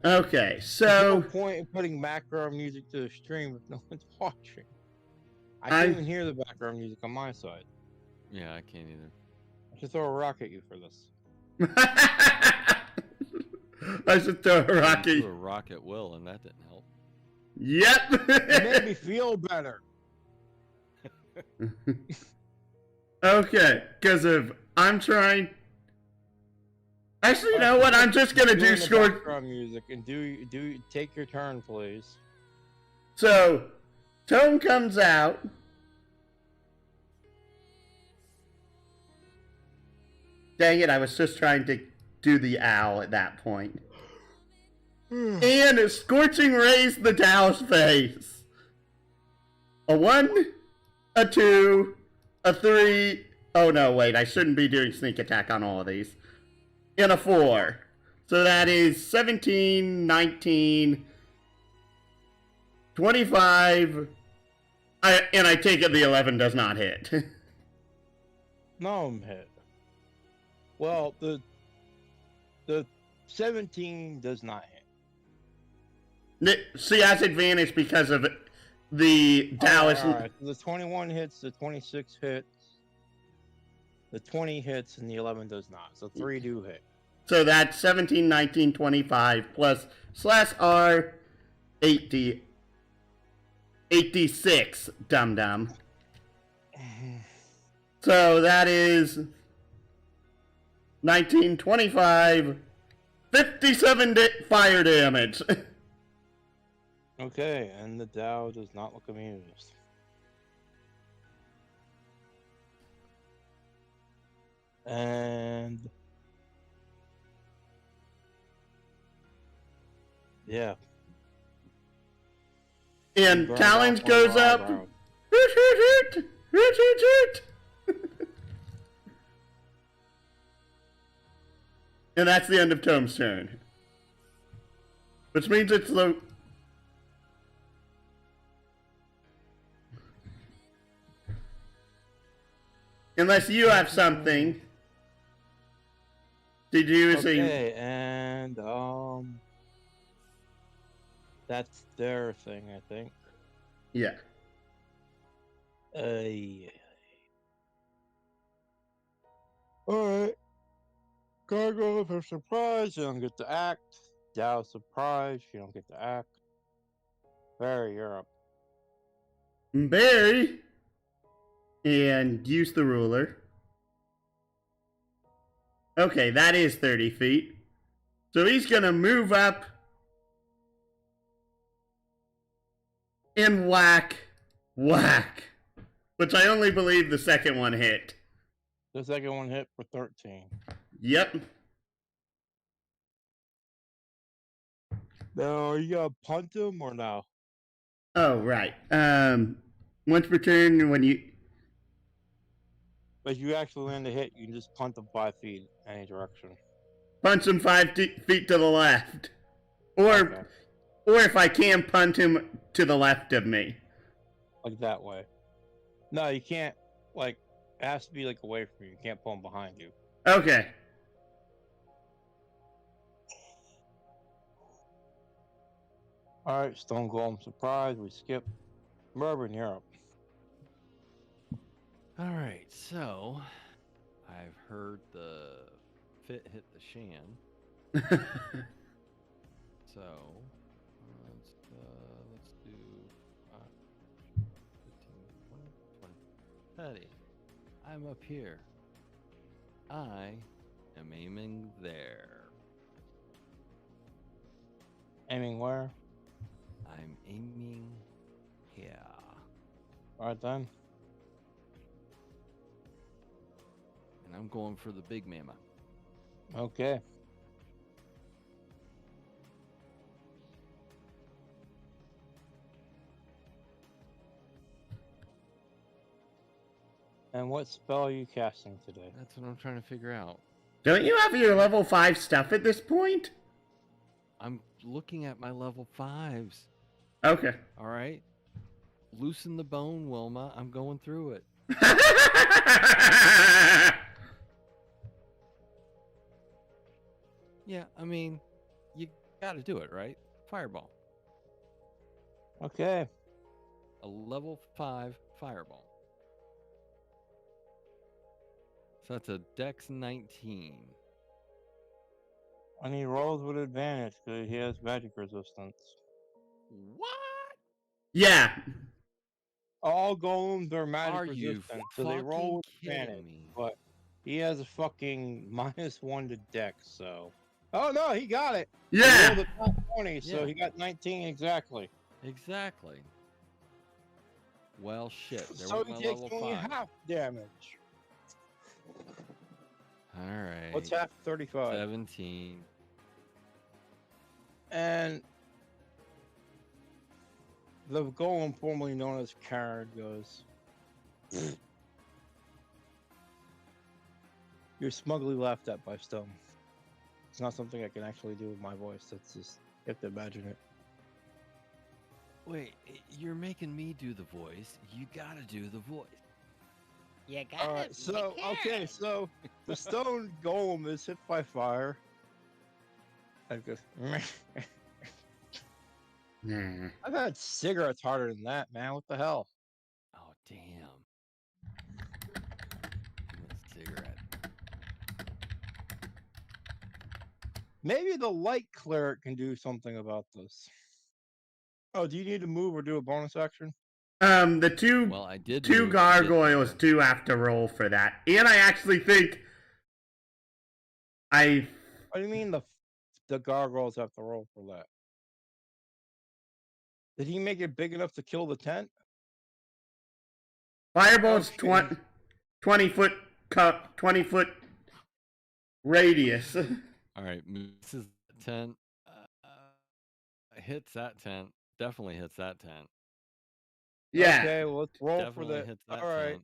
Speaker 1: Okay,
Speaker 2: There's
Speaker 1: so
Speaker 2: no point in putting background music to the stream if no one's watching. I
Speaker 1: I'm-
Speaker 2: can't even hear the background music on my side.
Speaker 4: Yeah, I can't either.
Speaker 2: I should throw a rock at you for this.
Speaker 1: I should throw a
Speaker 4: You
Speaker 1: rocket.
Speaker 4: threw a rock at Will, and that didn't help.
Speaker 2: It made
Speaker 1: Yep.
Speaker 2: me feel better.
Speaker 1: Okay, because of I'm trying. Actually, you know what? I'm just gonna do
Speaker 2: Doing the
Speaker 1: score.
Speaker 2: background music and do take your turn, please.
Speaker 1: So, Tone comes out. Dang it! I was just trying to do the owl at that point. And a scorching rays the Dow's face. A 1, a 2, a 3. Oh no, wait, I shouldn't be doing sneak attack on all of these. And a 4. So that is 17, 19, 25. And I take it the 11 does not hit.
Speaker 2: No, I'm hit. Well, the 17 does not hit.
Speaker 1: She has advantage because of the Taoist.
Speaker 2: Alright, so the 21 hits, the 26 hits, the 20 hits, and the 11 does not. So 3 do hit.
Speaker 1: So that's 17, 19, 25 plus /R 80. 86, dum dum. So that is 19, 25, 57 fire damage.
Speaker 2: Okay, and the Dow does not look amused. And yeah,
Speaker 1: And
Speaker 2: burned
Speaker 1: Talons
Speaker 2: off one
Speaker 1: goes
Speaker 2: of our
Speaker 1: up.
Speaker 2: eyebrows.
Speaker 1: Hoot, hoot, hoot. Hoot, hoot, hoot. And that's the end of Tome's turn. Which means it's the... Unless you have something. Did you use a...
Speaker 2: Okay, and that's their thing, I think.
Speaker 1: Yeah.
Speaker 2: Yeah. Alright. Gargoyle for surprise, you don't get to act. Dow surprise, you don't get to act. Barry, you're up.
Speaker 1: Barry. And use the ruler. Okay, that is 30 feet. So he's gonna move up and whack. Which I only believe the second one hit.
Speaker 2: The second one hit for 13.
Speaker 1: Yep.
Speaker 2: Now, are you gonna punt him or no?
Speaker 1: Oh, right. Once per turn, when you...
Speaker 2: If you actually land a hit, you can just punt them 5 feet any direction.
Speaker 1: punch him 5 feet to the left.
Speaker 2: Okay.
Speaker 1: Or if I can, punt him to the left of me.
Speaker 2: Like that way. No, you can't, like, it has to be, like, away from you. You can't pull him behind you.
Speaker 1: Okay.
Speaker 2: Alright, Stone Golem surprise. We skip. Mervin, you're up.
Speaker 4: All right, so I've heard the fit hit the shan. So let's do 5, 15, 20, 20, 30. I'm up here. I am aiming there.
Speaker 2: Aiming where?
Speaker 4: I'm aiming here.
Speaker 2: Right then.
Speaker 4: And I'm going for the big mama.
Speaker 2: Okay. And what spell are you casting today?
Speaker 4: That's what I'm trying to figure out.
Speaker 1: Don't you have your level 5 stuff at this point?
Speaker 4: I'm looking at my level 5s.
Speaker 1: Okay.
Speaker 4: All right. Loosen the bone, Wilma. I'm going through it. Yeah, I mean, you got to do it, right? Fireball.
Speaker 2: Okay.
Speaker 4: A level 5 fireball. So that's a Dex 19.
Speaker 2: And he rolls with advantage because he has magic resistance.
Speaker 4: What?
Speaker 1: Yeah.
Speaker 2: All golems are magic
Speaker 4: Are you
Speaker 2: resistant, so they roll with
Speaker 4: fucking kidding
Speaker 2: advantage.
Speaker 4: me?
Speaker 2: But he has a fucking -1 to Dex, so. Oh no, he got it. He
Speaker 1: Yeah.
Speaker 2: rolled a top 20, so
Speaker 4: Yeah.
Speaker 2: he got 19 exactly.
Speaker 4: Exactly. Well, shit. There
Speaker 2: So
Speaker 4: went
Speaker 2: he
Speaker 4: my
Speaker 2: takes
Speaker 4: level
Speaker 2: only
Speaker 4: 5.
Speaker 2: half damage.
Speaker 4: All right.
Speaker 2: What's half 35?
Speaker 4: 17.
Speaker 2: And the golem, formerly known as Karen, goes. You're smugly laughed at by Stone. It's not something I can actually do with my voice. That's just, you have to imagine it.
Speaker 4: Wait, you're making me do the voice. You gotta do the voice.
Speaker 3: You got
Speaker 2: All right, so okay, so the stone golem is hit by fire. And goes.
Speaker 1: Nah.
Speaker 2: I've had cigarettes harder than that, man. What the hell?
Speaker 4: Oh, damn. A cigarette.
Speaker 2: Maybe the light cleric can do something about this. Oh, do you need to move or do a bonus action?
Speaker 1: The two
Speaker 4: Well, I did
Speaker 1: two
Speaker 4: move to get
Speaker 1: gargoyles
Speaker 4: there.
Speaker 1: do have to roll for that. And I actually think
Speaker 2: What do you mean the gargoyles have to roll for that? Did he make it big enough to kill the tent?
Speaker 1: fireball's
Speaker 2: shit.
Speaker 1: 20 foot 20 foot radius.
Speaker 4: All right, misses that tent. Hits that tent. Definitely hits that tent.
Speaker 1: Yeah.
Speaker 2: Okay, well, let's roll
Speaker 4: Definitely
Speaker 2: for the.
Speaker 4: hits that
Speaker 2: All right,
Speaker 4: tent.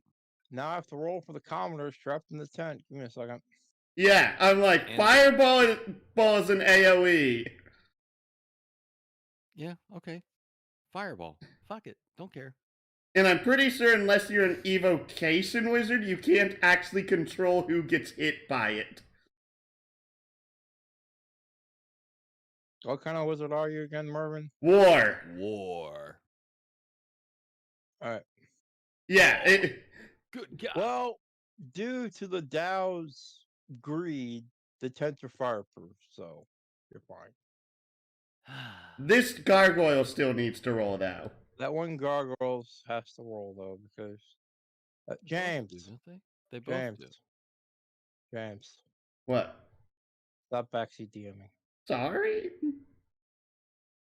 Speaker 2: now I have to roll for the commoners trapped in the tent. Give me a second.
Speaker 1: Yeah, I'm like,
Speaker 4: And-
Speaker 1: fireball is an AoE.
Speaker 4: Yeah, okay. Fireball. Fuck it. Don't care.
Speaker 1: And I'm pretty sure unless you're an evocation wizard, you can't actually control who gets hit by it.
Speaker 2: What kind of wizard are you again, Mervin?
Speaker 1: War.
Speaker 4: War.
Speaker 2: All right.
Speaker 1: Yeah,
Speaker 4: Good God.
Speaker 2: Well, due to the Dow's greed, the tents are fireproof, so you're fine.
Speaker 1: this gargoyle still needs to roll now.
Speaker 2: That one gargoyles has to roll though because James,
Speaker 4: Don't they? They both do.
Speaker 2: James,
Speaker 1: What?
Speaker 2: stop backseat DMing.
Speaker 1: Sorry?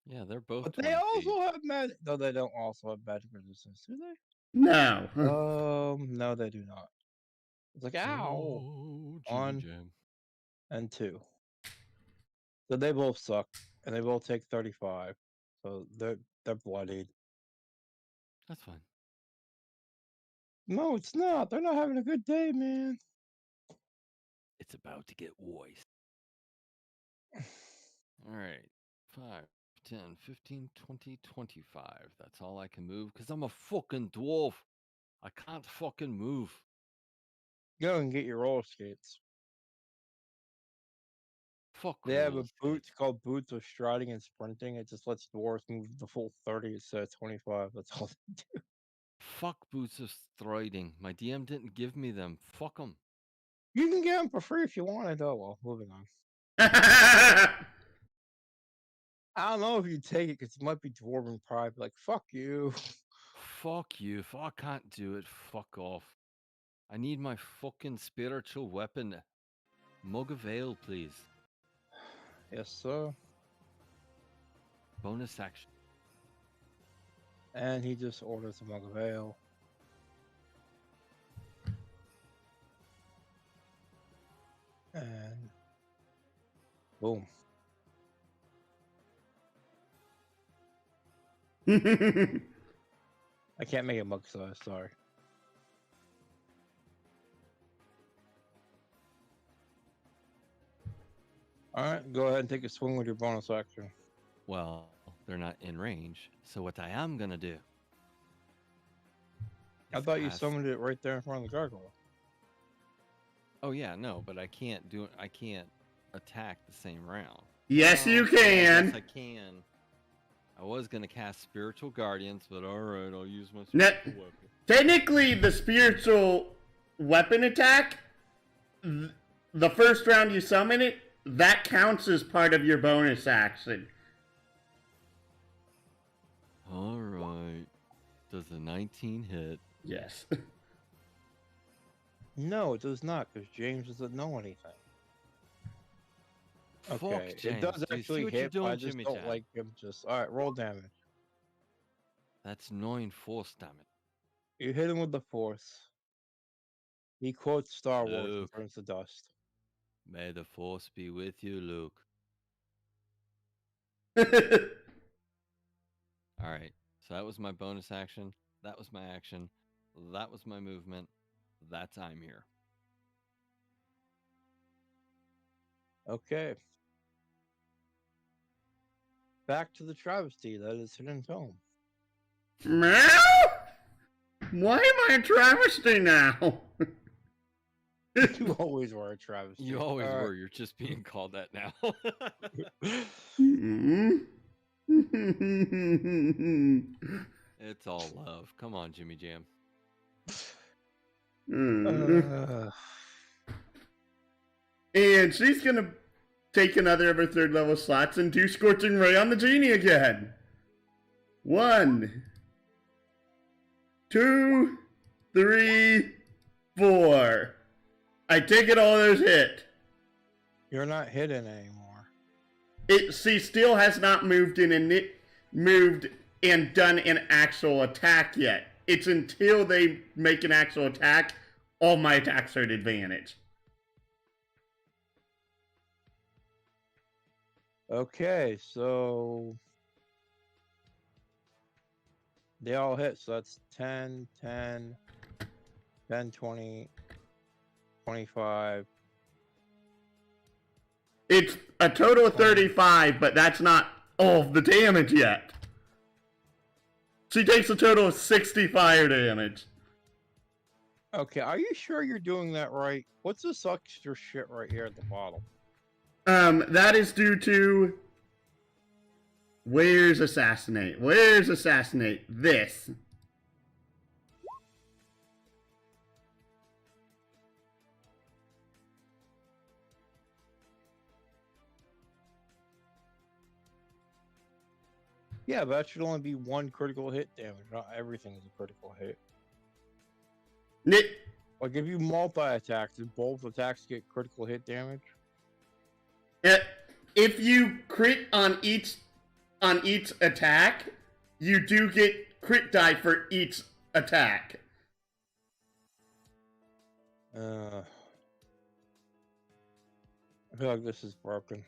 Speaker 4: Yeah, they're both.
Speaker 2: But they
Speaker 4: 20
Speaker 2: also
Speaker 4: feet.
Speaker 2: have magic. No, they don't also have magic resistance, do they?
Speaker 1: No.
Speaker 2: No, they do not. It's like ow,
Speaker 4: Oh,
Speaker 2: On-
Speaker 4: Jim.
Speaker 2: and 2. So they both suck, and they both take 35. So they're bloodied.
Speaker 4: That's fine.
Speaker 2: No, it's not. They're not having a good day, man.
Speaker 4: It's about to get voiced. All right. 5, 10, 15, 20, 25. That's all I can move because I'm a fucking dwarf. I can't fucking move.
Speaker 2: Go and get your roller skates.
Speaker 4: Fuck.
Speaker 2: They have a
Speaker 4: roller
Speaker 2: boot
Speaker 4: skates.
Speaker 2: called Boots of Striding and Sprinting. It just lets dwarves move the full 30 instead of 25. That's all they do.
Speaker 4: Fuck boots of striding. My DM didn't give me them. Fuck them.
Speaker 2: You can get them for free if you wanted. Oh, well, moving on. I don't know if you take it because it might be Dwarven Pride. Like, fuck you.
Speaker 4: Fuck you. If I can't do it, fuck off. I need my fucking spiritual weapon. Mug of ale, please.
Speaker 2: Yes, sir.
Speaker 4: Bonus action.
Speaker 2: And he just orders a mug of ale. And boom. I can't make a mug size, sorry. Alright, go ahead and take a swing with your bonus action.
Speaker 4: Well, they're not in range. So what I am gonna do?
Speaker 2: I
Speaker 4: is
Speaker 2: thought you
Speaker 4: cast-
Speaker 2: summoned it right there in front of the gargoyle.
Speaker 4: Oh yeah, no, but I can't do it. I can't attack the same round.
Speaker 1: Yes, you
Speaker 4: Well, I
Speaker 1: can.
Speaker 4: guess I can. I was gonna cast Spiritual Guardians, but all right, I'll use my
Speaker 1: No-
Speaker 4: spiritual weapon.
Speaker 1: Technically, the spiritual weapon attack, the first round you summon it, that counts as part of your bonus action.
Speaker 4: All right. Does a 19 hit?
Speaker 1: Yes.
Speaker 2: No, it does not, because James doesn't know anything.
Speaker 4: Fuck,
Speaker 2: Okay,
Speaker 4: James.
Speaker 2: it does
Speaker 4: Do you see
Speaker 2: actually
Speaker 4: what you're
Speaker 2: hit, but I
Speaker 4: doing,
Speaker 2: just
Speaker 4: Jimmy
Speaker 2: don't
Speaker 4: Chan?
Speaker 2: like him just... Alright, roll damage.
Speaker 4: That's 9 force damage.
Speaker 2: You hit him with the force. He quotes Star Wars and
Speaker 4: Luke.
Speaker 2: turns to dust.
Speaker 4: May the force be with you, Luke. All right. So that was my bonus action. That was my action. That was my movement. That's I'm here.
Speaker 2: Okay. Back to the travesty that is Hidden Tome.
Speaker 1: Meow? Why am I a travesty now?
Speaker 2: You always were a travesty.
Speaker 4: You always
Speaker 2: Alright.
Speaker 4: were. You're just being called that now.
Speaker 1: Hmm.
Speaker 4: It's all love. Come on, Jimmy Jam.
Speaker 2: Uh,
Speaker 1: And she's gonna take another of her third level slots and do Scorching Ray on the genie again. 1, 2, 3, 4. I take it all those hit.
Speaker 2: you're not hidden anymore.
Speaker 1: She still has not moved in and moved and done an actual attack yet. It's until they make an actual attack, all my attacks are at advantage.
Speaker 2: Okay, so they all hit, so that's 10, 10, 10, 20, 25.
Speaker 1: It's a total of 35, but that's not all of the damage yet. She takes a total of 60 fire damage.
Speaker 2: Okay, are you sure you're doing that right? What's this extra shit right here at the bottom?
Speaker 1: That is due to... Where's Assassinate? Where's Assassinate? This.
Speaker 2: Yeah, but that should only be one critical hit damage. Not everything is a critical hit.
Speaker 1: Ni-
Speaker 2: Like if you multi-attack, do both attacks get critical hit damage?
Speaker 1: If you crit on each attack, you do get crit die for each attack.
Speaker 2: I feel like this is broken.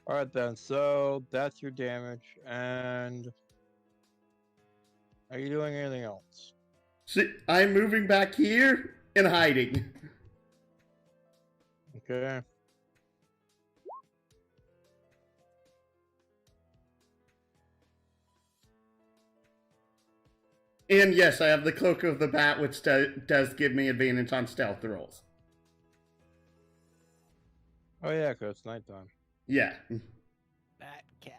Speaker 2: Alright then, so that's your damage, and are you doing anything else?
Speaker 1: I'm moving back here and hiding.
Speaker 2: Okay.
Speaker 1: And yes, I have the Cloak of the Bat, which does give me advantage on stealth rolls.
Speaker 2: Oh yeah, cause it's nighttime.
Speaker 1: Yeah.
Speaker 3: Bat cat.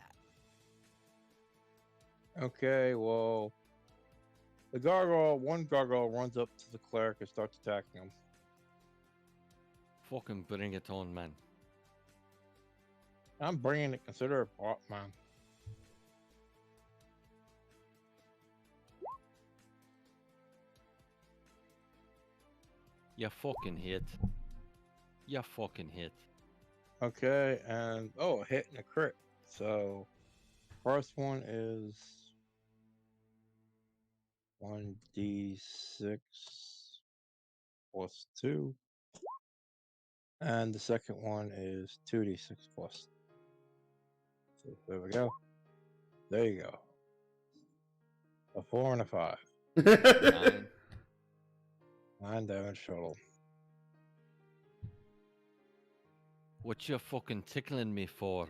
Speaker 2: Okay, well, one gargoyle runs up to the cleric and starts attacking him.
Speaker 4: Fucking bring it on, man.
Speaker 2: I'm bringing it. Consider it bought, man.
Speaker 4: You fucking hit. You fucking hit.
Speaker 2: Okay, and a hit and a crit. So first one is 1d6 plus 2. And the second one is 2d6 plus. So there we go. There you go. A 4 and a 5.
Speaker 4: 9.
Speaker 2: 9 damage total.
Speaker 4: What you fucking tickling me for?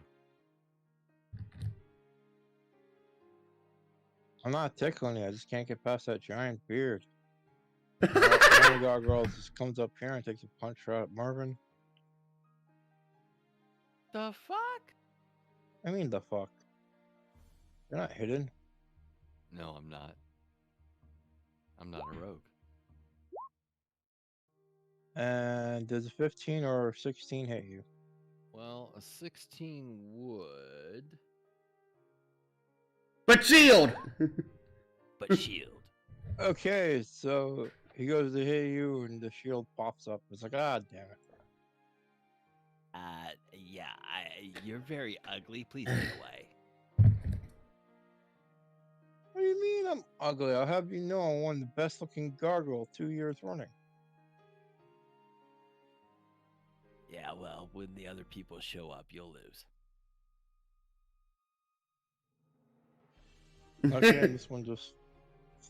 Speaker 2: I'm not tickling you. I just can't get past that giant beard. One of the gargoyles just comes up here and takes a punch right at Marvin.
Speaker 4: The fuck?
Speaker 2: I mean, the fuck. You're not hidden.
Speaker 4: No, I'm not. I'm not a rogue.
Speaker 2: And does a 15 or 16 hit you?
Speaker 4: Well, a 16 would.
Speaker 1: But shield!
Speaker 3: But shield.
Speaker 2: Okay, so he goes to hit you and the shield pops up. It's like, ah, damn it.
Speaker 3: Yeah, you're very ugly. Please get away.
Speaker 2: What do you mean I'm ugly? I'll have you know I'm one of the best looking gargoyle 2 years running.
Speaker 3: Yeah, well, when the other people show up, you'll lose.
Speaker 2: Okay, and this one just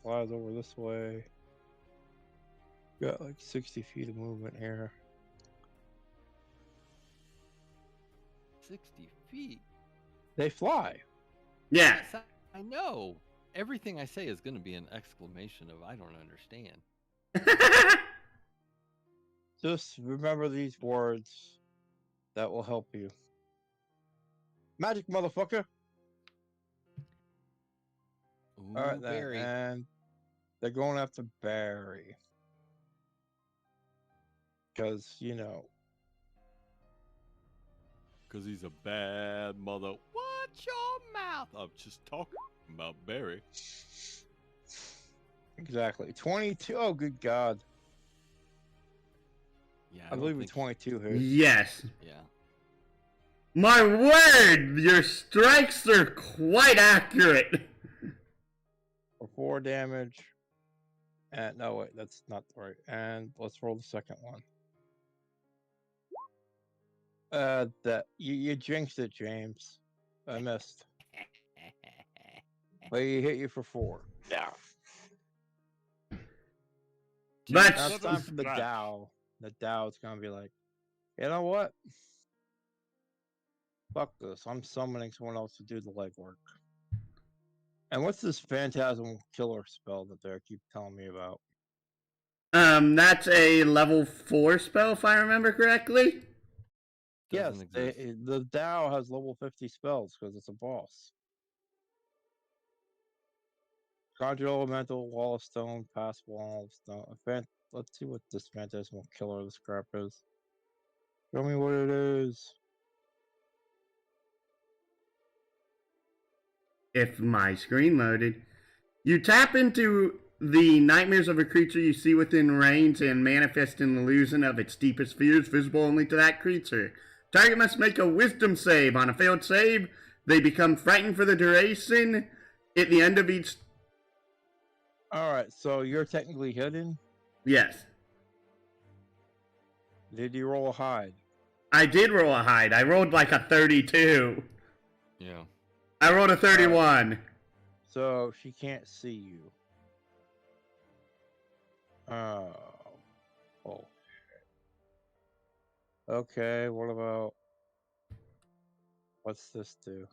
Speaker 2: flies over this way. Got like 60 feet of movement here.
Speaker 4: 60 feet?
Speaker 2: They fly.
Speaker 1: Yeah.
Speaker 4: Yes, I know. Everything I say is going to be an exclamation of I don't understand.
Speaker 2: Just remember these words that will help you. Magic, motherfucker.
Speaker 4: Ooh,
Speaker 2: All right, then.
Speaker 4: Barry.
Speaker 2: And they're going after Barry. Because, you know.
Speaker 4: Because he's a bad mother. Watch your mouth. I'm just talking about Barry.
Speaker 2: Exactly. 22. Oh, good God.
Speaker 4: Yeah,
Speaker 2: I believe it's 22 here.
Speaker 1: Yes.
Speaker 4: Yeah.
Speaker 1: My word! Your strikes are quite accurate.
Speaker 2: For 4 damage. And no, wait, that's not right. And let's roll the second one. That you jinxed it, James. I missed. But he hit you for 4. Yeah.
Speaker 1: That's
Speaker 2: Now it's time for the Dow. The Dow's gonna be like, you know what? Fuck this. I'm summoning someone else to do the legwork. And what's this phantasm killer spell that they keep telling me about?
Speaker 1: that's a level 4 spell, if I remember correctly.
Speaker 4: Doesn't
Speaker 2: Yes,
Speaker 4: exist.
Speaker 2: the Dow has level 50 spells because it's a boss. Conjure Elemental, Wall of Stone, Pass Wall of Stone. Let's see what this phantasmal killer this crap is. Show me what it is.
Speaker 1: If my screen loaded. You tap into the nightmares of a creature you see within range and manifest an illusion of its deepest fears visible only to that creature. Target must make a wisdom save. On a failed save, they become frightened for the duration. At the end of each...
Speaker 2: Alright, so you're technically hidden.
Speaker 1: Yes.
Speaker 2: Did you roll a hide?
Speaker 1: I did roll a hide. I rolled like a 32.
Speaker 4: Yeah.
Speaker 1: I rolled a 31.
Speaker 2: So she can't see you. Oh. Okay, what about... What's this do?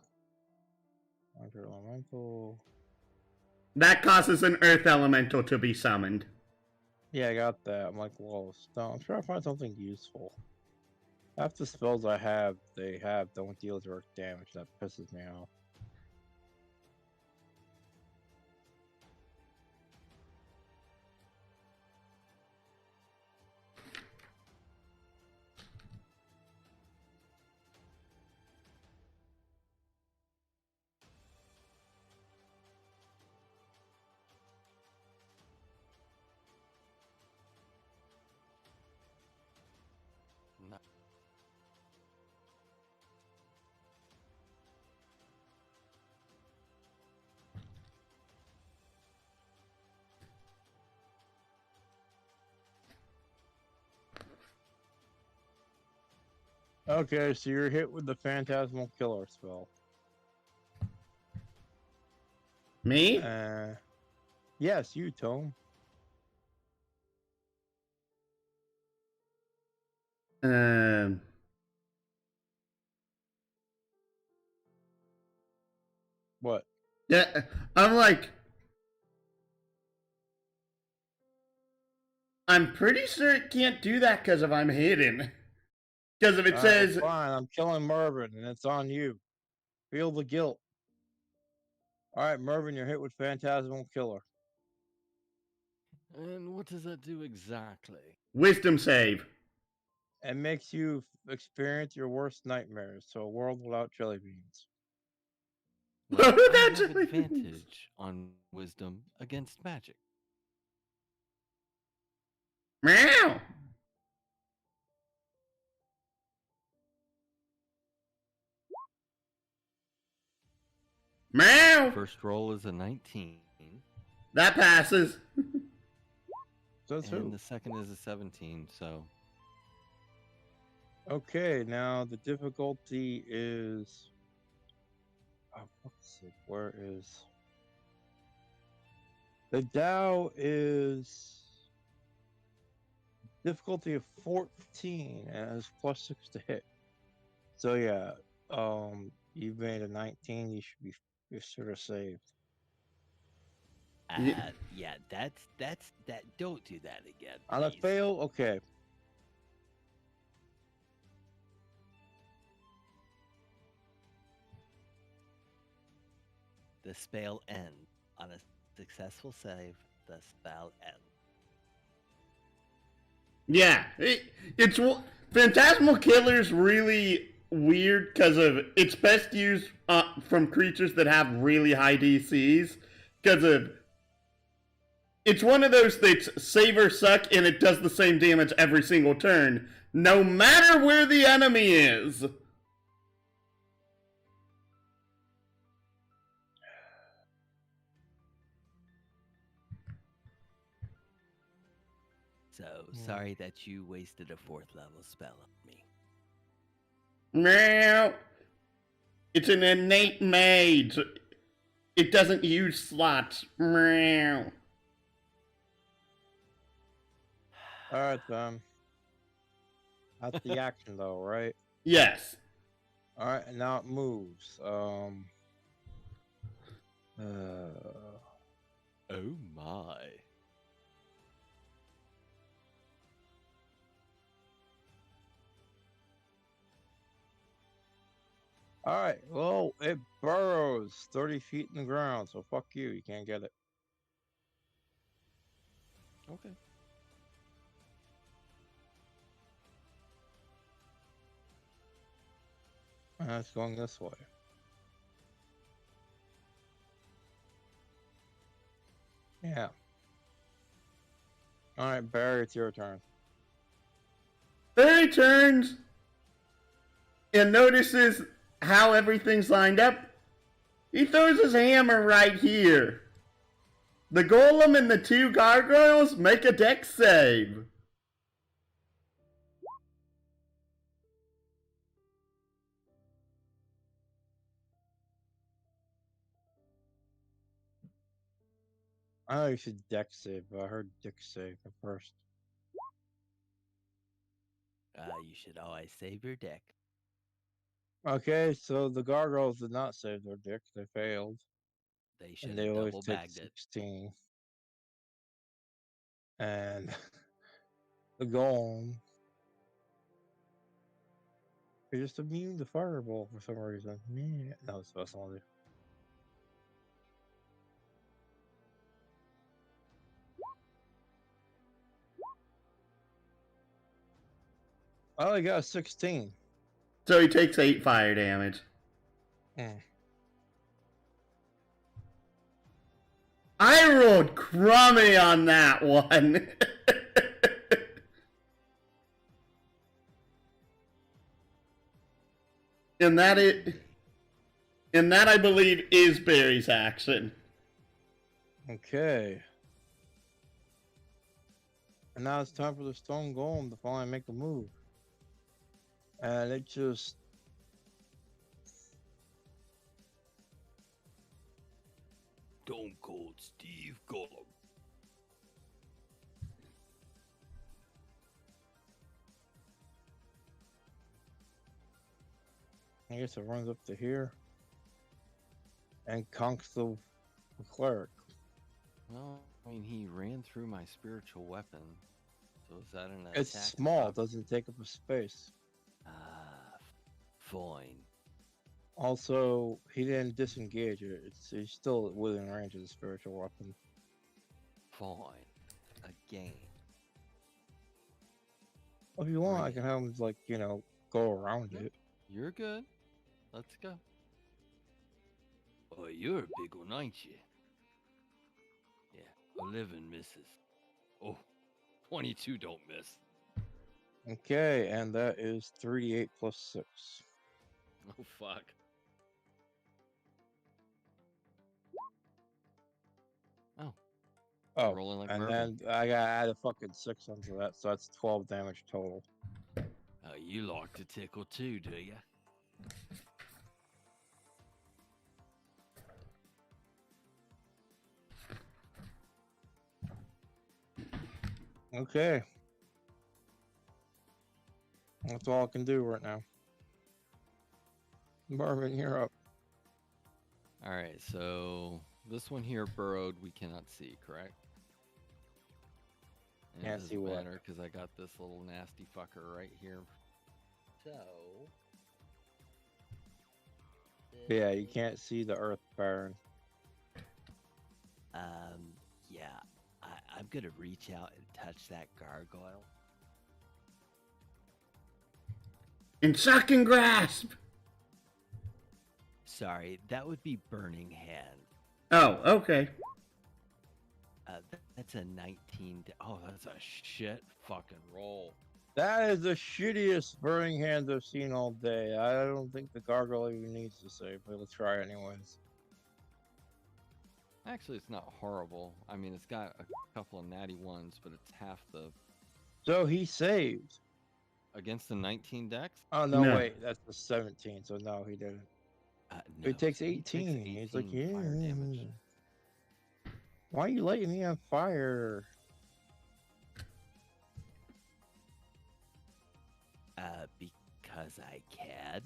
Speaker 2: Under Elemental...
Speaker 1: That causes an earth elemental to be summoned.
Speaker 2: Yeah, I got that. I'm like, whoa, stone. I'm trying to find something useful. Half the spells I have, don't deal direct damage. That pisses me off. Okay, so you're hit with the Phantasmal Killer spell.
Speaker 1: Me?
Speaker 2: Yes, you, Tome.
Speaker 1: Um.
Speaker 2: What?
Speaker 1: Yeah, I'm like, I'm pretty sure it can't do that because if I'm hidden. Because if it
Speaker 2: All right,
Speaker 1: says,
Speaker 2: fine, I'm killing Mervin, and it's on you. Feel the guilt. All right, Mervin, you're hit with Phantasmal Killer.
Speaker 4: And what does that do exactly?
Speaker 1: wisdom save.
Speaker 2: It makes you experience your worst nightmares, so a world without jelly beans.
Speaker 4: Well, I
Speaker 1: That's
Speaker 4: have advantage on wisdom against magic.
Speaker 1: Meow. Meow.
Speaker 4: First roll is a 19,
Speaker 1: That passes.
Speaker 2: Says who?
Speaker 4: and the second is a 17. So
Speaker 2: Okay, now the difficulty is. Oh, what's it? Where is. The Dow is. Difficulty of 14 and it's +6 to hit. So yeah, you made a 19, you're sort of saved.
Speaker 1: Yeah.
Speaker 3: Yeah, that's that. Don't do that again,
Speaker 2: On a
Speaker 3: please.
Speaker 2: fail, okay.
Speaker 3: The spell ends. On a successful save, the spell ends.
Speaker 1: Yeah, it's Phantasmal Killer's really weird because of it's best used from creatures that have really high DCs because of it's one of those that's save or suck and it does the same damage every single turn, no matter where the enemy is.
Speaker 3: So sorry that you wasted a 4th level spell on me.
Speaker 1: Meow. It's an innate mage. It doesn't use slots. Meow.
Speaker 2: Alright then. That's the action though, right?
Speaker 1: Yes.
Speaker 2: Alright, and now it moves.
Speaker 4: oh my.
Speaker 2: Alright, well, it burrows 30 feet in the ground, so fuck you, you can't get it.
Speaker 4: Okay.
Speaker 2: And it's going this way. Yeah. Alright, Barry, it's your turn.
Speaker 1: Barry turns and notices how everything's lined up. He throws his hammer right here. The golem and the 2 gargoyles make a dex save.
Speaker 2: I know you should deck save, but I heard dick save at first.
Speaker 3: You should always save your deck.
Speaker 2: Okay, so the gargoyles did not save their dick, they failed.
Speaker 3: They should
Speaker 2: And
Speaker 3: have
Speaker 2: they always
Speaker 3: double
Speaker 2: take
Speaker 3: bagged it.
Speaker 2: 16. And the golem is just immune to fireball for some reason. Yeah. No, it's supposed to do. Oh, he got a 16.
Speaker 1: So he takes 8 fire damage.
Speaker 2: Mm.
Speaker 1: I rolled crummy on that one. and that I believe is Barry's action.
Speaker 2: Okay. And now it's time for the stone golem to finally make a move. And it just
Speaker 3: Stone Cold Steve Gollum.
Speaker 2: I guess it runs up to here and conks the cleric.
Speaker 4: Well, I mean, he ran through my spiritual weapon. So is that an
Speaker 2: It's
Speaker 4: attack?
Speaker 2: small, it doesn't take up a space.
Speaker 3: Fine.
Speaker 2: Also, he didn't disengage it. He's still within range of the spiritual weapon.
Speaker 4: Fine. Again.
Speaker 2: If you want, I can have him, like, go around it.
Speaker 4: You're good. Let's go.
Speaker 3: Oh, you're a big one, ain't you? Yeah, 11 misses. Oh, 22 don't miss.
Speaker 2: Okay, and that is 3d8 plus 6.
Speaker 4: Oh, fuck.
Speaker 2: Oh,
Speaker 4: Rolling like
Speaker 2: and
Speaker 4: Mervin.
Speaker 2: then I gotta add a fucking 6 onto that, so that's 12 damage total.
Speaker 3: Oh, you like to tickle too, do you?
Speaker 2: Okay. That's all I can do right now. Marvin, you're up.
Speaker 4: All right, so this one here burrowed, we cannot see, correct? And
Speaker 2: Can't
Speaker 4: it
Speaker 2: see
Speaker 4: doesn't
Speaker 2: what?
Speaker 4: matter because I got this little nasty fucker right here. So.
Speaker 2: Yeah, you can't see the Earth Baron.
Speaker 3: Yeah, I'm gonna reach out and touch that gargoyle.
Speaker 1: In shocking grasp!
Speaker 3: Sorry, that would be Burning Hand.
Speaker 1: Oh, okay.
Speaker 3: That's a 19. Oh, that's a shit fucking roll.
Speaker 2: That is the shittiest burning hand I've seen all day. I don't think the gargoyle even needs to save, but let's try anyways.
Speaker 4: Actually, it's not horrible. I mean, it's got a couple of natty ones, but it's half the
Speaker 2: So he saved.
Speaker 4: against the 19 dex.
Speaker 2: Oh no,
Speaker 1: No.
Speaker 2: wait, that's the 17. So no, he didn't.
Speaker 3: No,
Speaker 2: He takes
Speaker 3: so
Speaker 2: 18. He's like,
Speaker 3: 18 fire damage.
Speaker 2: yeah. Why are you lighting me on fire?
Speaker 3: Because I can.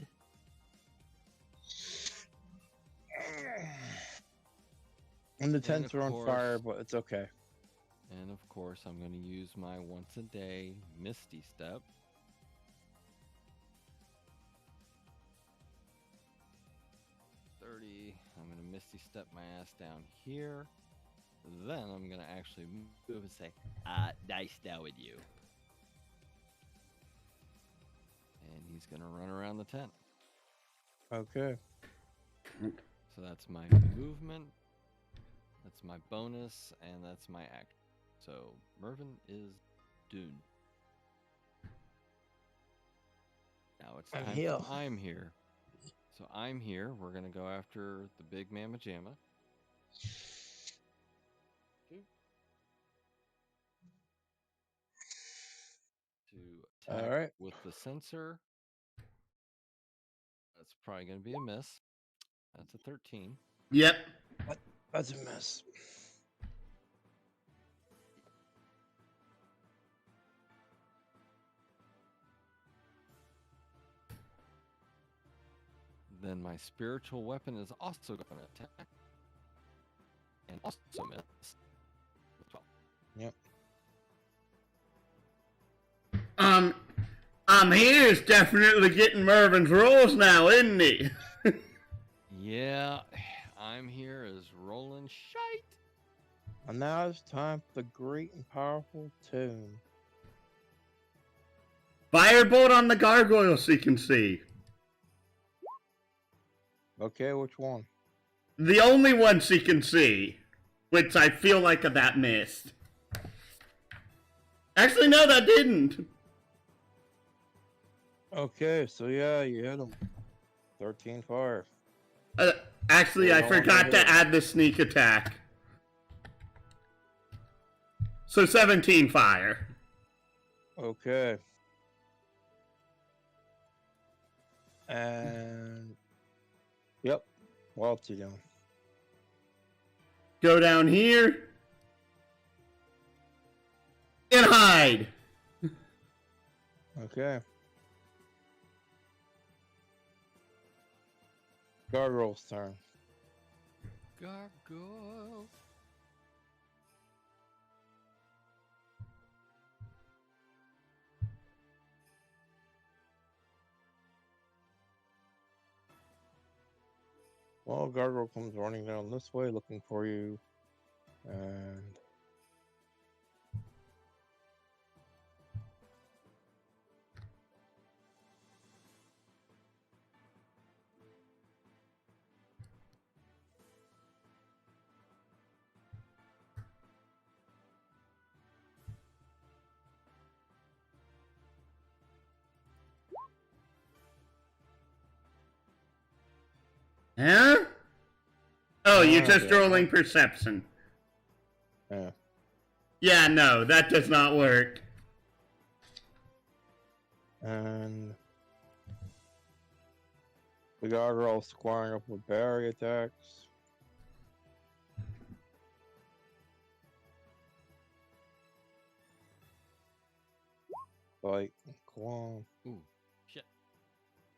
Speaker 2: And the
Speaker 4: And
Speaker 2: tents
Speaker 4: of
Speaker 2: are on fire,
Speaker 4: course-
Speaker 2: but it's okay.
Speaker 4: And of course, I'm going to use my once a day Misty Step. I'm going to Misty Step my ass down here. Then I'm going to actually move and say,
Speaker 3: Nice knowing you.
Speaker 4: and he's going to run around the tent.
Speaker 2: Okay.
Speaker 4: So that's my movement, that's my bonus, and that's my action. So Mervin is done. Now it's
Speaker 2: I'm
Speaker 4: time
Speaker 2: here.
Speaker 4: for I'm here. So I'm here. We're going to go after the big Mamma Jamma. To attack
Speaker 2: Alright.
Speaker 4: with the sensor. That's probably going to be a miss. That's a 13.
Speaker 1: Yep.
Speaker 2: That's a mess.
Speaker 4: Then my spiritual weapon is also going to attack. And also miss. With 12.
Speaker 1: I'm here is definitely getting Mervin's rolls now, isn't he?
Speaker 4: Yeah, I'm here as rolling shite.
Speaker 2: And now it's time for the great and powerful tune.
Speaker 1: Firebolt on the gargoyle so you can see.
Speaker 2: Okay, which one?
Speaker 1: The only one she can see. Which I feel like that missed. Actually, no, that didn't.
Speaker 2: Okay, so yeah, you hit him. 13 fire.
Speaker 1: Actually, I forgot to add the sneak attack. So 17 fire.
Speaker 2: Okay. And yep, what else you doing?
Speaker 1: Go down here. And hide.
Speaker 2: Okay. Gargoyle's turn.
Speaker 4: Gargoyles.
Speaker 2: Well, Gargoyle comes running down this way looking for you. And
Speaker 1: Huh? Oh, you're just
Speaker 2: yeah.
Speaker 1: rolling perception.
Speaker 2: yeah.
Speaker 1: Yeah, no, that does not work.
Speaker 2: And the Gargoyle's squaring up with Barry attacks. Like, come on.
Speaker 4: Ooh, shit.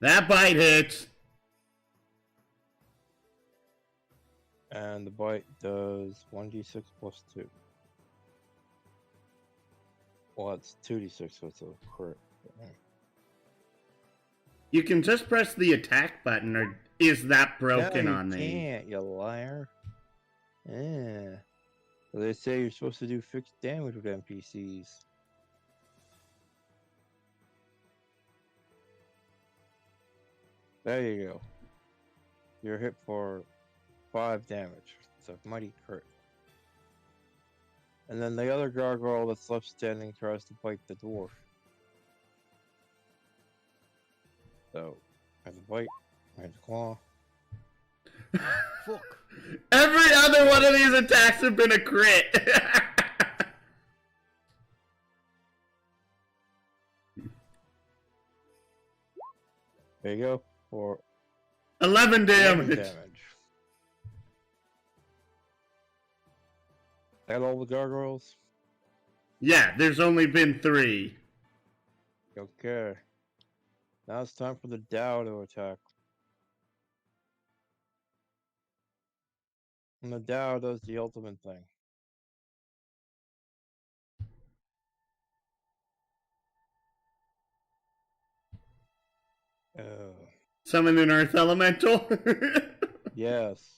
Speaker 1: That bite hits.
Speaker 2: And the bite does 1d6 plus 2. Well, it's 2d6 with a crit.
Speaker 1: You can just press the attack button, or is that broken
Speaker 2: no,
Speaker 1: on
Speaker 2: you
Speaker 1: me?
Speaker 2: can't, you liar. Yeah. Well, they say you're supposed to do fixed damage with NPCs. There you go. You're hit for 5 damage. It's a mighty crit. And then the other gargoyle that's left standing tries to bite the dwarf. So, has a bite, has a claw.
Speaker 4: Fuck.
Speaker 1: Every other one of these attacks have been a crit.
Speaker 2: There you go. For
Speaker 1: 11 damage.
Speaker 2: 11 damage. That all the gargoyles?
Speaker 1: Yeah, there's only been 3.
Speaker 2: Okay. Now it's time for the Dow to attack. And the Dow does the ultimate thing.
Speaker 1: Summon an earth elemental.
Speaker 2: Yes.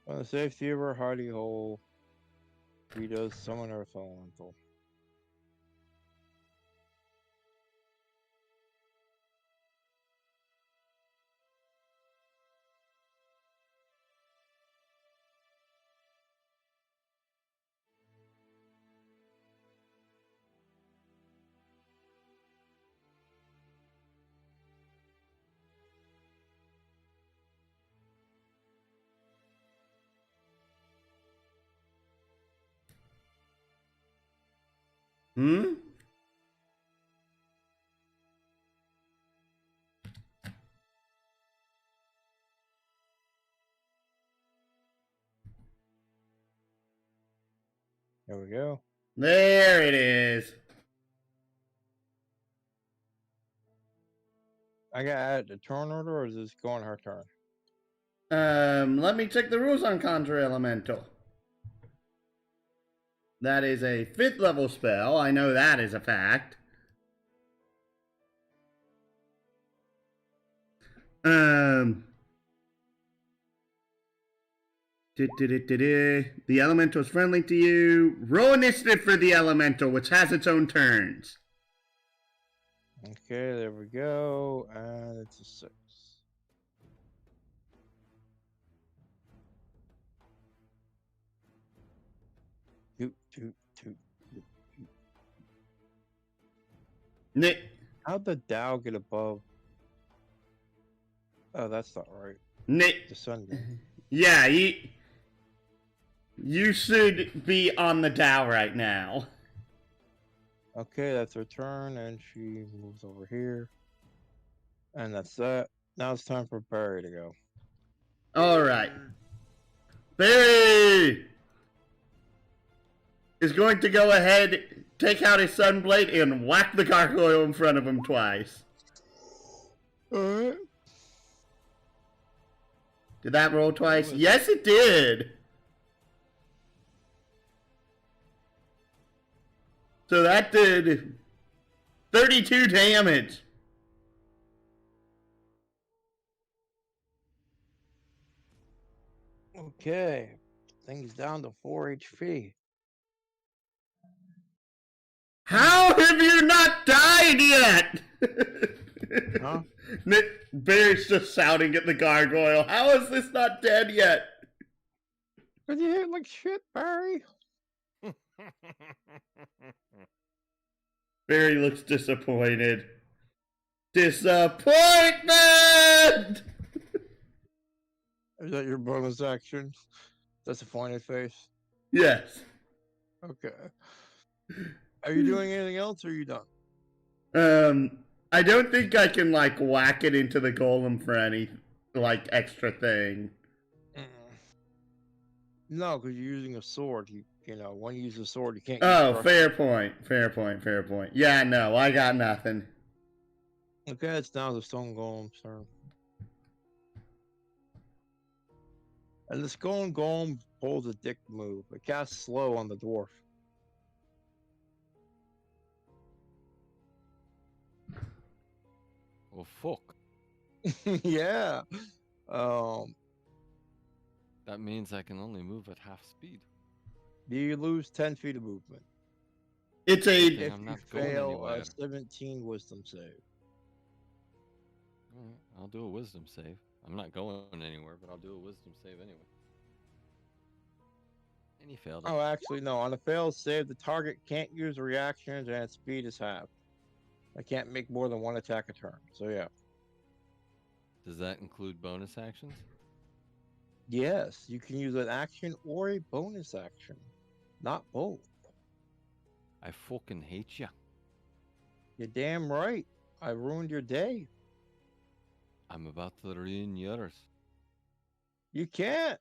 Speaker 2: On the safety of our hidey hole, he does summon Earth Elemental.
Speaker 1: Hmm?
Speaker 2: There we go.
Speaker 1: There it is.
Speaker 2: I got add the turn order, or is this going her turn?
Speaker 1: Let me check the rules on Conjure Elemental. That is a 5th level spell. I know that is a fact. The elemental is friendly to you. Roll initiative for the elemental, which has its own turns.
Speaker 2: Okay, there we go. And it's a 6. Toot, toot, toot.
Speaker 1: Nick.
Speaker 2: How'd the Dow get above? Oh, that's not right.
Speaker 1: Nick.
Speaker 2: Descending.
Speaker 1: Yeah, you should be on the Dow right now.
Speaker 2: Okay, that's her turn, and she moves over here. And that's that. Now it's time for Barry to go.
Speaker 1: All right. Barry is going to go ahead, take out his sunblade, and whack the gargoyle in front of him twice.
Speaker 2: Alright.
Speaker 1: Did that roll twice?
Speaker 4: it.
Speaker 1: Yes, it did. So that did 32 damage.
Speaker 2: Okay. Thing's down to 4 HP.
Speaker 1: How have you not died yet?
Speaker 2: Huh?
Speaker 1: Barry's just shouting at the gargoyle. How is this not dead yet?
Speaker 2: Cause you hit like shit, Barry.
Speaker 1: Barry looks disappointed. Disappointment!
Speaker 2: Is that your bonus action? Disappointed face.
Speaker 1: Yes.
Speaker 2: Okay. Are you doing anything else, or are you done?
Speaker 1: I don't think I can, like, whack it into the golem for any, like, extra thing.
Speaker 2: No, because you're using a sword. You know, when you use a sword, you can't.
Speaker 1: Oh,
Speaker 2: use
Speaker 1: fair point. Fair point. Fair point. Yeah, no, I got nothing.
Speaker 2: Okay, it's now the stone golem's turn. And the stone golem pulls a dick move. It casts slow on the dwarf.
Speaker 4: Well, fuck.
Speaker 2: Yeah.
Speaker 4: That means I can only move at half speed.
Speaker 2: You lose 10 feet of movement.
Speaker 1: It's
Speaker 4: Okay,
Speaker 1: a...
Speaker 2: If
Speaker 4: I'm
Speaker 2: you
Speaker 4: not going
Speaker 2: fail
Speaker 4: anywhere.
Speaker 2: a 17 wisdom save.
Speaker 4: Alright, I'll do a wisdom save. I'm not going anywhere, but I'll do a wisdom save anyway. And he failed it.
Speaker 2: Oh, actually, no. On a failed save, the target can't use reactions and its speed is halved. I can't make more than one attack a turn. So, yeah.
Speaker 4: Does that include bonus actions?
Speaker 2: Yes, you can use an action or a bonus action. Not both.
Speaker 4: I fucking hate ya.
Speaker 2: You're damn right. I ruined your day.
Speaker 4: I'm about to ruin yours.
Speaker 2: You can't.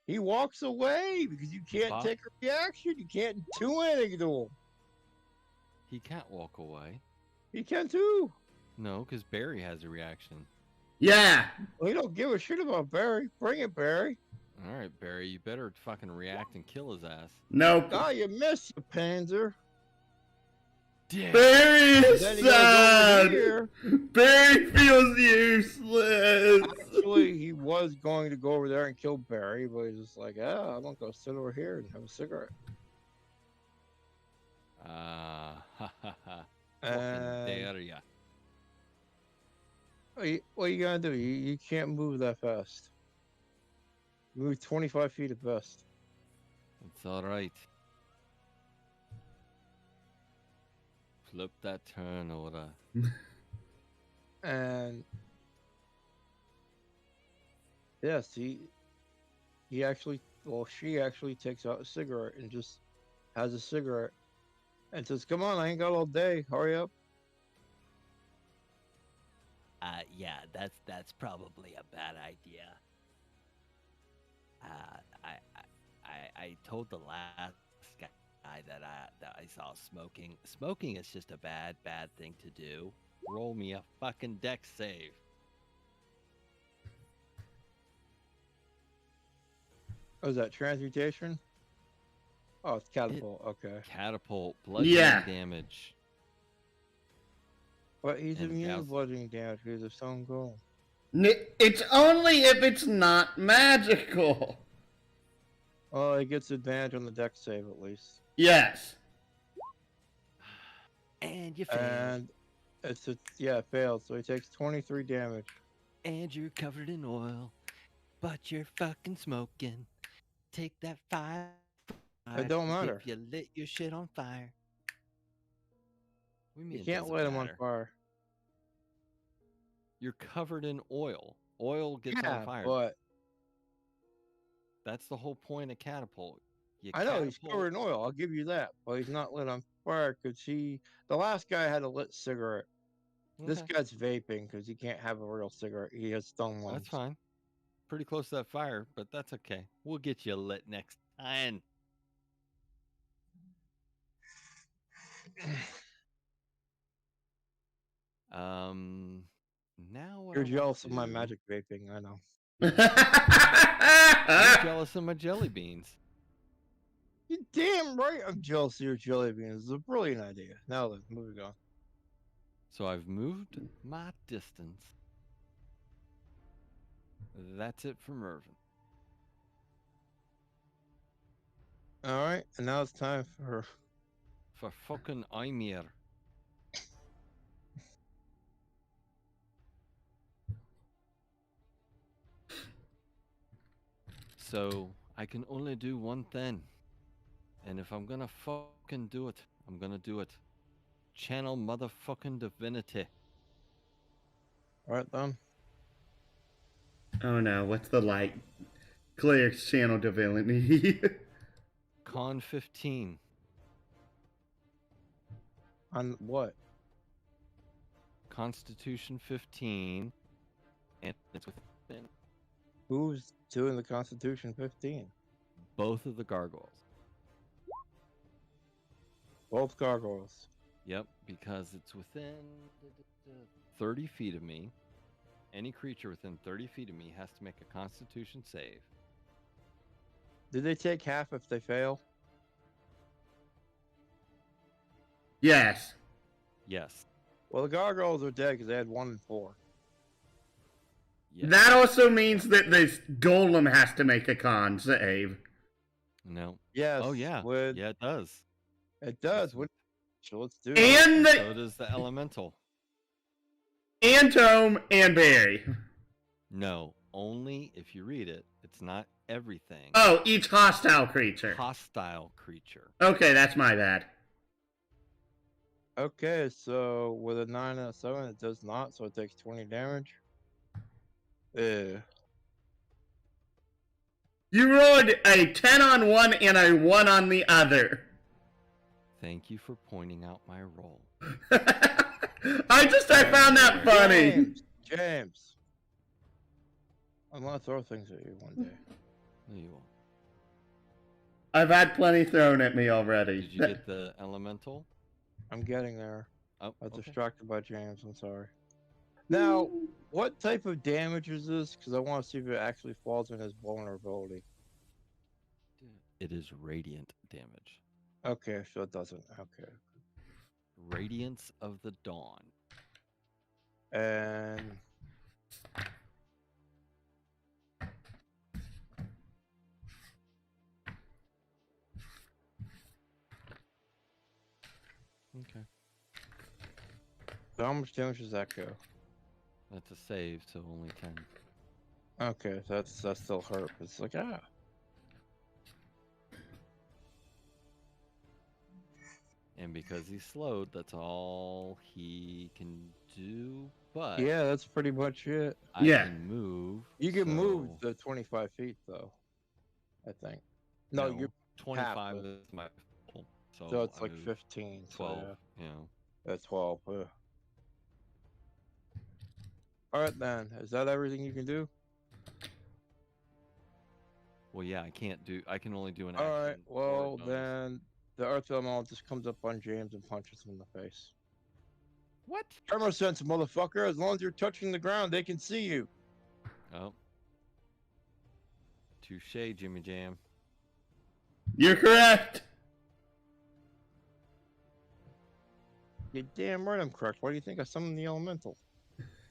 Speaker 2: He walks away because you can't
Speaker 4: Huh?
Speaker 2: take a reaction. You can't do anything to him.
Speaker 4: He can't walk away.
Speaker 2: He can too.
Speaker 4: No, because Barry has a reaction.
Speaker 1: Yeah.
Speaker 2: We don't give a shit about Barry. Bring it, Barry.
Speaker 4: All right, Barry, you better fucking react and kill his ass.
Speaker 1: Nope.
Speaker 2: Ah, you missed, you panzer.
Speaker 4: Damn.
Speaker 1: Barry is
Speaker 2: Then he goes over
Speaker 1: sad.
Speaker 2: here.
Speaker 1: Barry feels useless.
Speaker 2: Actually, he was going to go over there and kill Barry, but he's just like, I'm gonna go sit over here and have a cigarette.
Speaker 4: Ha ha ha.
Speaker 2: And
Speaker 4: Fucking dare ya.
Speaker 2: what you gonna do? You can't move that fast. Move 25 feet at best.
Speaker 4: It's alright. Flip that turn order.
Speaker 2: And yes, he actually, well, she actually takes out a cigarette and just has a cigarette and says, "Come on, I ain't got all day. Hurry up."
Speaker 3: Yeah, that's probably a bad idea. I told the last guy that I saw smoking. Smoking is just a bad thing to do. Roll me a fucking dex save.
Speaker 2: Oh, is that transmutation? Oh, it's catapult. Okay.
Speaker 4: Catapult, bludgeoning
Speaker 1: Yeah.
Speaker 4: damage.
Speaker 2: But he's
Speaker 4: And
Speaker 2: immune to
Speaker 4: Gauss-
Speaker 2: bludgeoning damage because of stone golem.
Speaker 1: It's only if it's not magical.
Speaker 2: Oh, he gets advantage on the dex save at least.
Speaker 1: Yes.
Speaker 3: And you failed.
Speaker 2: And it failed. So he takes 23 damage.
Speaker 3: And you're covered in oil. But you're fucking smoking. Take that fire.
Speaker 2: It don't matter.
Speaker 3: If you lit your shit on fire.
Speaker 4: What do you mean
Speaker 2: You
Speaker 4: it
Speaker 2: can't
Speaker 4: doesn't
Speaker 2: light him on
Speaker 4: matter?
Speaker 2: fire.
Speaker 4: You're covered in oil. Oil gets
Speaker 2: Yeah,
Speaker 4: on fire.
Speaker 2: but
Speaker 4: That's the whole point of catapult. You
Speaker 2: I know he's
Speaker 4: catapult-
Speaker 2: covered in oil. I'll give you that, but he's not lit on fire because the last guy had a lit cigarette. This
Speaker 4: Okay,
Speaker 2: guy's vaping because he can't have a real cigarette. He has stone ones.
Speaker 4: that's fine. Pretty close to that fire, but that's okay. We'll get you lit next time. Now what
Speaker 2: You're
Speaker 4: I wanna
Speaker 2: jealous of my
Speaker 4: do-
Speaker 2: magic vaping. I know.
Speaker 4: You're jealous of my jelly beans.
Speaker 2: You damn right I'm jealous of your jelly beans. It's a brilliant idea. Now then, moving on.
Speaker 4: So I've moved my distance. That's it for Mervin.
Speaker 2: All right, and now it's time for
Speaker 4: For fucking Ymir. So I can only do one thing. And if I'm gonna fucking do it, I'm gonna do it. Channel motherfucking divinity.
Speaker 2: all right then.
Speaker 1: Oh no, what's the light? Clear channel divinity.
Speaker 4: Con 15.
Speaker 2: On what?
Speaker 4: Constitution 15. And it's within
Speaker 2: Who's doing the Constitution 15?
Speaker 4: both of the gargoyles.
Speaker 2: Both gargoyles.
Speaker 4: Yep, because it's within 30 feet of me. Any creature within 30 feet of me has to make a Constitution save.
Speaker 2: Do they take half if they fail?
Speaker 1: Yes.
Speaker 4: Yes.
Speaker 2: Well, the gargoyles are dead because they had 1 and 4.
Speaker 4: Yes.
Speaker 1: That also means that this golem has to make a con save.
Speaker 4: No.
Speaker 2: Yes.
Speaker 4: Oh yeah.
Speaker 2: Would,
Speaker 4: Yeah, it does.
Speaker 2: It does.
Speaker 4: Yes.
Speaker 2: Would, so let's do it.
Speaker 1: And
Speaker 4: So does the elemental.
Speaker 1: Tome and Barry.
Speaker 4: No, only if you read it. It's not everything.
Speaker 1: Oh, each hostile creature.
Speaker 4: Hostile creature.
Speaker 1: Okay, that's my bad.
Speaker 2: Okay, so with a 9 and a 7, it does not, so it takes 20 damage. Yeah.
Speaker 1: You rolled a 10 on one and a 1 on the other.
Speaker 4: Thank you for pointing out my roll.
Speaker 1: I found that funny.
Speaker 2: James. I'm gonna throw things at you one day.
Speaker 4: No, you won't.
Speaker 1: I've had plenty thrown at me already.
Speaker 4: Did you get the elemental?
Speaker 2: I'm getting there.
Speaker 4: Oh,
Speaker 2: I was
Speaker 4: okay.
Speaker 2: distracted by James. I'm sorry. Now, what type of damage is this? Because I want to see if it actually falls in his vulnerability.
Speaker 4: It is radiant damage.
Speaker 2: Okay, so it doesn't. Okay.
Speaker 4: Radiance of the Dawn.
Speaker 2: And
Speaker 4: Okay.
Speaker 2: so how much damage does that go?
Speaker 4: That's a save, so only 10.
Speaker 2: Okay, so that still hurt. It's like
Speaker 4: And because he's slowed, that's all he can do. But
Speaker 2: yeah, that's pretty much it.
Speaker 4: I
Speaker 1: Yeah.
Speaker 4: can move.
Speaker 2: You can move
Speaker 4: so-
Speaker 2: the 25 feet though. I think. No, you're
Speaker 4: 25
Speaker 2: half,
Speaker 4: is my full,
Speaker 2: so it's
Speaker 4: I
Speaker 2: like
Speaker 4: moved
Speaker 2: 15.
Speaker 4: 12.
Speaker 2: So
Speaker 4: You know.
Speaker 2: yeah, that's 12. All right then. Is that everything you can do?
Speaker 4: Well, yeah, I can't do. I can only do an
Speaker 2: All
Speaker 4: action.
Speaker 2: right.
Speaker 4: or a
Speaker 2: Well,
Speaker 4: bonus.
Speaker 2: then the Earth Elemental just comes up on James and punches him in the face.
Speaker 4: What?
Speaker 2: Tremor sense, motherfucker. As long as you're touching the ground, they can see you.
Speaker 4: Oh. Touche, Jimmy Jam.
Speaker 1: You're correct.
Speaker 2: You're damn right I'm correct. Why do you think I summoned the Elemental?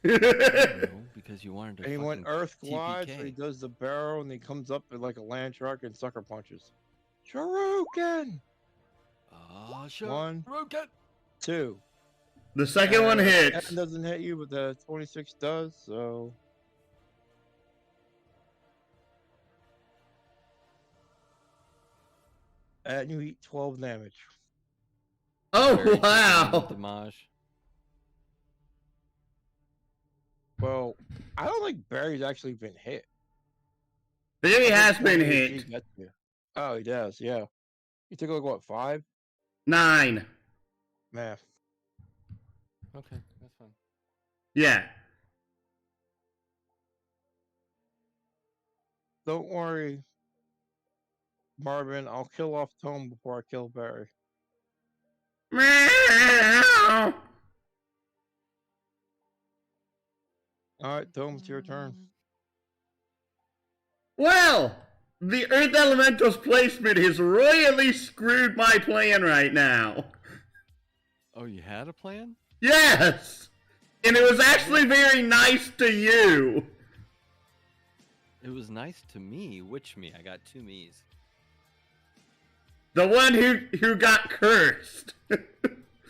Speaker 4: I don't know, because you wanted to.
Speaker 2: And he went
Speaker 4: fucking
Speaker 2: Earth Glide, so he
Speaker 4: TPK.
Speaker 2: does the barrel, and he comes up with like a land shark and sucker punches. Shuriken!
Speaker 4: Oh, sure.
Speaker 2: 1,
Speaker 4: Roket.
Speaker 2: 2.
Speaker 1: The second one hits.
Speaker 2: That doesn't hit you, but the 26 does, so. And you eat 12 damage.
Speaker 1: Oh,
Speaker 4: Very good
Speaker 1: wow.
Speaker 4: Damage.
Speaker 2: Well, I don't think Barry's actually been hit.
Speaker 1: Barry
Speaker 2: I
Speaker 1: has
Speaker 2: think
Speaker 1: been
Speaker 2: 20
Speaker 1: hit.
Speaker 2: AC gets you. Oh, he does. Yeah. He took like what 5?
Speaker 1: 9.
Speaker 2: Man.
Speaker 4: Okay, that's fine.
Speaker 1: Yeah.
Speaker 2: Don't worry, Marvin. I'll kill off Tome before I kill Barry.
Speaker 1: Meow.
Speaker 2: All right, Tome, it's your turn.
Speaker 1: Well, the Earth Elemental's placement has royally screwed my plan right now.
Speaker 4: Oh, you had a plan?
Speaker 1: Yes! And it was actually very nice to you.
Speaker 4: It was nice to me. Which me? I got 2 me's.
Speaker 1: The one who got cursed.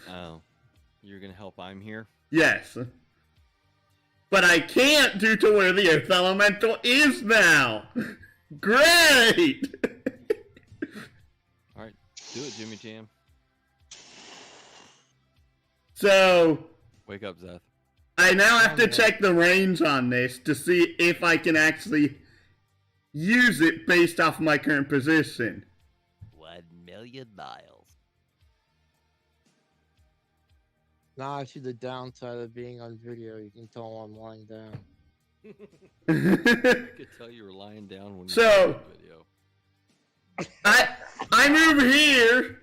Speaker 4: Oh, you're gonna help? I'm here.
Speaker 1: Yes. But I can't due to where the Earth Elemental is now. Great!
Speaker 4: All right, do it, Jimmy Jam.
Speaker 1: So,
Speaker 4: Wake up, Zeth.
Speaker 1: I now have to check the range on this to see if I can actually use it based off my current position.
Speaker 3: 1,000,000 miles.
Speaker 2: Nah, I see the downside of being on video. You can tell I'm lying down.
Speaker 4: I could tell you were lying down when you
Speaker 1: So-
Speaker 4: saw the video.
Speaker 1: I move here.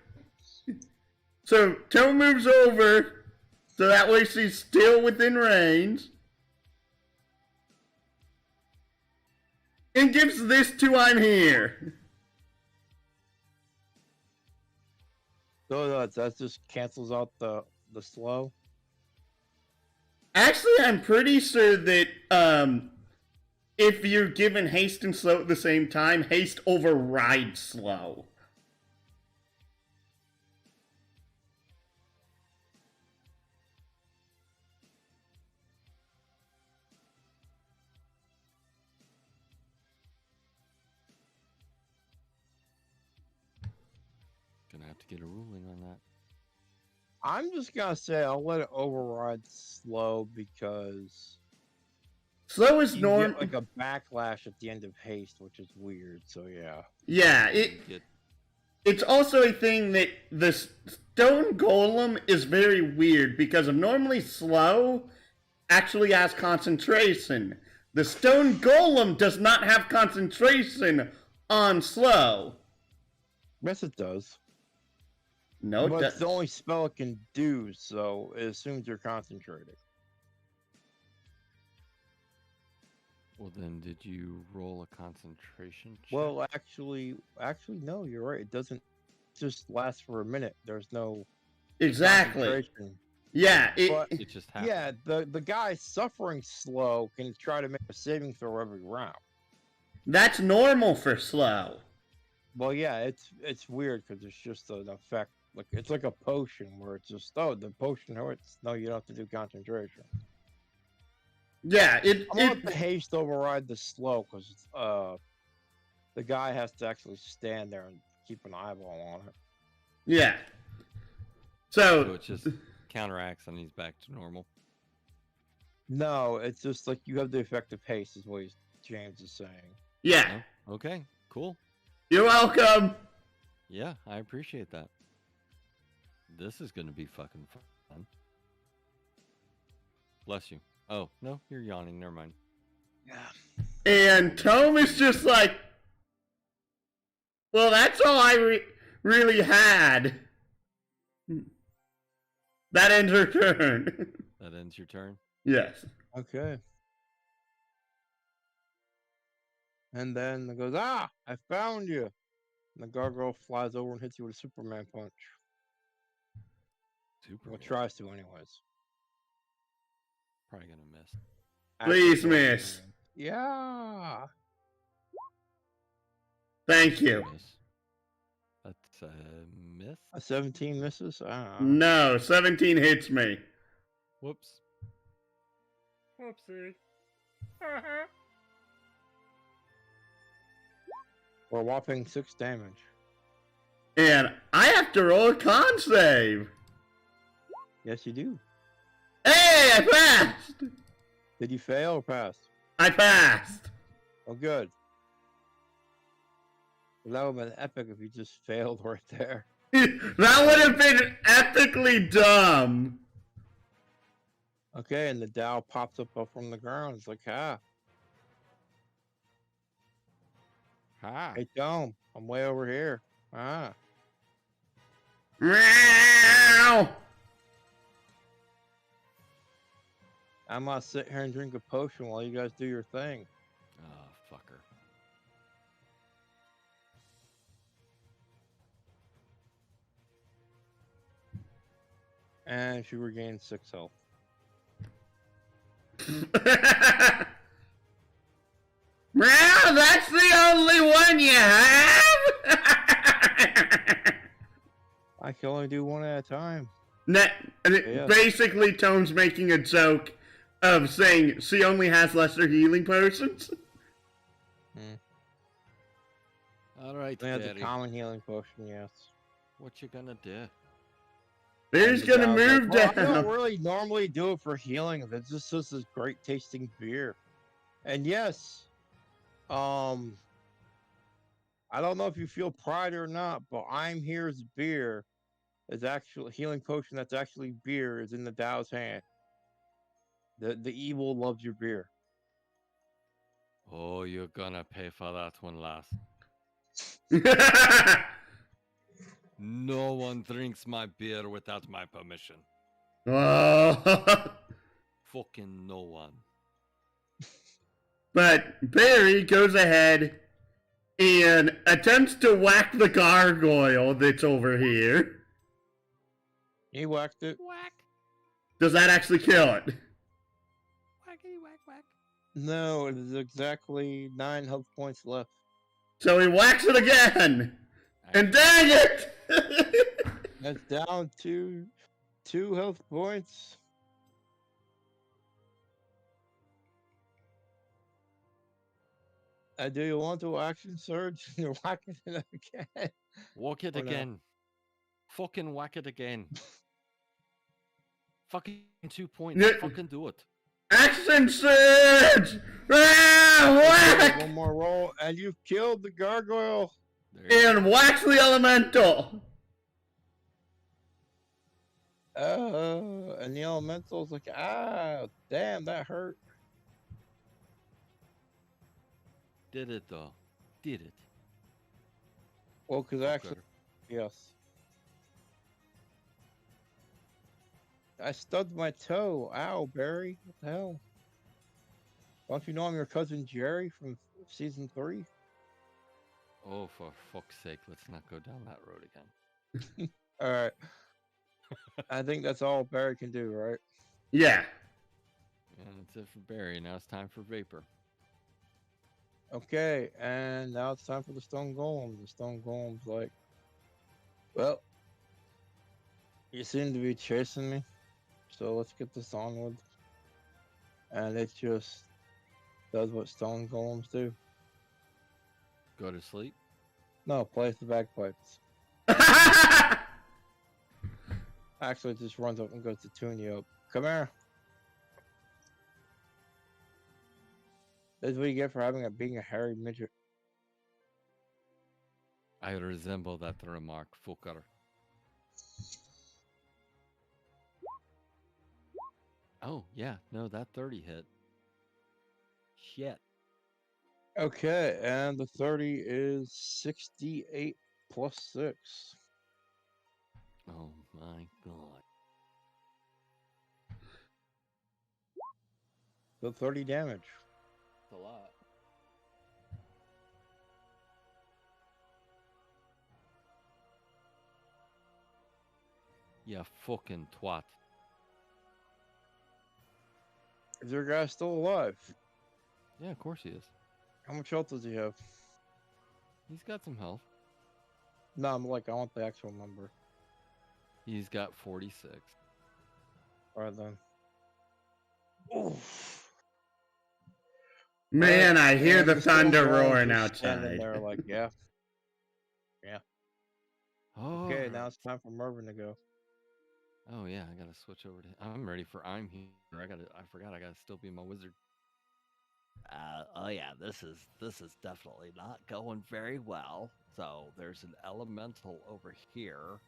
Speaker 1: So Toe moves over. So that way she's still within range. And gives this to I'm here.
Speaker 2: So that just cancels out the slow.
Speaker 1: Actually, I'm pretty sure that if you're given haste and slow at the same time, haste overrides slow.
Speaker 4: Gonna have to get a ruling on that.
Speaker 2: I'm just gonna say I'll let it override slow because
Speaker 1: Slow is
Speaker 2: you
Speaker 1: normal.
Speaker 2: get like a backlash at the end of haste, which is weird. So yeah.
Speaker 1: Yeah,
Speaker 4: You get
Speaker 1: it's also a thing that the stone golem is very weird because of normally slow actually has concentration. The stone golem does not have concentration on slow.
Speaker 2: Yes, it does.
Speaker 1: No, it
Speaker 2: but it's the
Speaker 1: does.
Speaker 2: only spell it can do, so it assumes you're concentrating.
Speaker 4: Well, then, did you roll a concentration check?
Speaker 2: Well, actually, no. You're right. It doesn't just last for a minute. There's no
Speaker 1: Exactly.
Speaker 2: concentration.
Speaker 1: Yeah,
Speaker 2: But
Speaker 4: it just happened.
Speaker 2: yeah, the guy suffering slow can try to make a saving throw every round.
Speaker 1: that's normal for slow.
Speaker 2: Well, yeah, it's weird because it's just an effect. Like it's like a potion where it's just the potion hurts. No, you don't have to do concentration.
Speaker 1: Yeah,
Speaker 2: I'm gonna let the haste override the slow because the guy has to actually stand there and keep an eyeball on it.
Speaker 1: yeah.
Speaker 4: So
Speaker 1: So
Speaker 4: it just counteracts and he's back to normal.
Speaker 2: No, it's just like you have the effective haste, is what James is saying.
Speaker 1: yeah,
Speaker 4: Oh, okay, cool.
Speaker 1: you're welcome.
Speaker 4: Yeah, I appreciate that. This is gonna be fucking fun. Bless you. Oh, no, you're yawning. Never mind.
Speaker 2: Yeah.
Speaker 1: And Tome is just like, well, that's all I really had. That ends her turn.
Speaker 4: That ends your turn.
Speaker 1: Yes.
Speaker 2: Okay. And then it goes, I found you. And the gargoyle flies over and hits you with a Superman punch.
Speaker 4: Super.
Speaker 2: Well, tries to, anyways.
Speaker 4: Probably gonna miss.
Speaker 1: Please
Speaker 2: Actually,
Speaker 1: miss.
Speaker 2: Yeah.
Speaker 1: Thank you.
Speaker 4: Miss. That's a miss.
Speaker 2: A 17 misses?
Speaker 1: No, 17 hits me.
Speaker 4: Whoops.
Speaker 3: Whoopsie.
Speaker 2: For a whopping 6 damage.
Speaker 1: And I have to roll a con save.
Speaker 2: Yes, you do.
Speaker 1: Hey, I passed.
Speaker 2: Did you fail or pass?
Speaker 1: I passed.
Speaker 2: Oh, good. That would have been epic if you just failed right there.
Speaker 1: That would have been epically dumb.
Speaker 2: Okay, and the Dow pops up from the ground. It's like,
Speaker 4: Ha!
Speaker 2: hey Dome, I'm way over here. Ah.
Speaker 1: Meow.
Speaker 2: I'm gonna sit here and drink a potion while you guys do your thing.
Speaker 4: Oh, fucker.
Speaker 2: And she regained 6 health.
Speaker 1: Meow, that's the only one you have?
Speaker 2: I can only do one at a time.
Speaker 1: And basically, Tone's making a joke of saying she only has lesser healing potions.
Speaker 4: All right,
Speaker 2: They have the
Speaker 4: Daddy.
Speaker 2: common healing potion, yes.
Speaker 4: What you gonna do?
Speaker 1: There's
Speaker 2: And the
Speaker 1: gonna
Speaker 2: Dow's
Speaker 1: move
Speaker 2: like, well, I
Speaker 1: down.
Speaker 2: don't really normally do it for healing. It's just this great tasting beer. And yes, I don't know if you feel pride or not, but I'm Here's beer is actually healing potion that's actually beer is in the Dow's hand. The evil loves your beer.
Speaker 4: Oh, you're gonna pay for that one, lass. No one drinks my beer without my permission.
Speaker 1: Oh.
Speaker 4: Fucking no one.
Speaker 1: But Barry goes ahead and attempts to whack the gargoyle that's over here.
Speaker 2: He whacked it.
Speaker 4: Whack,
Speaker 1: Does that actually kill it?
Speaker 4: whackity, whack, whack.
Speaker 2: No, it is exactly 9 health points left.
Speaker 1: So he whacks it again. And dang it!
Speaker 2: That's down to 2 health points. Do you want to action surge? You're whacking it again.
Speaker 4: Whack it
Speaker 2: Or no?
Speaker 4: again. Fucking whack it again. Fucking 2 points.
Speaker 1: Yeah.
Speaker 4: Fucking do it.
Speaker 1: Action surge! Ah,
Speaker 2: Okay,
Speaker 1: whack!
Speaker 2: one more roll, and you've killed the gargoyle.
Speaker 4: There you
Speaker 1: And whacks the elemental.
Speaker 2: And the elemental's like, ah, damn, that hurt.
Speaker 4: Did it though. Did it.
Speaker 2: Well, because actually,
Speaker 4: Fucker.
Speaker 2: yes. I stubbed my toe. Ow, Barry. What the hell? Don't you know I'm your cousin Jerry from season 3?
Speaker 4: Oh, for fuck's sake, let's not go down that road again.
Speaker 2: Alright. I think that's all Barry can do, right?
Speaker 1: Yeah.
Speaker 4: Yeah, that's it for Barry. Now it's time for Vapor.
Speaker 2: Okay, and now it's time for the Stone Golem. The Stone Golem's like, well, you seem to be chasing me, so let's get this on with. And it just does what Stone Golems do.
Speaker 4: Go to sleep.
Speaker 2: No, plays the bagpipes. Actually, it just runs up and goes to tune you up. Come here. This is what you get for being a hairy midget.
Speaker 4: I resemble that remark, fucker. Oh, yeah. No, that 30 hit. Shit.
Speaker 2: Okay, and the 30 is 68 plus 6.
Speaker 4: Oh my god.
Speaker 2: So 30 damage.
Speaker 4: That's a lot. Yeah, fucking twat.
Speaker 2: Is your guy still alive?
Speaker 4: Yeah, of course he is.
Speaker 2: How much health does he have?
Speaker 4: He's got some health.
Speaker 2: No, I'm like, I want the actual number.
Speaker 4: He's got 46.
Speaker 2: Alright then. Oof.
Speaker 1: Man, I hear
Speaker 2: And
Speaker 1: the
Speaker 2: Stone
Speaker 1: thunder
Speaker 2: Golem's
Speaker 1: roaring
Speaker 2: just standing
Speaker 1: outside.
Speaker 2: there like, yeah.
Speaker 4: Oh,
Speaker 2: Okay, now it's time for Mervin to go.
Speaker 4: Oh yeah, I gotta switch over to. I'm ready for I'm here. I forgot. I gotta still be my wizard.
Speaker 3: Oh yeah, this is definitely not going very well. So there's an elemental over here.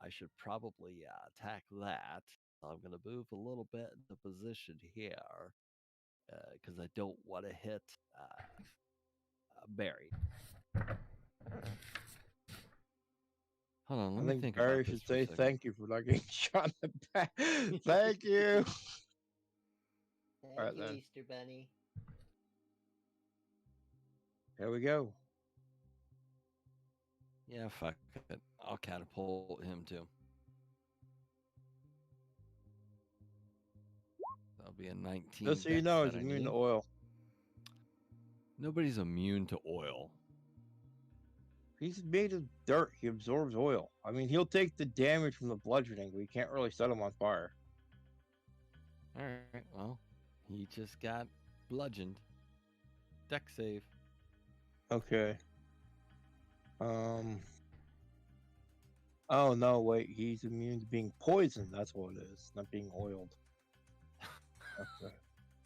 Speaker 3: I should probably attack that. I'm going to move a little bit into position here because I don't want to hit Barry. Hold on, let
Speaker 2: I
Speaker 3: me
Speaker 2: think
Speaker 3: think
Speaker 2: Barry
Speaker 3: about this
Speaker 2: should
Speaker 3: for a
Speaker 2: say
Speaker 3: second.
Speaker 2: thank you for not getting shot in the back. Thank you.
Speaker 6: Thank
Speaker 2: Alright,
Speaker 6: you,
Speaker 2: then.
Speaker 6: Easter Bunny.
Speaker 2: Here we go.
Speaker 3: Yeah, fuck it. I'll catapult him too. That'll be a 19.
Speaker 2: Just so you
Speaker 3: dex
Speaker 2: know,
Speaker 3: that
Speaker 2: he's
Speaker 3: I
Speaker 2: immune to
Speaker 3: need.
Speaker 2: oil.
Speaker 3: Nobody's immune to oil.
Speaker 2: He's made of dirt. He absorbs oil. I mean, he'll take the damage from the bludgeoning, but you can't really set him on fire.
Speaker 3: All right, well, he just got bludgeoned. Deck save.
Speaker 2: Okay. Oh no, wait. He's immune to being poisoned. That's what it is, not being oiled. Okay.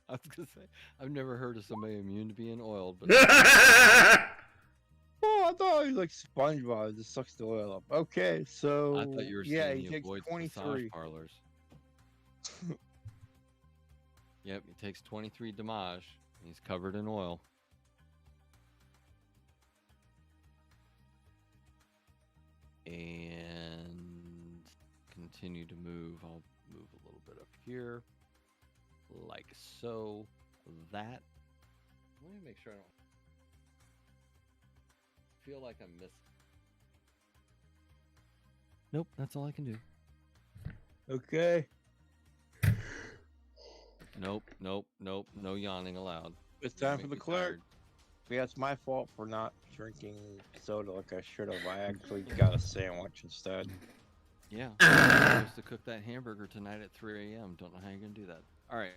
Speaker 3: I was gonna say I've never heard of somebody immune to being oiled, but
Speaker 2: Oh, I thought he was like SpongeBob. It just sucks the oil up. Okay, so
Speaker 3: I thought you were
Speaker 2: yeah,
Speaker 3: saying
Speaker 2: he
Speaker 3: he
Speaker 2: takes
Speaker 3: avoids massage
Speaker 2: 23.
Speaker 3: parlors. Yep, he takes 23 damage. He's covered in oil. And continue to move. I'll move a little bit up here, like so. That. Let me make sure I don't feel like I'm missing. Nope, that's all I can do.
Speaker 2: Okay.
Speaker 3: Nope, nope, nope. No yawning allowed.
Speaker 2: It's
Speaker 3: You'll
Speaker 2: time
Speaker 3: make
Speaker 2: for the
Speaker 3: me
Speaker 2: clerk.
Speaker 3: tired.
Speaker 2: Yeah, it's my fault for not drinking soda like I should have. I actually got a sandwich instead.
Speaker 3: Yeah, I'm supposed to cook that hamburger tonight at 3 a.m. Don't know how you're gonna do that. All right.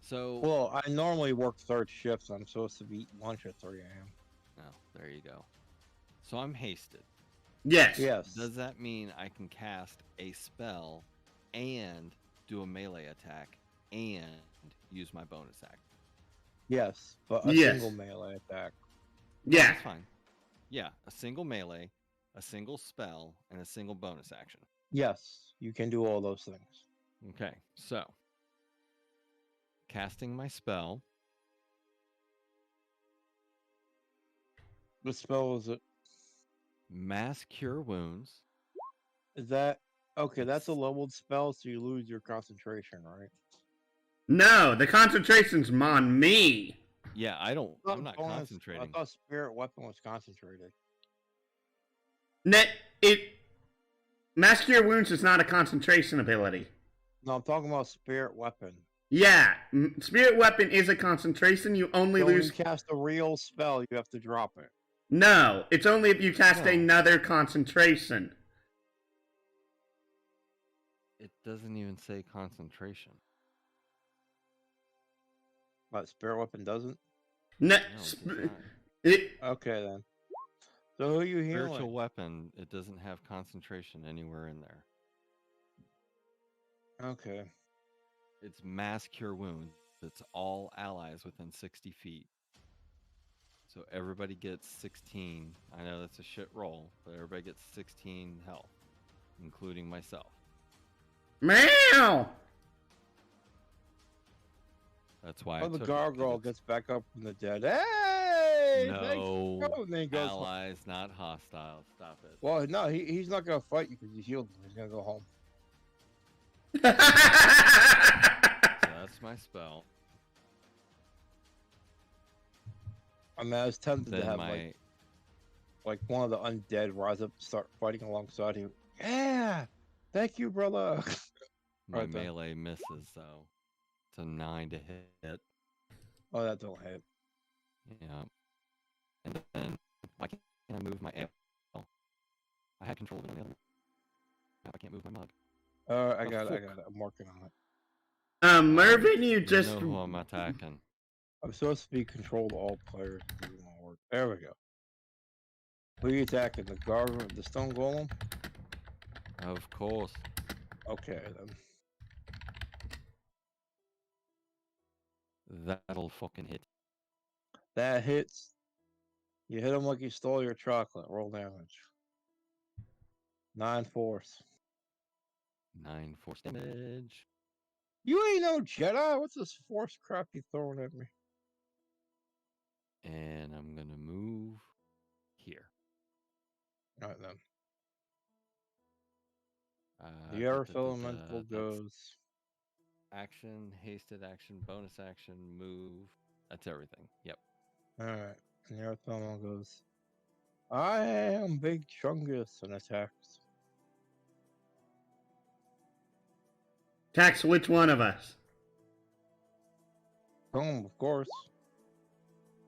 Speaker 3: So,
Speaker 2: Well, I normally work third shift, so I'm supposed to eat lunch at 3 a.m.
Speaker 3: oh, there you go. So I'm hasted.
Speaker 1: Yes.
Speaker 2: Yes.
Speaker 3: Does that mean I can cast a spell and do a melee attack and use my bonus action?
Speaker 2: Yes, but a
Speaker 1: Yes.
Speaker 2: single melee attack.
Speaker 1: Yeah.
Speaker 3: That's fine. Yeah, a single melee, a single spell, and a single bonus action.
Speaker 2: Yes, you can do all those things.
Speaker 3: Okay, so casting my spell.
Speaker 2: The spell is it?
Speaker 3: Mass Cure Wounds.
Speaker 2: Is that okay? That's a leveled spell, so you lose your concentration, right?
Speaker 1: No, the concentration's on me.
Speaker 3: Yeah, I'm not
Speaker 2: bonus-
Speaker 3: concentrating.
Speaker 2: I thought spirit weapon was concentrated.
Speaker 1: Mass Cure Wounds is not a concentration ability.
Speaker 2: No, I'm talking about spirit weapon.
Speaker 1: Yeah, Spirit Weapon is a concentration. You only
Speaker 2: So when
Speaker 1: lose.
Speaker 2: you cast a real spell, you have to drop it.
Speaker 1: No, it's only if you cast
Speaker 3: No.
Speaker 1: another concentration.
Speaker 3: It doesn't even say concentration.
Speaker 2: But spirit weapon doesn't.
Speaker 1: No,
Speaker 3: No, it does not.
Speaker 1: it,
Speaker 2: Okay then. So who are you
Speaker 3: Spiritual
Speaker 2: healing?
Speaker 3: weapon, it doesn't have concentration anywhere in there.
Speaker 2: Okay.
Speaker 3: It's Mass Cure Wounds. It's all allies within 60 feet. So everybody gets 16. I know that's a shit roll, but everybody gets 16 health, including myself.
Speaker 1: meow.
Speaker 3: That's why I
Speaker 2: Oh, the
Speaker 3: took it, 'cause
Speaker 2: gargoyle
Speaker 3: it's
Speaker 2: gets back up from the dead. Hey! thanks for
Speaker 3: no
Speaker 2: coming. And then he goes,
Speaker 3: allies, not hostiles. Stop it.
Speaker 2: well, no, he's not gonna fight you because you healed him. He's gonna go home.
Speaker 3: So that's my spell.
Speaker 2: I mean, I was tempted to
Speaker 3: Then
Speaker 2: have
Speaker 3: my
Speaker 2: like one of the undead rise up and start fighting alongside him. Yeah, thank you, brother.
Speaker 3: my
Speaker 2: Right then.
Speaker 3: melee misses though. It's a 9 to hit.
Speaker 2: Oh, that don't hit.
Speaker 3: Yeah. And then why can't I move my AL? I had control of it on the other. Now I can't move my mug.
Speaker 2: I
Speaker 3: The
Speaker 2: got it.
Speaker 3: fuck?
Speaker 2: I'm working on it.
Speaker 1: Mervin, you just.
Speaker 3: know who I'm attacking.
Speaker 2: I'm supposed to be controlled all players. It doesn't wanna work. There we go. Who are you attacking? The gargoyle, the stone golem?
Speaker 3: Of course.
Speaker 2: Okay then.
Speaker 3: That'll fucking hit.
Speaker 2: That hits. You hit him like you stole your chocolate. Roll damage. 9 force.
Speaker 4: 9 force damage.
Speaker 2: You ain't no Jedi. What's this force crap you throwing at me?
Speaker 4: And I'm gonna move here.
Speaker 2: All right then.
Speaker 4: Uh,
Speaker 2: The Earth Elemental
Speaker 4: that's
Speaker 2: goes.
Speaker 4: action, hasted action, bonus action, move. That's everything. Yep.
Speaker 2: Alright. And the Earth Elemental goes. I am Big Chungus and attacks.
Speaker 1: Tax which one of us?
Speaker 2: Boom, of course.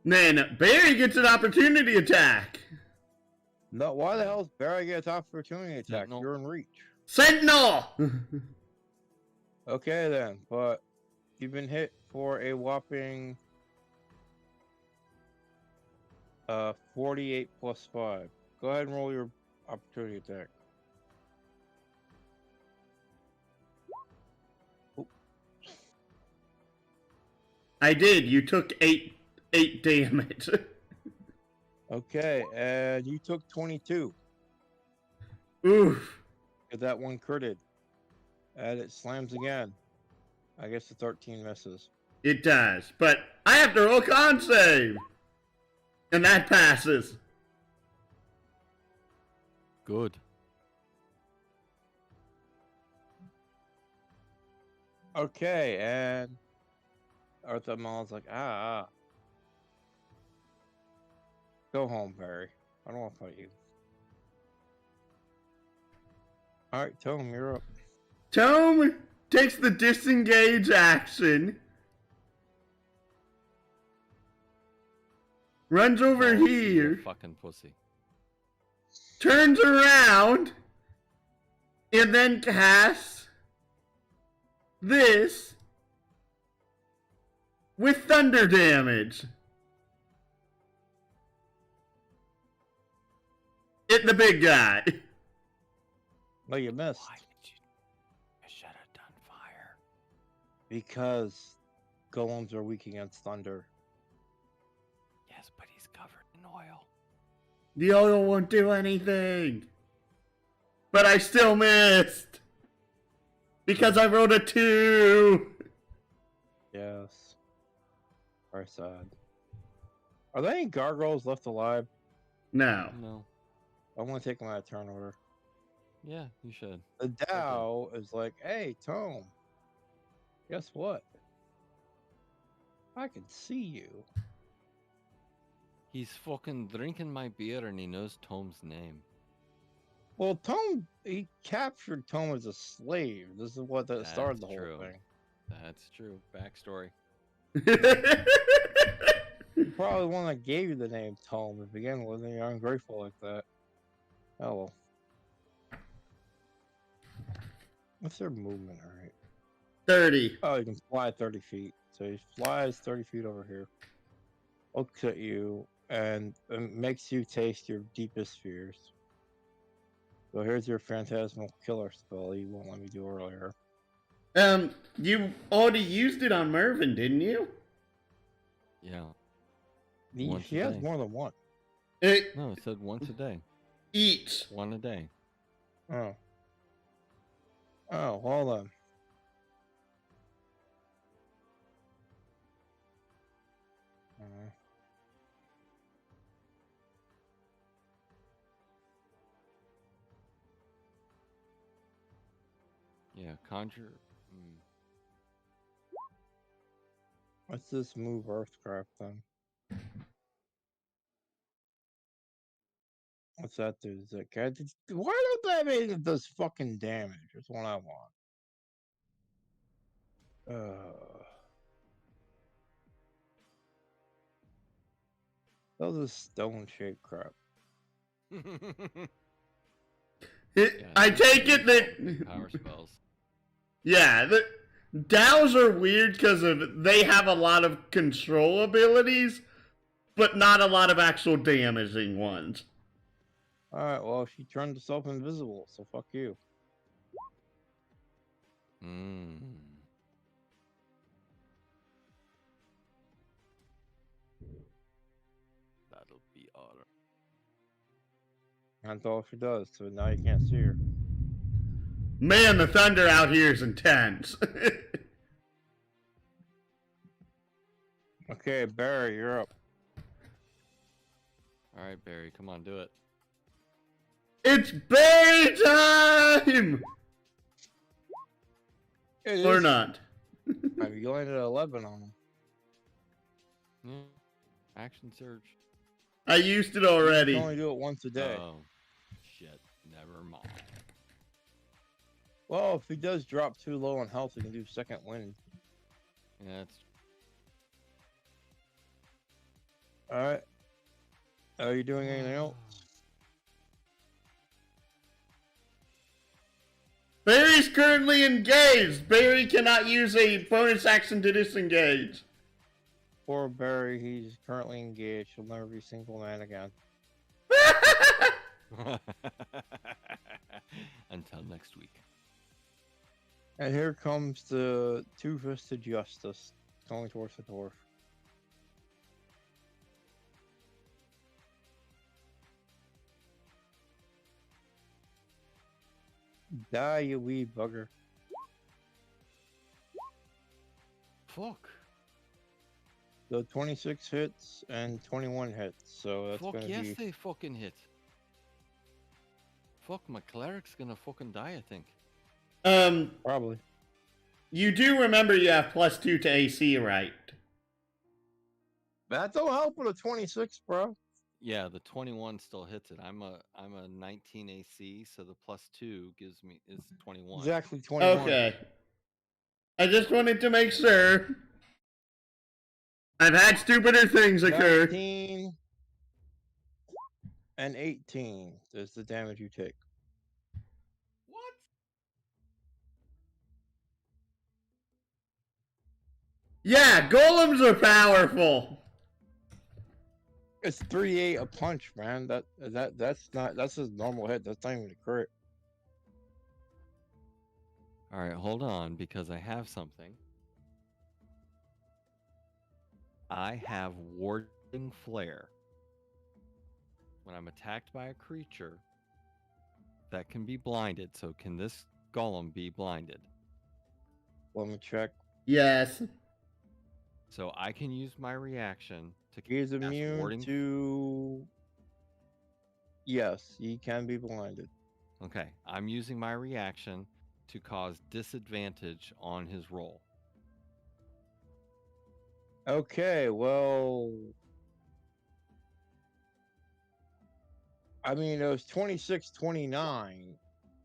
Speaker 1: Then Barry gets an opportunity attack.
Speaker 2: No, why the hell is Barry get an opportunity attack?
Speaker 4: Sentinel.
Speaker 2: You're in reach.
Speaker 1: Sentinel!
Speaker 2: Okay then, but you've been hit for a whopping 48 plus 5. Go ahead and roll your opportunity attack.
Speaker 1: I did. You took eight damage.
Speaker 2: Okay, and you took 22.
Speaker 1: Oof.
Speaker 2: Because that one critted. And it slams again. I guess the 13 misses.
Speaker 1: It does. But I have to roll con save. And that passes.
Speaker 4: Good.
Speaker 2: Okay, and Arthur Maul's like, go home, Barry. I don't want to fight you. Alright, Tome, you're up.
Speaker 1: Tome takes the disengage action. Runs over
Speaker 4: Oh, you
Speaker 1: here.
Speaker 4: fucking pussy.
Speaker 1: Turns around. And then casts this with thunder damage. Hit the big guy.
Speaker 2: No, you missed.
Speaker 3: Why did you? I should have done fire.
Speaker 2: Because golems are weak against thunder.
Speaker 3: Yes, but he's covered in oil.
Speaker 1: The oil won't do anything. But I still missed. Because I rolled a 2.
Speaker 2: Yes. Very sad. Are there any gargoyles left alive?
Speaker 1: No.
Speaker 4: No.
Speaker 2: I want to take them out of turn order.
Speaker 4: Yeah, you should.
Speaker 2: The Dow is like, hey, Tome, guess what? I can see you.
Speaker 4: He's fucking drinking my beer and he knows Tome's name.
Speaker 2: Well, Tome, he captured Tome as a slave. This is what that started the
Speaker 4: That's
Speaker 2: whole
Speaker 4: true.
Speaker 2: thing.
Speaker 4: That's true. Backstory.
Speaker 2: Probably the one that gave you the name Tome to begin with, and you're ungrateful like that. Oh well. What's their movement, alright?
Speaker 1: 30.
Speaker 2: Oh, you can fly 30 feet. So he flies 30 feet over here. Looks at you and makes you taste your deepest fears. So here's your phantasmal killer spell you won't let me do earlier.
Speaker 1: You already used it on Mervin, didn't you?
Speaker 4: Yeah.
Speaker 2: He
Speaker 4: Once a
Speaker 2: has
Speaker 4: day.
Speaker 2: more than one.
Speaker 4: No, it said once a day.
Speaker 1: Each.
Speaker 4: One a day.
Speaker 2: Oh. Oh, hold on.
Speaker 4: Yeah, conjure.
Speaker 2: What's this move Earthcraft then? What's that do? Is that guy? Why don't that mean it does fucking damage? That's what I want. That was a stone shaped crap.
Speaker 1: I take it that
Speaker 4: Power spells.
Speaker 1: yeah, the DAOs are weird because of they have a lot of control abilities, but not a lot of actual damaging ones.
Speaker 2: Alright, well, she turned herself invisible, so fuck you.
Speaker 4: Mm.
Speaker 3: honor.
Speaker 2: That's all she does, so now you can't see her.
Speaker 1: Man, the thunder out here is intense.
Speaker 2: Okay, Barry, you're up.
Speaker 4: All right, Barry, come on, do it.
Speaker 1: It's Barry time!
Speaker 2: It
Speaker 1: Or
Speaker 2: is.
Speaker 1: not.
Speaker 2: You landed at 11 on him.
Speaker 4: Yeah. Action surge.
Speaker 1: I used it
Speaker 2: You
Speaker 1: already.
Speaker 2: can only do it once a day.
Speaker 4: Oh, shit. Never mind.
Speaker 2: Well, if he does drop too low on health, he can do second wind.
Speaker 4: Yeah, that's
Speaker 2: Alright. Are you doing anything else?
Speaker 1: Barry's currently engaged. Barry cannot use a bonus action to disengage.
Speaker 2: Poor Barry, he's currently engaged. He'll never be single man again.
Speaker 4: until next week.
Speaker 2: And here comes the two-fisted justice going towards the dwarf. Die, you wee bugger.
Speaker 4: Fuck.
Speaker 2: So 26 hits and 21 hits, so that's
Speaker 4: Fuck
Speaker 2: gonna
Speaker 4: yes,
Speaker 2: be...
Speaker 4: they fucking hit. Fuck, my cleric's gonna fucking die, I think.
Speaker 2: Probably.
Speaker 1: You do remember you have +2 to AC, right?
Speaker 2: That don't help with a 26, bro.
Speaker 4: Yeah, the 21 still hits it. I'm a 19 AC, so the +2 gives me is 21.
Speaker 2: Exactly 21.
Speaker 1: Okay. I just wanted to make sure. I've had stupider things occur.
Speaker 2: 19 and 18 is the damage you take.
Speaker 4: What?
Speaker 1: Yeah, golems are powerful.
Speaker 2: It's 3-8 a punch, man. That's a normal hit. That's not even a crit.
Speaker 4: All right, hold on, because I have something. I have Warding Flare. When I'm attacked by a creature that can be blinded, so can this golem be blinded?
Speaker 2: Let me check.
Speaker 1: Yes.
Speaker 4: So I can use my reaction to
Speaker 2: He's
Speaker 4: cast
Speaker 2: immune
Speaker 4: Warding.
Speaker 2: to... Yes, he can be blinded.
Speaker 4: Okay, I'm using my reaction to cause disadvantage on his roll.
Speaker 2: Okay, well... I mean, it was 26-29.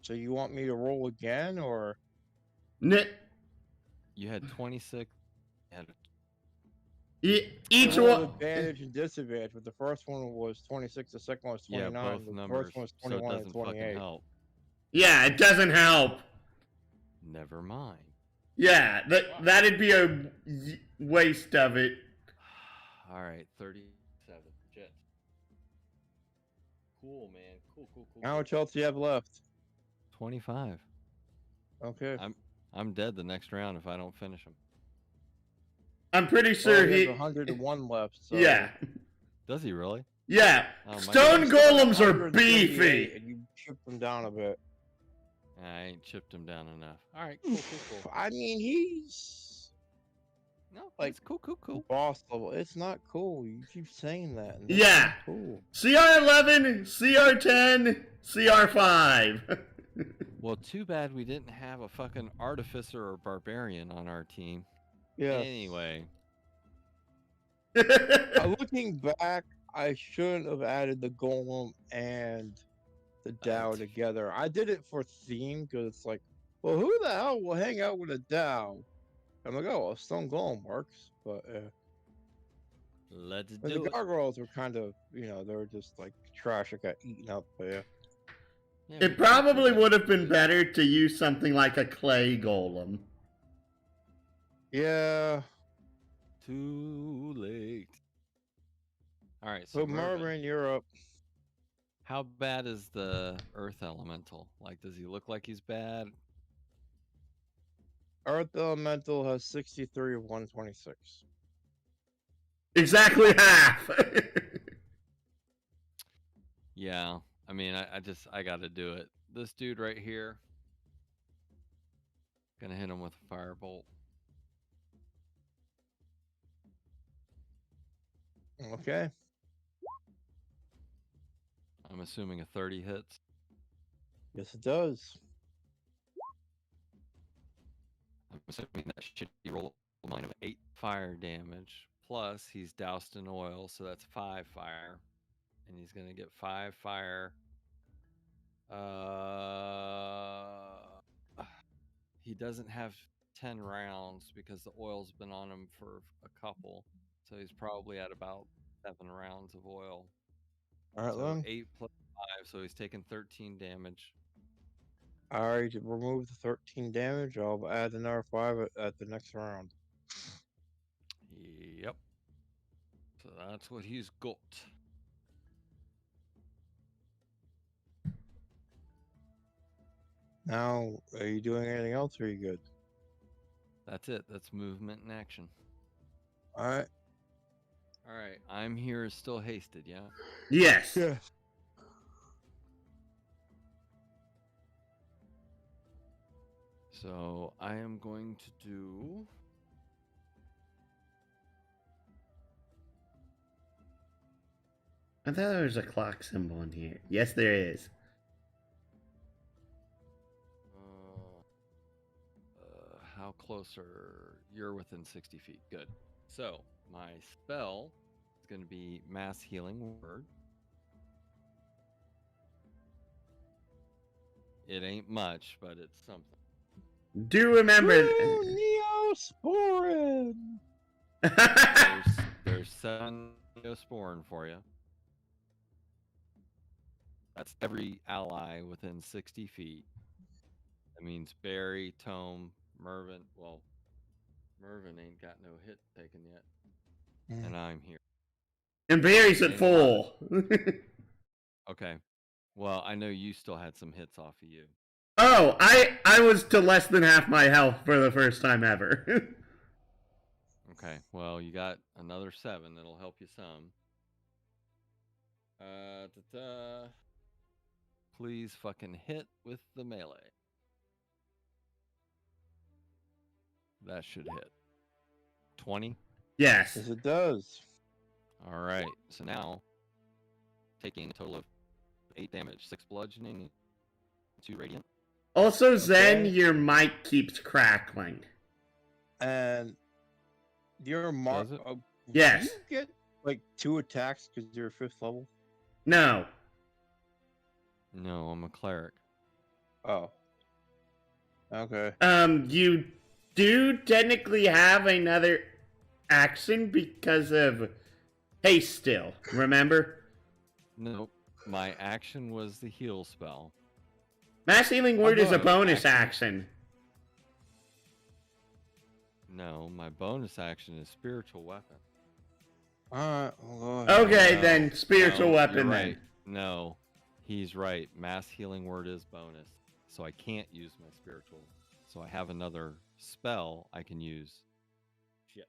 Speaker 2: So you want me to roll again, or...
Speaker 4: You had 26. You had
Speaker 1: Each
Speaker 2: I rolled
Speaker 1: one.
Speaker 2: advantage and disadvantage, but the first one was 26, the second one was 29,
Speaker 4: yeah, both
Speaker 2: the
Speaker 4: numbers,
Speaker 2: first one was
Speaker 4: so it
Speaker 2: 21 and
Speaker 4: doesn't fucking
Speaker 2: 28.
Speaker 4: help.
Speaker 1: Yeah, it doesn't help.
Speaker 4: Never mind.
Speaker 1: Yeah, that'd be a waste of it.
Speaker 4: All right, 37. Jet. Cool, man. Cool.
Speaker 2: How much else do you have left?
Speaker 4: 25.
Speaker 2: Okay.
Speaker 4: I'm dead the next round if I don't finish him.
Speaker 1: I'm pretty
Speaker 2: Well,
Speaker 1: sure
Speaker 2: he
Speaker 1: he.
Speaker 2: has 101 left. So
Speaker 1: Yeah.
Speaker 4: Does he really?
Speaker 1: Yeah.
Speaker 4: Oh, my
Speaker 1: Stone
Speaker 4: God.
Speaker 1: golems are
Speaker 2: 128,
Speaker 1: beefy.
Speaker 2: And you chipped him down a bit.
Speaker 4: I ain't chipped him down enough. All right, cool.
Speaker 2: I mean, he's
Speaker 4: No,
Speaker 2: Like-
Speaker 4: it's cool.
Speaker 2: boss level. It's not cool. You keep saying that. And
Speaker 1: Yeah.
Speaker 2: not cool.
Speaker 1: CR11, CR10, CR5.
Speaker 4: Well, too bad we didn't have a fucking artificer or barbarian on our team.
Speaker 2: Yeah.
Speaker 4: Anyway,
Speaker 2: Looking back, I should have added the golem and the Dow together. I did it for theme because it's like, well, who the hell will hang out with a Dow? I'm like, oh, well, Stone Golem works, but
Speaker 4: let's
Speaker 2: the
Speaker 4: do it.
Speaker 2: gargoyles were kind of, they were just like trash that got eaten up. But yeah.
Speaker 4: Yeah,
Speaker 1: It probably would have been better to use something like a clay golem.
Speaker 2: Yeah.
Speaker 4: Too late. All right, so
Speaker 2: So Mervin, you're up.
Speaker 4: how bad is the Earth Elemental? Like, does he look like he's bad?
Speaker 2: Earth Elemental has 63 of 126.
Speaker 1: Exactly half.
Speaker 4: Yeah, I mean, I got to do it. This dude right here, gonna hit him with a firebolt.
Speaker 2: Okay.
Speaker 4: I'm assuming a 30 hits.
Speaker 2: Yes, it does.
Speaker 4: I'm assuming that shitty roll of mine of 8 fire damage. Plus, he's doused in oil, so that's 5 fire. And he's gonna get 5 fire. He doesn't have 10 rounds because the oil's been on him for a couple. So he's probably at about 7 rounds of oil.
Speaker 2: All right,
Speaker 4: So
Speaker 2: then.
Speaker 4: 8 plus 5, so he's taking 13 damage.
Speaker 2: All right, to remove the 13 damage, I'll add another 5 at the next round.
Speaker 4: Yep. So that's what he's got.
Speaker 2: Now, are you doing anything else, or are you good?
Speaker 4: That's it. That's movement and action.
Speaker 2: All right.
Speaker 4: All right. I'm here is still hasted, yeah?
Speaker 1: Yes.
Speaker 2: Yes.
Speaker 4: So I am going to do.
Speaker 1: I thought there was a clock symbol in here. Yes, there is.
Speaker 4: How close are you're within 60 feet? Good. So my spell is going to be mass healing word. It ain't much, but it's something.
Speaker 1: Do remember.
Speaker 2: Woo, Neosporin!
Speaker 4: There's 7 Neosporin for you. That's every ally within 60 feet. That means Barry, Tome, Mervin. Well, Mervin ain't got no hit taken yet. And I'm here.
Speaker 1: And Barry's at
Speaker 4: Ain't
Speaker 1: full.
Speaker 4: Okay. Well, I know you still had some hits off of you.
Speaker 1: Oh, I was to less than half my health for the first time ever.
Speaker 4: Okay. Well, you got another 7 that'll help you some. Please fucking hit with the melee. That should hit. 20.
Speaker 1: Yes.
Speaker 2: Yes, it does.
Speaker 4: All right. So now, taking a total of 8 damage, 6 bludgeoning, 2 radiant.
Speaker 1: Also, Zen,
Speaker 2: Okay.
Speaker 1: your mic keeps crackling.
Speaker 2: And your mark.
Speaker 4: Does it?
Speaker 1: Yes.
Speaker 2: You get like 2 attacks because you're 5th level.
Speaker 1: No.
Speaker 4: No, I'm a cleric.
Speaker 2: Oh. Okay.
Speaker 1: You do technically have another action because of haste still, remember?
Speaker 4: Nope. My action was the heal spell.
Speaker 1: Mass Healing Word is a
Speaker 2: Although,
Speaker 1: bonus action.
Speaker 4: No, my bonus action is spiritual weapon.
Speaker 2: Alright, well,
Speaker 1: Okay,
Speaker 4: No,
Speaker 1: then spiritual
Speaker 4: no,
Speaker 1: weapon
Speaker 4: you're
Speaker 1: then.
Speaker 4: right. No, he's right. Mass healing word is bonus, so I can't use my spiritual. So I have another spell I can use. Shit.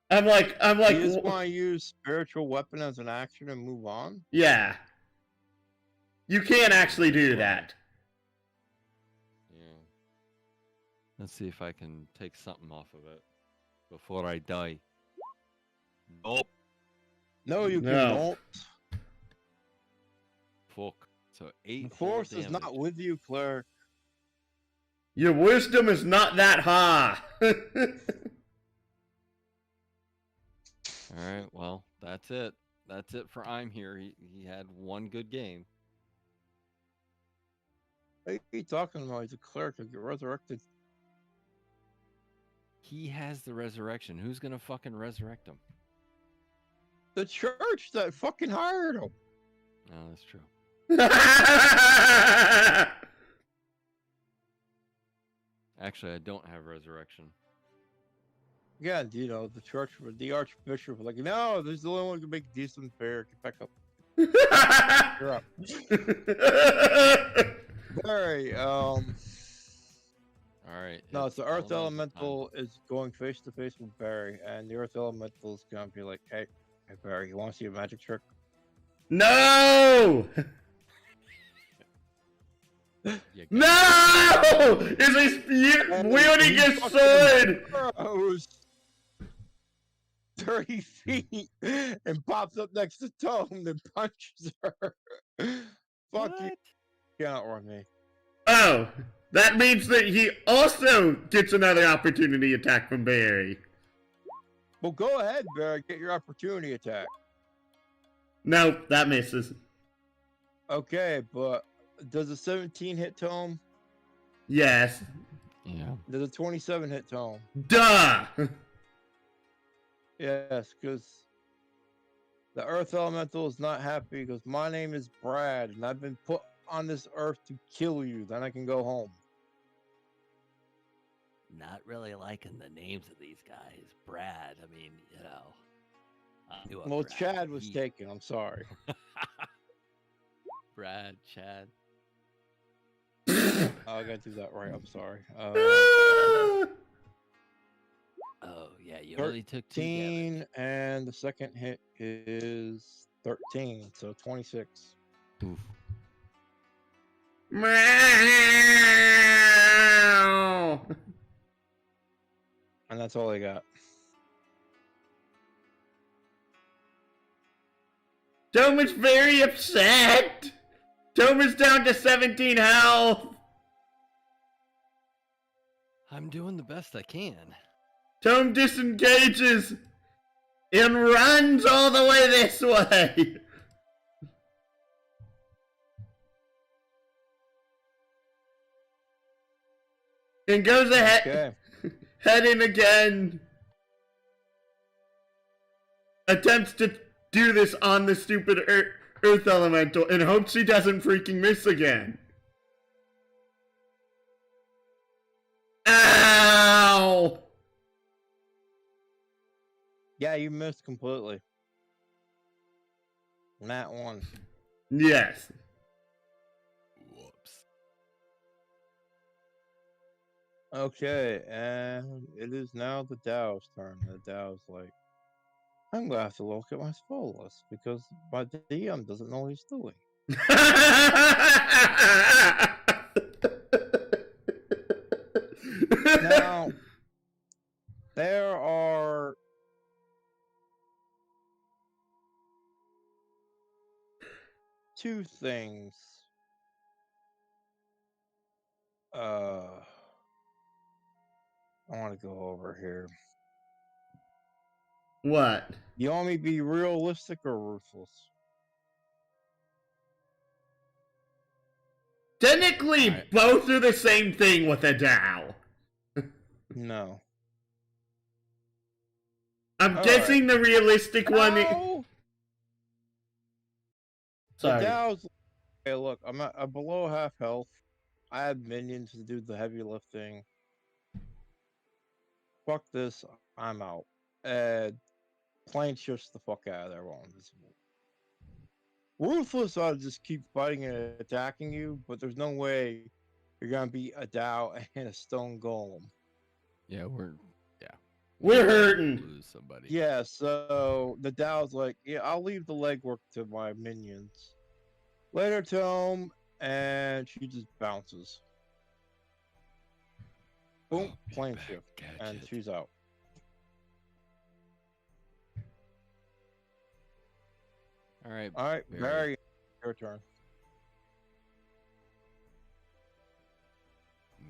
Speaker 1: I'm like,
Speaker 2: you just want to use spiritual weapon as an action and move on?
Speaker 1: yeah. You can't actually do that.
Speaker 4: Yeah. Let's see if I can take something off of it before I die. Nope.
Speaker 2: No, you
Speaker 1: No.
Speaker 2: cannot.
Speaker 4: Fuck. So 8
Speaker 2: The
Speaker 4: full
Speaker 2: force is not
Speaker 4: damage.
Speaker 2: with you, cleric.
Speaker 1: Your wisdom is not that high.
Speaker 4: All right. Well, that's it. That's it for I'm here. He had one good game.
Speaker 2: What are you talking about? He's a cleric. He'll get resurrected.
Speaker 4: He has the resurrection. Who's gonna fucking resurrect him?
Speaker 2: The church that fucking hired him.
Speaker 4: No, that's true. Actually, I don't have resurrection.
Speaker 2: Yeah, you know, the church, the archbishop was like, no, there's the only one who can make decent fair. Get back up. You're up. Barry,
Speaker 4: All right.
Speaker 2: no,
Speaker 4: it's
Speaker 2: so Earth
Speaker 4: Elemental
Speaker 2: Elemental is going face to face with Barry, and the Earth Elemental is gonna be like, hey Barry, you want to see a magic trick?
Speaker 1: No!
Speaker 4: You got
Speaker 1: No! Is he wielding his sword?
Speaker 2: Throws 30 feet and pops up next to Tome and punches her. Fuck you.
Speaker 3: What?
Speaker 2: Can't outrun me.
Speaker 1: Oh, that means that he also gets another opportunity attack from Barry.
Speaker 2: Well, go ahead, Barry. Get your opportunity attack.
Speaker 1: No, that misses.
Speaker 2: Okay, but does a 17 hit Tome?
Speaker 1: Yes.
Speaker 4: Yeah.
Speaker 2: Does a 27 hit Tome?
Speaker 1: Duh!
Speaker 2: Yes, because the Earth Elemental is not happy because my name is Brad and I've been put on this Earth to kill you. Then I can go home.
Speaker 3: Not really liking the names of these guys. Brad, I mean, you know. I knew a
Speaker 2: Well,
Speaker 3: Brad.
Speaker 2: Chad was
Speaker 3: He-
Speaker 2: taken. I'm sorry.
Speaker 3: Brad, Chad.
Speaker 2: Oh, I gotta do that right. I'm sorry.
Speaker 3: Oh, yeah, you only took 2 damage.
Speaker 2: 13, and the second hit is 13, so 26.
Speaker 4: Oof.
Speaker 1: Meow.
Speaker 2: And that's all I got.
Speaker 1: Tome is very upset. Tome is down to 17 health.
Speaker 4: I'm doing the best I can.
Speaker 1: Tome disengages and runs all the way this way. And goes ahead,
Speaker 2: Okay.
Speaker 1: heading again. Attempts to do this on the stupid Earth Elemental and hopes he doesn't freaking miss again. Ow!
Speaker 2: Yeah, you missed completely. Nat 1.
Speaker 1: Yes.
Speaker 4: Whoops.
Speaker 2: Okay, and it is now the Dow's turn. The Dow's like, I'm gonna have to look at my spell list because my DM doesn't know what he's doing. Now, there are two things. I want to go over here.
Speaker 1: What?
Speaker 2: You want me to be realistic or ruthless?
Speaker 1: Technically,
Speaker 4: Alright.
Speaker 1: both are the same thing with a Dow.
Speaker 2: No.
Speaker 1: I'm
Speaker 2: Alright.
Speaker 1: guessing the realistic one.
Speaker 2: No! The
Speaker 1: Sorry.
Speaker 2: Dow's. Okay, look, I'm below half health. I have minions to do the heavy lifting. Fuck this, I'm out. Plane shifts the fuck out of there while invisible. Ruthless, I'll just keep fighting and attacking you, but there's no way you're gonna beat a Dow and a stone golem.
Speaker 4: Yeah, we're
Speaker 1: We're
Speaker 4: gonna
Speaker 1: hurting.
Speaker 4: Lose somebody.
Speaker 2: Yeah, so the Dow's like, yeah, I'll leave the legwork to my minions. Later, Tome, and she just bounces. Boom,
Speaker 4: Oh,
Speaker 2: plane
Speaker 4: back
Speaker 2: shift,
Speaker 4: gadget.
Speaker 2: and she's out.
Speaker 4: All right.
Speaker 2: All right,
Speaker 4: Barry.
Speaker 2: Barry, your turn.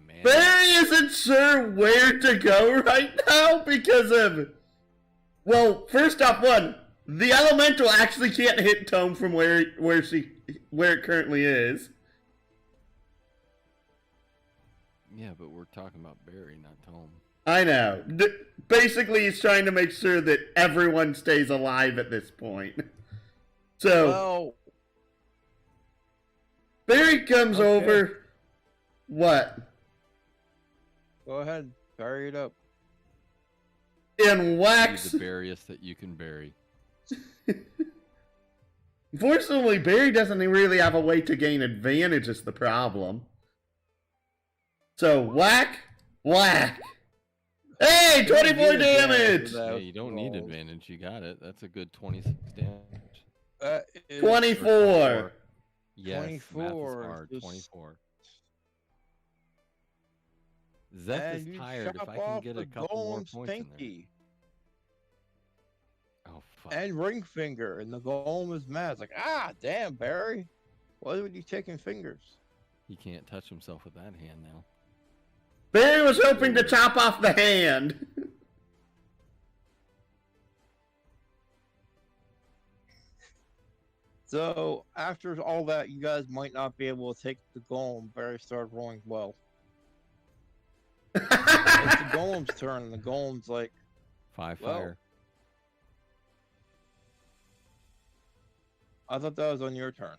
Speaker 4: Man.
Speaker 1: Barry isn't sure where to go right now because of. Well, first off, the elemental actually can't hit Tome from where it currently is.
Speaker 4: Yeah, but we're talking about Barry, not Tome.
Speaker 1: I know. Basically, he's trying to make sure that everyone stays alive at this point. So
Speaker 2: Well,
Speaker 1: Barry comes
Speaker 2: Okay.
Speaker 1: over. What?
Speaker 2: go ahead, bury it up.
Speaker 1: And
Speaker 4: Be
Speaker 1: whacks.
Speaker 4: the buryest that you can bury.
Speaker 1: Unfortunately, Barry doesn't really have a way to gain advantage, is the problem. So, whack, whack. Hey, 24
Speaker 2: Need advantage
Speaker 1: damage!
Speaker 2: for that.
Speaker 4: Yeah, you don't need
Speaker 2: Rolls.
Speaker 4: advantage. You got it. That's a good 26 damage.
Speaker 2: is
Speaker 1: 24.
Speaker 4: Yes, math is
Speaker 2: 24
Speaker 4: hard.
Speaker 2: is-
Speaker 4: 24. Zeph
Speaker 2: and
Speaker 4: is
Speaker 2: you
Speaker 4: tired. If
Speaker 2: chop
Speaker 4: I can
Speaker 2: off
Speaker 4: get
Speaker 2: the
Speaker 4: a couple more
Speaker 2: golem's
Speaker 4: points in there.
Speaker 2: pinky
Speaker 4: Oh fuck.
Speaker 2: and ring finger, and the golem is mad. It's like, ah, damn, Barry, why would you taking fingers?
Speaker 4: He can't touch himself with that hand now.
Speaker 1: Barry was hoping to chop off the hand.
Speaker 2: So after all that, you guys might not be able to take the golem. Barry started rolling well. It's the golem's turn, and the golem's like,
Speaker 4: 5
Speaker 2: Well,
Speaker 4: fire.
Speaker 2: I thought that was on your turn.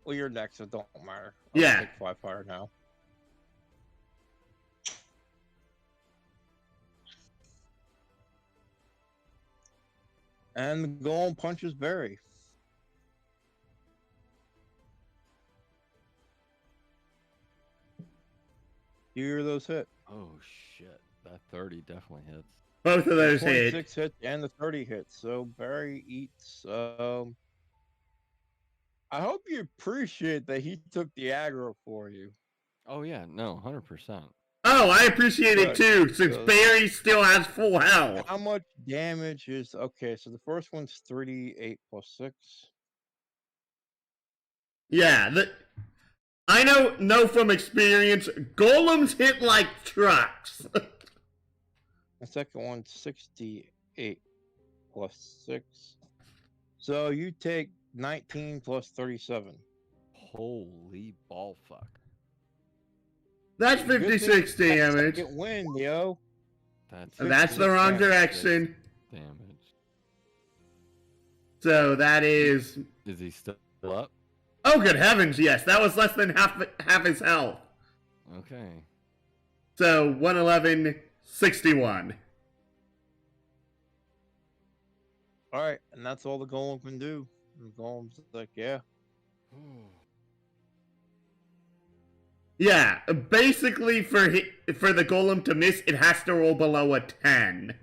Speaker 2: Well, you're next, so it don't matter.
Speaker 1: Yeah.
Speaker 2: Take 5 fire now. And the golem punches Barry. You hear those hit?
Speaker 4: Oh shit. That 30 definitely hits.
Speaker 1: Both of
Speaker 2: The
Speaker 1: those hit.
Speaker 2: 26 hit and the 30 hits. So Barry eats. I hope you appreciate that he took the aggro for you.
Speaker 4: Oh yeah, no, 100%.
Speaker 1: Oh, I appreciate it
Speaker 2: Good.
Speaker 1: too, since
Speaker 2: Good.
Speaker 1: Barry still has full health.
Speaker 2: How much damage is okay? So the first one's 3d8 plus 6.
Speaker 1: Yeah, I know from experience, golems hit like trucks.
Speaker 2: The second one's 68 plus 6. So you take 19 plus 37.
Speaker 4: Holy ball fuck.
Speaker 1: That's
Speaker 2: Good thing
Speaker 1: 56
Speaker 2: you got
Speaker 1: damage.
Speaker 2: second win, yo.
Speaker 1: That's the wrong
Speaker 2: 56
Speaker 1: direction.
Speaker 4: damage.
Speaker 1: So that is.
Speaker 4: Is he still up?
Speaker 1: Oh, good heavens, yes. That was less than half his health.
Speaker 4: Okay.
Speaker 1: So 111, 61.
Speaker 2: All right, and that's all the golem can do. And the golem's like, yeah.
Speaker 1: Yeah, basically for the golem to miss, it has to roll below a 10.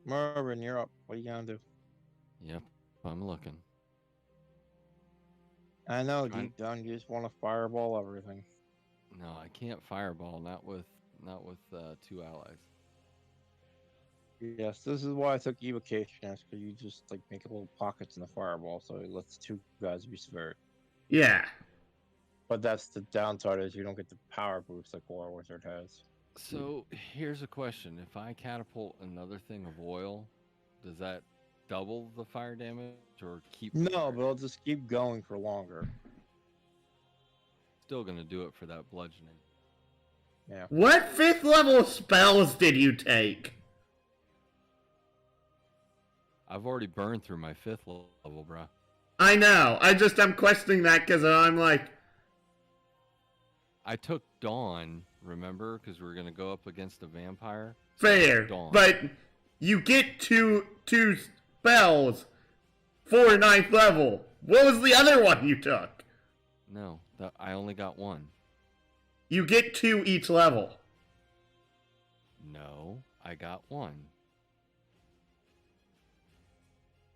Speaker 2: Marvin, you're up. What are you gonna do?
Speaker 4: Yep, I'm looking.
Speaker 2: I know,
Speaker 4: Trying-
Speaker 2: deep down, you just want to fireball everything.
Speaker 4: No, I can't fireball. Not with 2 allies.
Speaker 2: Yes, this is why I took evocation, because you just like make little pockets in the fireball, so it lets 2 guys be spared.
Speaker 1: Yeah.
Speaker 2: But that's the downside is you don't get the power boost like War Wizard has.
Speaker 4: So here's a question: if I catapult another thing of oil, does that double the fire damage or keep?
Speaker 2: No,
Speaker 4: fire?
Speaker 2: but I'll just keep going for longer.
Speaker 4: Still gonna do it for that bludgeoning.
Speaker 2: Yeah.
Speaker 1: What 5th level spells did you take?
Speaker 4: I've already burned through my 5th level, bruh.
Speaker 1: I know. I'm questioning that because I'm like,
Speaker 4: I took Dawn, remember? Because we were gonna go up against a vampire.
Speaker 1: fair.
Speaker 4: Dawn.
Speaker 1: But you get two spells for 9th level. What was the other one you took?
Speaker 4: No, I only got 1.
Speaker 1: You get 2 each level.
Speaker 4: No, I got 1.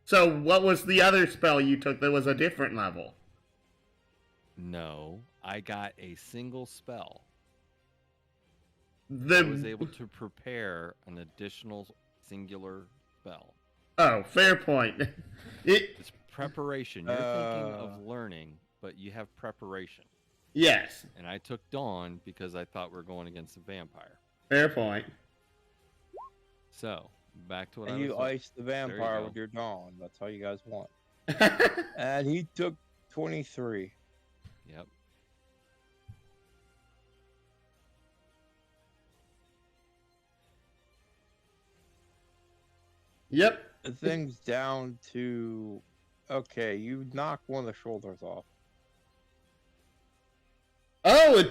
Speaker 1: So what was the other spell you took that was a different level?
Speaker 4: No, I got a single spell. I was able to prepare an additional singular spell.
Speaker 1: Oh, fair point.
Speaker 4: It's preparation. You're thinking of learning, but you have preparation.
Speaker 1: Yes,
Speaker 4: And I took Dawn because I thought we were going against a vampire.
Speaker 1: fair point.
Speaker 4: So, back to what
Speaker 2: And
Speaker 4: I was
Speaker 2: you
Speaker 4: saying.
Speaker 2: ice the vampire
Speaker 4: go.
Speaker 2: with your dawn. That's how you guys want. And he took 23.
Speaker 4: Yep.
Speaker 1: Yep.
Speaker 2: The thing's down to. Okay, you knock one of the shoulders off.
Speaker 1: Oh,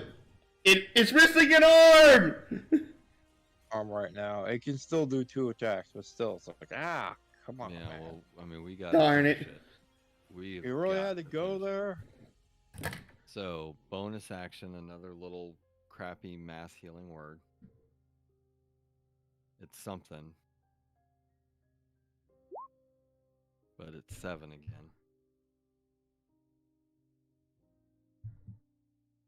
Speaker 1: it's missing an arm.
Speaker 2: Arm right now. It can still do 2 attacks, but still, it's like, come on,
Speaker 4: Yeah,
Speaker 2: man.
Speaker 4: well, I mean, we got.
Speaker 1: Darn it.
Speaker 4: We
Speaker 2: You really had to go there?
Speaker 4: So, bonus action, another little crappy mass healing word. It's something. but it's 7 again.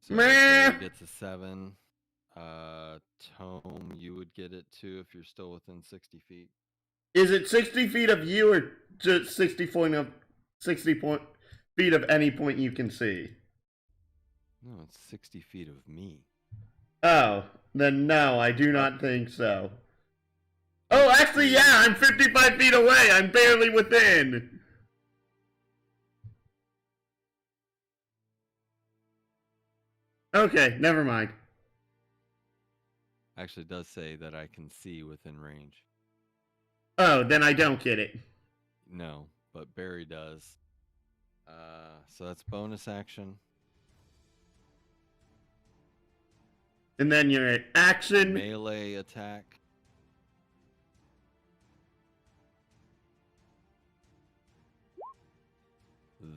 Speaker 4: So
Speaker 1: Meh.
Speaker 4: Barry gets a 7. Tome, you would get it too if you're still within 60 feet.
Speaker 1: Is it 60 feet of you or just 60 feet of any point you can see?
Speaker 4: No, it's 60 feet of me.
Speaker 1: Oh, then no, I do not think so. Oh, actually, yeah, I'm 55 feet away. I'm barely within. Okay, never mind.
Speaker 4: Actually, it does say that I can see within range.
Speaker 1: Oh, then I don't get it.
Speaker 4: No, but Barry does. So that's bonus action.
Speaker 1: And then your action.
Speaker 4: Melee attack.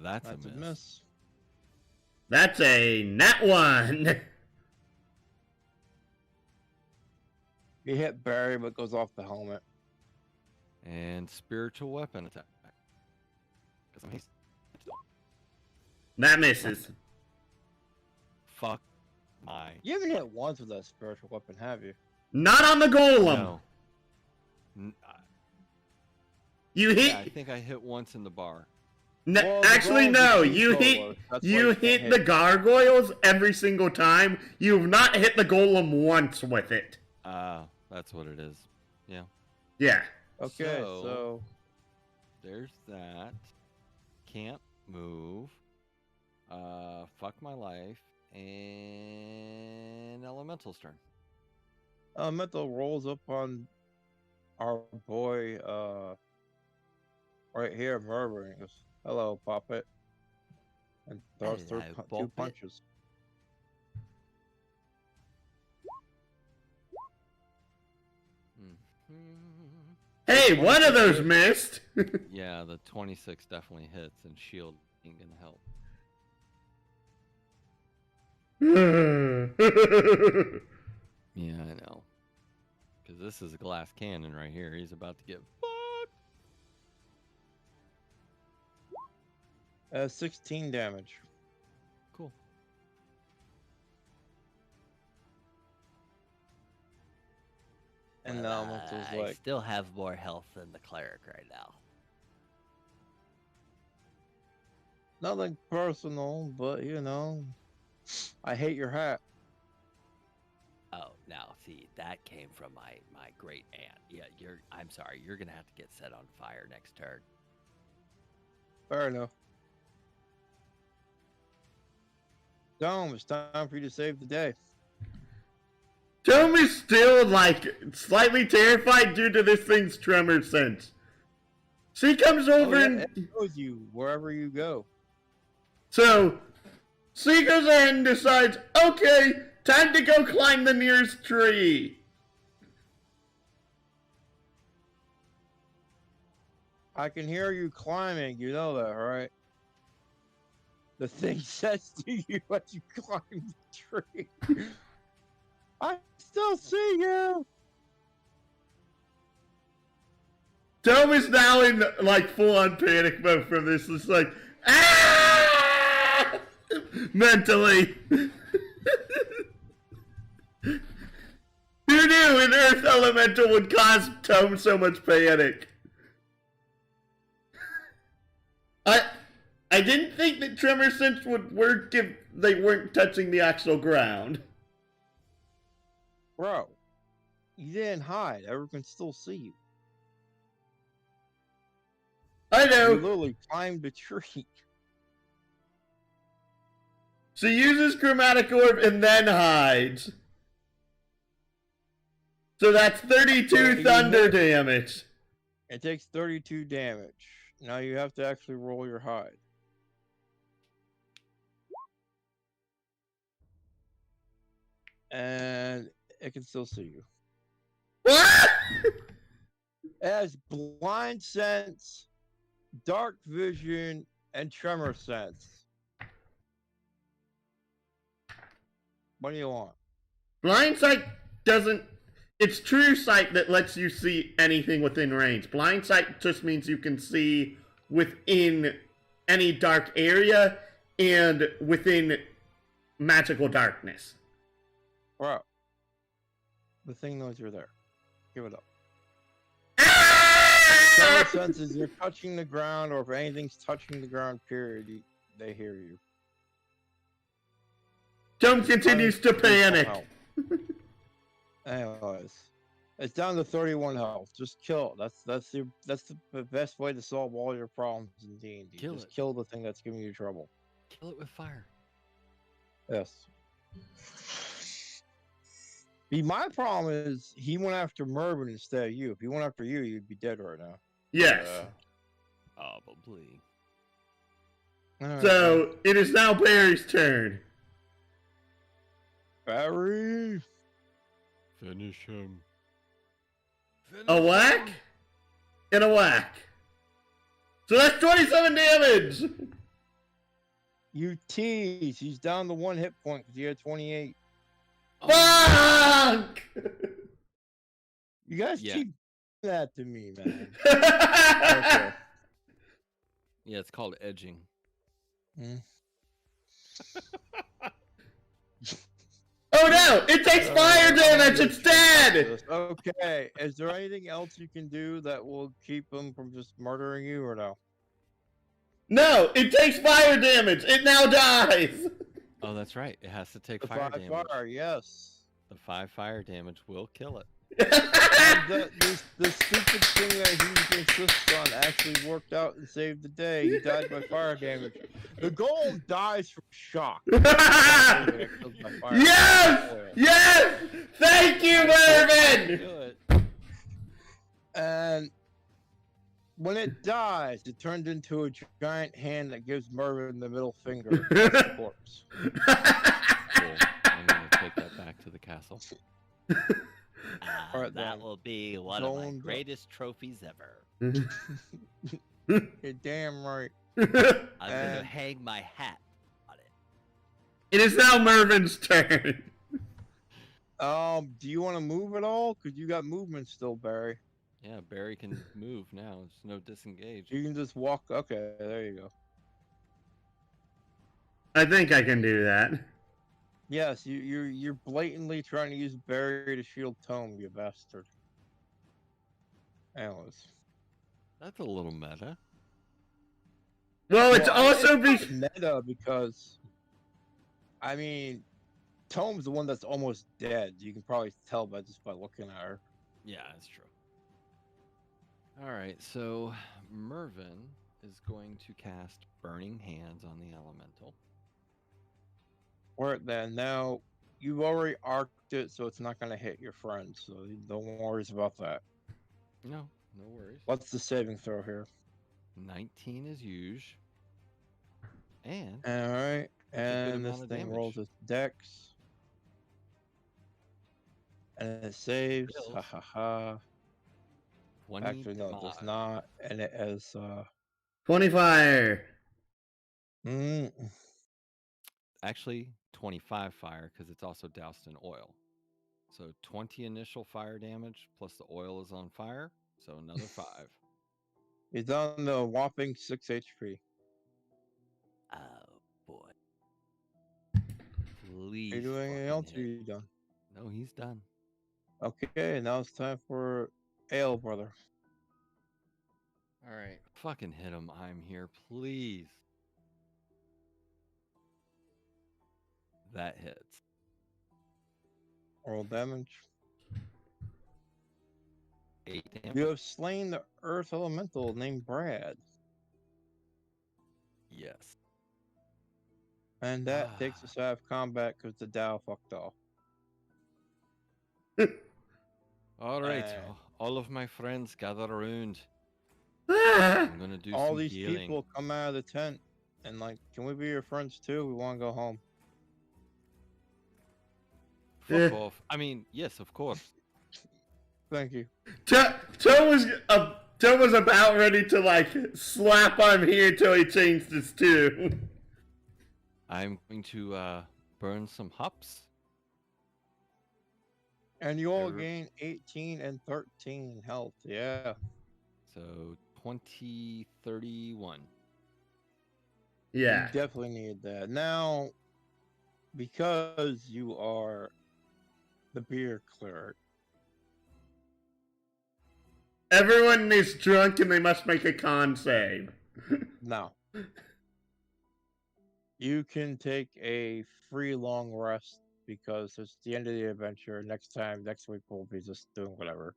Speaker 4: That's a miss.
Speaker 1: That's a nat 1.
Speaker 2: You hit Barry, but goes off the helmet.
Speaker 4: And spiritual weapon attack. 'Cause I'm hasty.
Speaker 1: That misses.
Speaker 4: Fuck my.
Speaker 2: You haven't hit once with that spiritual weapon, have you?
Speaker 1: Not on the golem.
Speaker 4: No.
Speaker 1: You hit.
Speaker 4: Yeah, I think I hit once in the bar.
Speaker 2: Well, the
Speaker 1: Actually,
Speaker 2: golem's
Speaker 1: no.
Speaker 2: a two
Speaker 1: You hit.
Speaker 2: solo, that's why
Speaker 1: You
Speaker 2: you can't
Speaker 1: hit the gargoyles every single time. You've not hit the golem once with it.
Speaker 4: That's what it is. Yeah.
Speaker 1: Yeah.
Speaker 2: Okay, so
Speaker 4: There's that. Can't move. Fuck my life. And Elemental's turn.
Speaker 2: Elemental rolls up on our boy, right here, Mervyn. He goes, "Hello, Puppet," and throws
Speaker 3: Hello,
Speaker 2: two
Speaker 3: Puppet.
Speaker 2: punches.
Speaker 4: Mhm.
Speaker 1: Hey, one of those missed.
Speaker 4: Yeah, the 26 definitely hits, and shield ain't gonna help. Yeah, I know. Because this is a glass cannon right here. He's about to get fucked.
Speaker 2: 16 damage.
Speaker 4: Cool.
Speaker 2: And the
Speaker 3: Well,
Speaker 2: elemental's
Speaker 3: I
Speaker 2: like,
Speaker 3: still have more health than the cleric right now.
Speaker 2: nothing personal, but you know, I hate your hat.
Speaker 3: Oh, now see, that came from my great aunt. Yeah, I'm sorry, you're gonna have to get set on fire next turn.
Speaker 2: Fair enough. Dome, it's time for you to save the day.
Speaker 1: Tom is still, like, slightly terrified due to this thing's tremor sense. She comes over and...
Speaker 2: It knows you wherever you go.
Speaker 1: So, she goes ahead and decides, okay, time to go climb the nearest tree.
Speaker 2: I can hear you climbing, you know that, right? The thing says to you as you climb the tree. I still see you!
Speaker 1: Tom is now in, like, full-on panic mode from this. It's like, ah! Mentally. Who knew an Earth Elemental would cause Tom so much panic? I didn't think that Tremor Sense would work if they weren't touching the actual ground.
Speaker 2: Bro, you didn't hide. Everyone can still see you.
Speaker 1: I
Speaker 2: You
Speaker 1: know.
Speaker 2: literally climbed the tree.
Speaker 1: She uses Chromatic Orb and then hides. So that's 32 thunder damage.
Speaker 2: It takes 32 damage. Now you have to actually roll your hide. And it can still see you.
Speaker 1: What?
Speaker 2: It has blind sense, dark vision, and tremor sense. What do you want?
Speaker 1: Blind Sight doesn't... It's True Sight that lets you see anything within range. Blind Sight just means you can see within any dark area and within magical darkness.
Speaker 2: Bro, the thing knows you're there. Give it up. Common sense is you're touching the ground, or if anything's touching the ground, period, they hear you.
Speaker 1: Tom continues to panic.
Speaker 2: Anyways, it's down to 31 health. Just kill it. That's the best way to solve all your problems in D&D.
Speaker 4: Kill
Speaker 2: Just
Speaker 4: it.
Speaker 2: kill the thing that's giving you trouble.
Speaker 4: Kill it with fire.
Speaker 2: Yes. See, my problem is he went after Mervin instead of you. If he went after you, you'd be dead right now.
Speaker 1: Yes.
Speaker 4: Probably.
Speaker 2: Alright,
Speaker 1: So it is now Barry's turn.
Speaker 2: Barry.
Speaker 4: Finish him.
Speaker 1: A whack and a whack. So that's 27 damage.
Speaker 2: You tease. He's down to 1 hit point because he had 28.
Speaker 1: Fuck!
Speaker 2: You guys
Speaker 4: Yeah.
Speaker 2: keep doing that to me, man. Okay.
Speaker 4: Yeah, it's called edging.
Speaker 1: Oh no! It takes fire damage instead!
Speaker 2: Okay, is there anything else you can do that will keep him from just murdering you, or no?
Speaker 1: No, it takes fire damage. It now dies.
Speaker 4: Oh, that's right. It has to take
Speaker 2: The
Speaker 4: fire
Speaker 2: 5
Speaker 4: damage.
Speaker 2: fire, yes.
Speaker 4: The 5 fire damage will kill it.
Speaker 2: The stupid thing that he insists on actually worked out and saved the day. He died by fire damage. The golem dies from shock.
Speaker 1: Yes! Yes! Thank you, Mervin!
Speaker 4: Do it.
Speaker 2: And when it dies, it turns into a giant hand that gives Mervin the middle finger. That's the corpse.
Speaker 4: Cool. I'm gonna take that back to the castle.
Speaker 2: Alright,
Speaker 3: That
Speaker 2: then.
Speaker 3: will be one of my
Speaker 2: Zone-
Speaker 3: greatest trophies ever.
Speaker 2: You're damn right.
Speaker 3: I'm going
Speaker 2: Uh,
Speaker 3: to hang my hat on it.
Speaker 1: It is now Mervin's turn.
Speaker 2: Do you want to move at all? Cause you got movement still, Barry.
Speaker 4: Yeah, Barry can move now. There's no disengage.
Speaker 2: You can just walk. Okay, there you go.
Speaker 1: I think I can do that.
Speaker 2: Yes, you're blatantly trying to use Barry to shield Tome, you bastard. Anyways.
Speaker 4: That's a little meta.
Speaker 1: Well, it's
Speaker 2: Well,
Speaker 1: also
Speaker 2: it's
Speaker 1: be
Speaker 2: not meta because, I mean, Tome's the one that's almost dead. You can probably tell by just by looking at her.
Speaker 4: Yeah, that's true. All right, so Mervin is going to cast Burning Hands on the elemental.
Speaker 2: Alright then, now you've already arced it, so it's not going to hit your friends, so don't worry about that.
Speaker 4: No worries.
Speaker 2: What's the saving throw here?
Speaker 4: 19 is huge. And
Speaker 2: Alright,
Speaker 4: That's a good
Speaker 2: and this
Speaker 4: amount of
Speaker 2: thing rolls
Speaker 4: damage.
Speaker 2: its dex. And it saves.
Speaker 4: Kills.
Speaker 2: Ha ha ha.
Speaker 4: 20
Speaker 2: Actually, no, it does
Speaker 4: damage.
Speaker 2: not. And it has
Speaker 1: 20 fire.
Speaker 4: Actually, 25 fire because it's also doused in oil. So 20 initial fire damage plus the oil is on fire, so another 5.
Speaker 2: He's on the whopping 6 HP.
Speaker 3: Oh, boy. Please.
Speaker 2: Are you doing anything
Speaker 3: fucking
Speaker 2: else? Or
Speaker 3: hit.
Speaker 2: are you done?
Speaker 4: No, he's done.
Speaker 2: Okay, now it's time for Ale Brother.
Speaker 4: All right, fucking hit him. I'm here, please. That hits.
Speaker 2: Roll damage.
Speaker 4: 8 damage.
Speaker 2: You have slain the Earth Elemental named Brad.
Speaker 4: Yes.
Speaker 2: And that takes us out of combat because the Dow fucked off.
Speaker 4: All right,
Speaker 2: Uh,
Speaker 4: all of my friends gather around.
Speaker 1: Ah!
Speaker 4: I'm gonna do
Speaker 2: All
Speaker 4: some
Speaker 2: these
Speaker 4: healing.
Speaker 2: people come out of the tent and like, can we be your friends too? We want to go home.
Speaker 4: Fuck
Speaker 1: Eh.
Speaker 4: off. I mean, yes, of course.
Speaker 2: Thank you.
Speaker 1: Toe was about ready to like slap I'm here till he changed his tune.
Speaker 4: I'm going to burn some hops.
Speaker 2: And you all
Speaker 4: Sure.
Speaker 2: gain 18 and 13 health. Yeah.
Speaker 4: So 2031.
Speaker 1: Yeah.
Speaker 2: You definitely need that. Now, because you are the beer cleric,
Speaker 1: Everyone is drunk and they must make a con save.
Speaker 2: no. You can take a free long rest because it's the end of the adventure. Next week we'll be just doing whatever.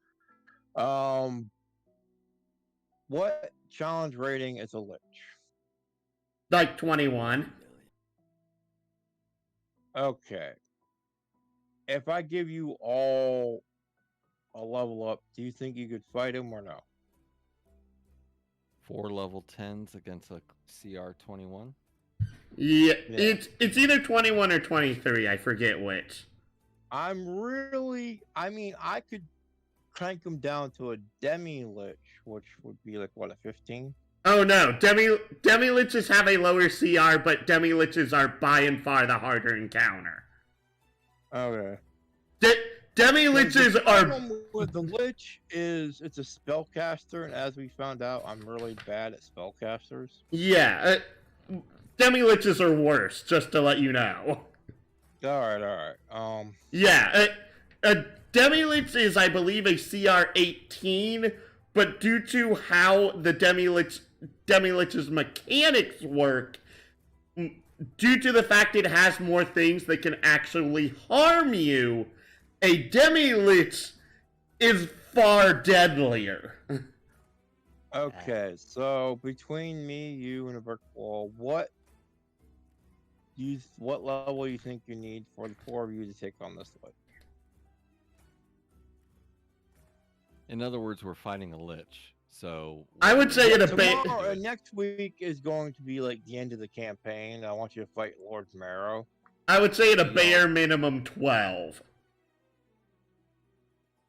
Speaker 2: What challenge rating is a lich?
Speaker 1: Like 21.
Speaker 2: Okay. If I give you all a level up, do you think you could fight him or no?
Speaker 4: 4 level 10s against a CR 21.
Speaker 1: Yeah,
Speaker 2: Yeah.
Speaker 1: it's either 21 or 23. I forget which.
Speaker 2: I mean, I could crank him down to a demi lich, which would be like what, a 15?
Speaker 1: Oh no, demi liches have a lower CR, but demi liches are by and far the harder encounter.
Speaker 2: Okay.
Speaker 1: Demi liches
Speaker 2: The
Speaker 1: are.
Speaker 2: problem with the lich is it's a spellcaster, and as we found out, I'm really bad at spellcasters.
Speaker 1: Yeah, demi liches are worse. Just to let you know.
Speaker 2: All right.
Speaker 1: Yeah, demi lich is, I believe, a CR 18, but due to how the demi lich's mechanics work, due to the fact it has more things that can actually harm you, a demi-lich is far deadlier.
Speaker 2: Okay, so between me, you, and a brick wall, what level you think you need for the 4 of you to take on this lich?
Speaker 4: In other words, we're fighting a lich. So
Speaker 1: I would say
Speaker 2: Tomorrow, next week is going to be like the end of the campaign. I want you to fight Lord Marrow.
Speaker 1: I would say at a bare minimum 12.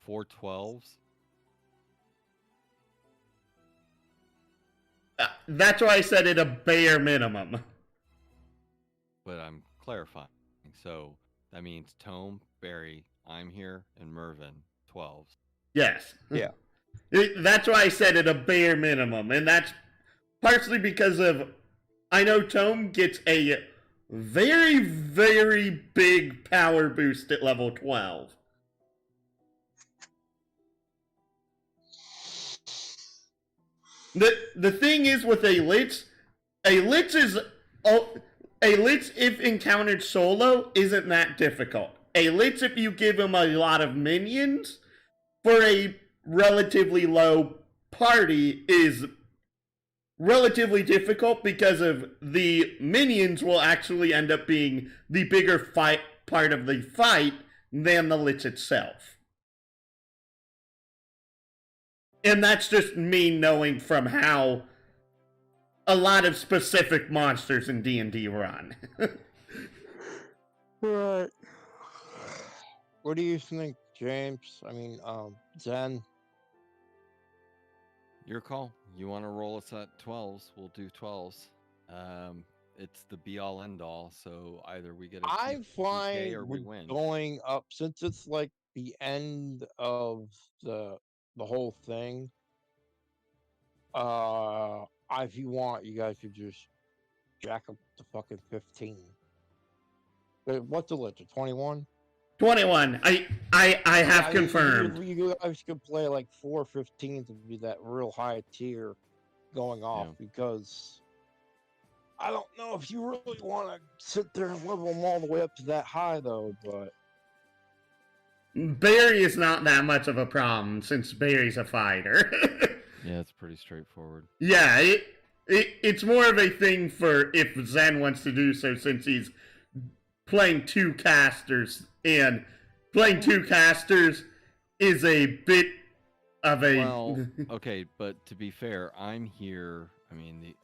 Speaker 4: 4 12s.
Speaker 1: That's why I said at a bare minimum.
Speaker 4: But I'm clarifying. So that means Tome, Barry, I'm here, and Mervin, 12s.
Speaker 1: Yes.
Speaker 2: Yeah.
Speaker 1: That's why I said at a bare minimum, and that's partially because of I know Tome gets a very, very big power boost at level 12. The thing is with a lich is a lich if encountered solo isn't that difficult. A lich if you give him a lot of minions for a relatively low party is relatively difficult because of the minions will actually end up being the bigger part of the fight than the lich itself. And that's just me knowing from how a lot of specific monsters in D&D run.
Speaker 2: Right. What do you think, James? I mean, Zen?
Speaker 4: Your call. You want to roll us at 12s? We'll do 12s. It's the be all end all. So either we get a
Speaker 2: I'm
Speaker 4: TK
Speaker 2: fine
Speaker 4: or we
Speaker 2: with
Speaker 4: win.
Speaker 2: going up since it's like the end of the whole thing. If you want, you guys could just jack up to fucking 15. What's the lich? 21?
Speaker 1: 21. I have confirmed.
Speaker 2: You guys could play like 4 15s and be that real high tier going off because I don't know if you really want to sit there and level them all the way up to that high though, but
Speaker 1: Barry is not that much of a problem since Barry's a fighter.
Speaker 4: Yeah, it's pretty straightforward.
Speaker 1: Yeah, it's more of a thing for if Zen wants to do so since he's playing 2 casters, and playing 2 casters is a bit of a...
Speaker 4: Well, okay, but to be fair, I'm here. I mean,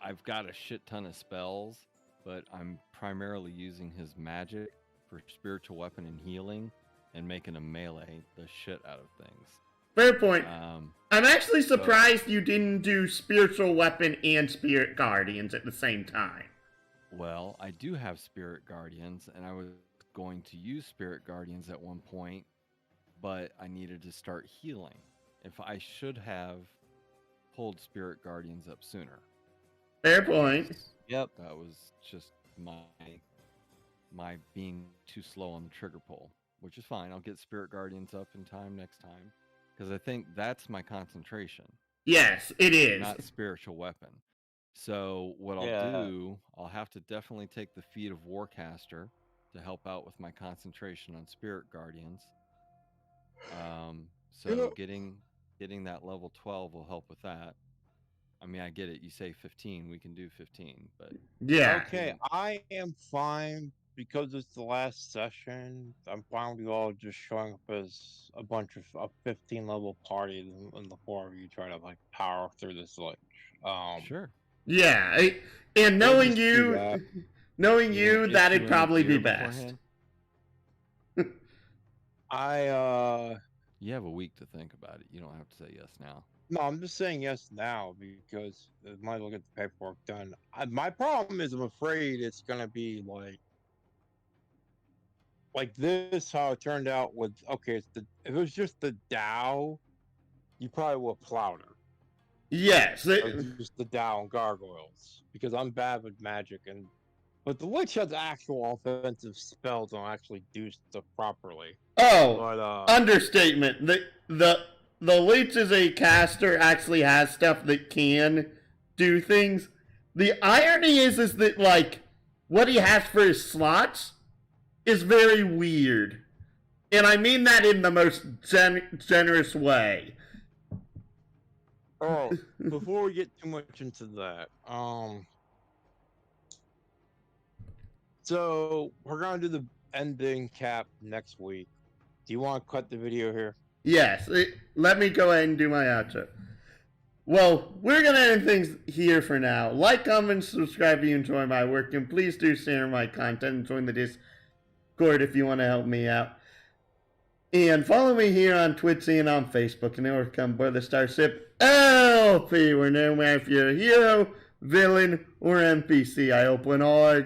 Speaker 4: I've got a shit ton of spells, but I'm primarily using his magic for spiritual weapon and healing, and making a melee the shit out of things.
Speaker 1: Fair point. I'm actually surprised you didn't do spiritual weapon and spirit guardians at the same time.
Speaker 4: Well, I do have spirit guardians, and I was going to use spirit guardians at one point, but I needed to start healing. If I should have pulled Spirit Guardians up sooner.
Speaker 1: Fair point.
Speaker 6: Yep.
Speaker 4: That was just my being too slow on the trigger pull, which is fine. I'll get Spirit Guardians up in time next time because I think that's my concentration,
Speaker 1: Yes, it is.
Speaker 4: not spiritual weapon. So what I'll
Speaker 6: Yeah.
Speaker 4: do, I'll have to definitely take the feat of Warcaster to help out with my concentration on Spirit Guardians. So getting that level 12 will help with that. I mean, I get it. You say 15, we can do 15, but
Speaker 1: Yeah.
Speaker 2: Okay, I am fine because it's the last session. I'm fine with you all just showing up as a bunch of a 15 level party, and the four of you try to like power through this ledge.
Speaker 4: sure.
Speaker 1: Yeah. And
Speaker 2: We'll
Speaker 1: knowing
Speaker 2: just do
Speaker 1: you,
Speaker 2: that.
Speaker 1: knowing you,
Speaker 4: Get
Speaker 1: that'd
Speaker 4: any
Speaker 1: probably be
Speaker 4: gear
Speaker 1: best.
Speaker 2: beforehand.
Speaker 4: You have a week to think about it. You don't have to say yes now.
Speaker 2: No, I'm just saying yes now because I might as well get the paperwork done. My problem is I'm afraid it's gonna be like this. How it turned out with if it was just the Dow, you probably would have plowed her.
Speaker 1: Yes.
Speaker 2: Or just the Dow and gargoyles because I'm bad with magic but the Lich has actual offensive spells and actually do stuff properly.
Speaker 1: Oh,
Speaker 2: But
Speaker 1: understatement. The Leech is a caster, actually has stuff that can do things. The irony is that like what he has for his slots is very weird, and I mean that in the most generous way.
Speaker 2: oh, before we get too much into that, so we're gonna do the ending cap next week. Do you want to cut the video here?
Speaker 1: Yes, let me go ahead and do my outro. Well, we're going to end things here for now. Like, comment, subscribe if you enjoy my work, and please do share my content and join the Discord if you want to help me out. And follow me here on Twitch and on Facebook, and overcome board the Starship LP, where no matter if you're a hero, villain, or NPC, I hope when all our